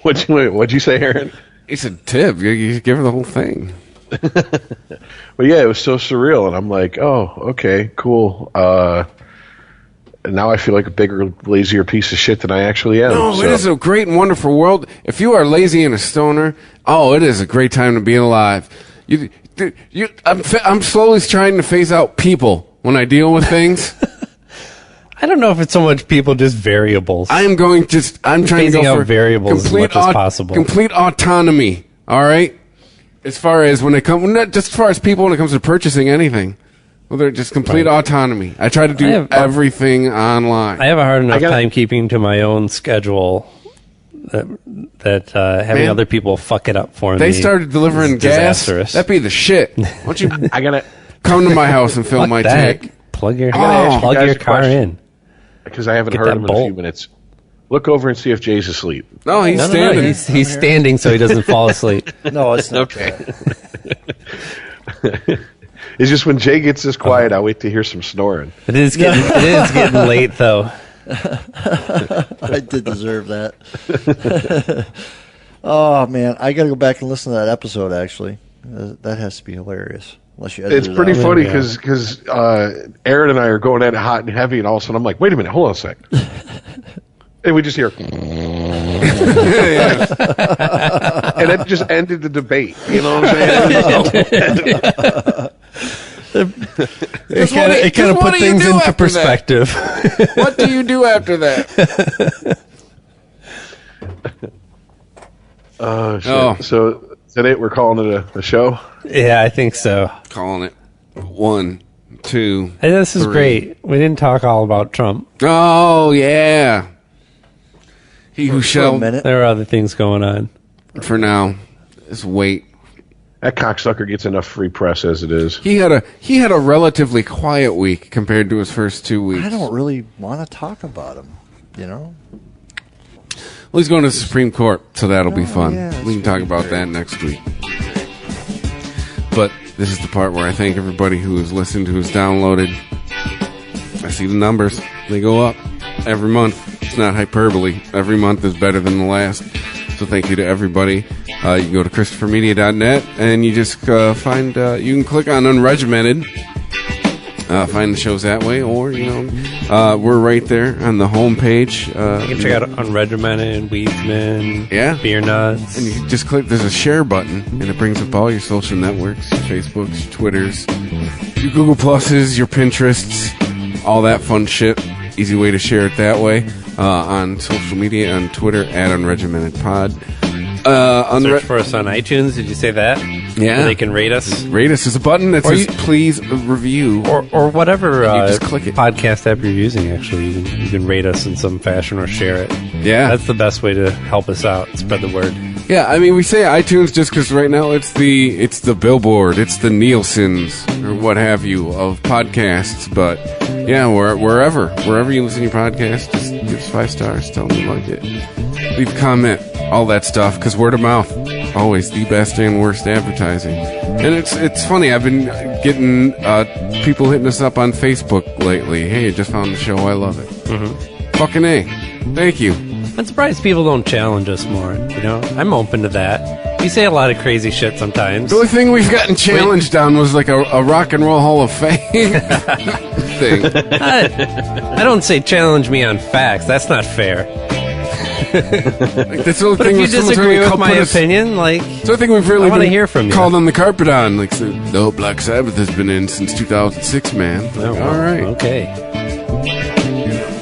what'd you say, Aaron? He said tip. You give her the whole thing. But yeah, it was so surreal, and I'm like, oh, okay, cool. And now I feel like a bigger, lazier piece of shit than I actually am. No, it is a great and wonderful world. If you are lazy and a stoner, it is a great time to be alive. I'm slowly trying to phase out people when I deal with things. I don't know if it's so much people, just variables. I'm trying to go for variables as much as possible. Complete autonomy. All right. As far as when it comes, not just as far as people when it comes to purchasing anything. Well, they're just complete autonomy. I try to do everything online. I have a hard enough time keeping to my own schedule that having other people fuck it up for me. They started delivering gas. That'd be the shit. Why don't you? I gotta come to my house and fill my tank. Plug your car in. Because I haven't heard him in a few minutes. Look over and see if Jay's asleep. No, he's standing. No, he's standing so he doesn't fall asleep. No, it's not okay. It's just when Jay gets this quiet, I wait to hear some snoring. It is getting late, though. I did deserve that. Oh, man. I got to go back and listen to that episode, actually. That has to be hilarious. Unless you it's pretty funny because Aaron and I are going at it hot and heavy, and all of a sudden I'm like, wait a minute, hold on a sec. And we just hear, and it just ended the debate. You know what I'm saying? It kind of put things into perspective. What do you do after that? Shit. So is that it? We're calling it a show? Yeah, I think so. Calling it 1, 2. Hey, this is 3. great. We didn't talk all about Trump. Oh, yeah. He who shall. There are other things going on. For now, just wait. That cocksucker gets enough free press as it is. He had a relatively quiet week compared to his first 2 weeks. I don't really want to talk about him, you know? Well, he's going to the Supreme Court, so that'll be fun. Yeah, we can talk about that next week. But this is the part where I thank everybody who has listened, who has downloaded. I see the numbers. They go up every month. It's not hyperbole. Every month is better than the last. So thank you to everybody. You can go to ChristopherMedia.net and you just find, you can click on Unregimented. Find the shows that way, or we're right there on the homepage. You can check out Unregimented, Weedsman, Beer Nuts, and you just click. There's a share button, and it brings up all your social networks, your Facebooks, your Twitters, your Google Pluses, your Pinterests, all that fun shit. Easy way to share it that way on social media, on Twitter @UnregimentedPod. Search for us on iTunes. Did you say that? Yeah. Where they can rate us. Rate us. There's a button that says please review. Or whatever you just click it. Podcast app you're using, actually. You can rate us in some fashion or share it. Yeah. That's the best way to help us out. Spread the word. Yeah, I mean, we say iTunes just because right now it's the Billboard, it's the Nielsen's, or what have you, of podcasts. But, yeah, wherever you listen to your podcast, just give us 5 stars. Tell them you like it. Leave a comment. All that stuff, because word of mouth, always the best and worst advertising. And it's funny, I've been getting people hitting us up on Facebook lately. Hey, I just found the show, I love it. Mm-hmm. Fucking A. Thank you. I'm surprised people don't challenge us more, I'm open to that. We say a lot of crazy shit sometimes. The only thing we've gotten challenged on was like a Rock and Roll Hall of Fame thing. I don't say challenge me on facts, that's not fair. That's the only But thing if you disagree with my opinion, it's the only thing we've really I want to hear from you. Called on the carpet on. Like, no, Black Sabbath has been in since 2006, man. Oh, all right. Okay.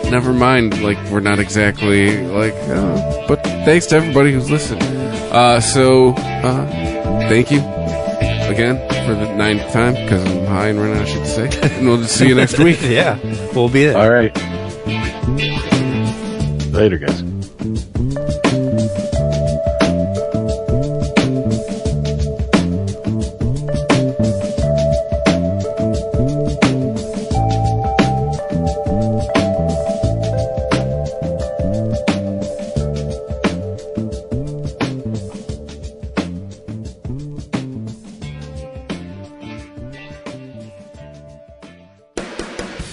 Never mind, we're not exactly, but thanks to everybody who's listened. Thank you again for the 9th time, because I'm high and running, I should say. And we'll just see you next week. Yeah, we'll be there. All right. Later, guys.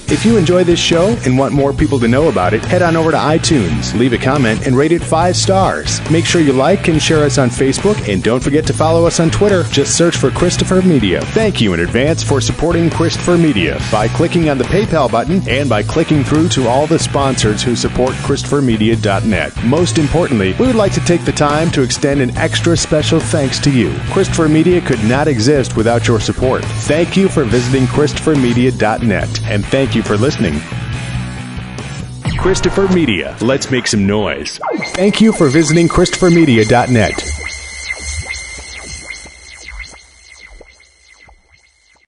If you enjoy this show and want more people to know about it, head on over to iTunes, leave a comment, and rate it 5 stars. Make sure you like and share us on Facebook, and don't forget to follow us on Twitter. Just search for Christopher Media. Thank you in advance for supporting Christopher Media by clicking on the PayPal button and by clicking through to all the sponsors who support ChristopherMedia.net. Most importantly, we would like to take the time to extend an extra special thanks to you. Christopher Media could not exist without your support. Thank you for visiting ChristopherMedia.net, and thank you for listening. Christopher Media. Let's make some noise. Thank you for visiting ChristopherMedia.net.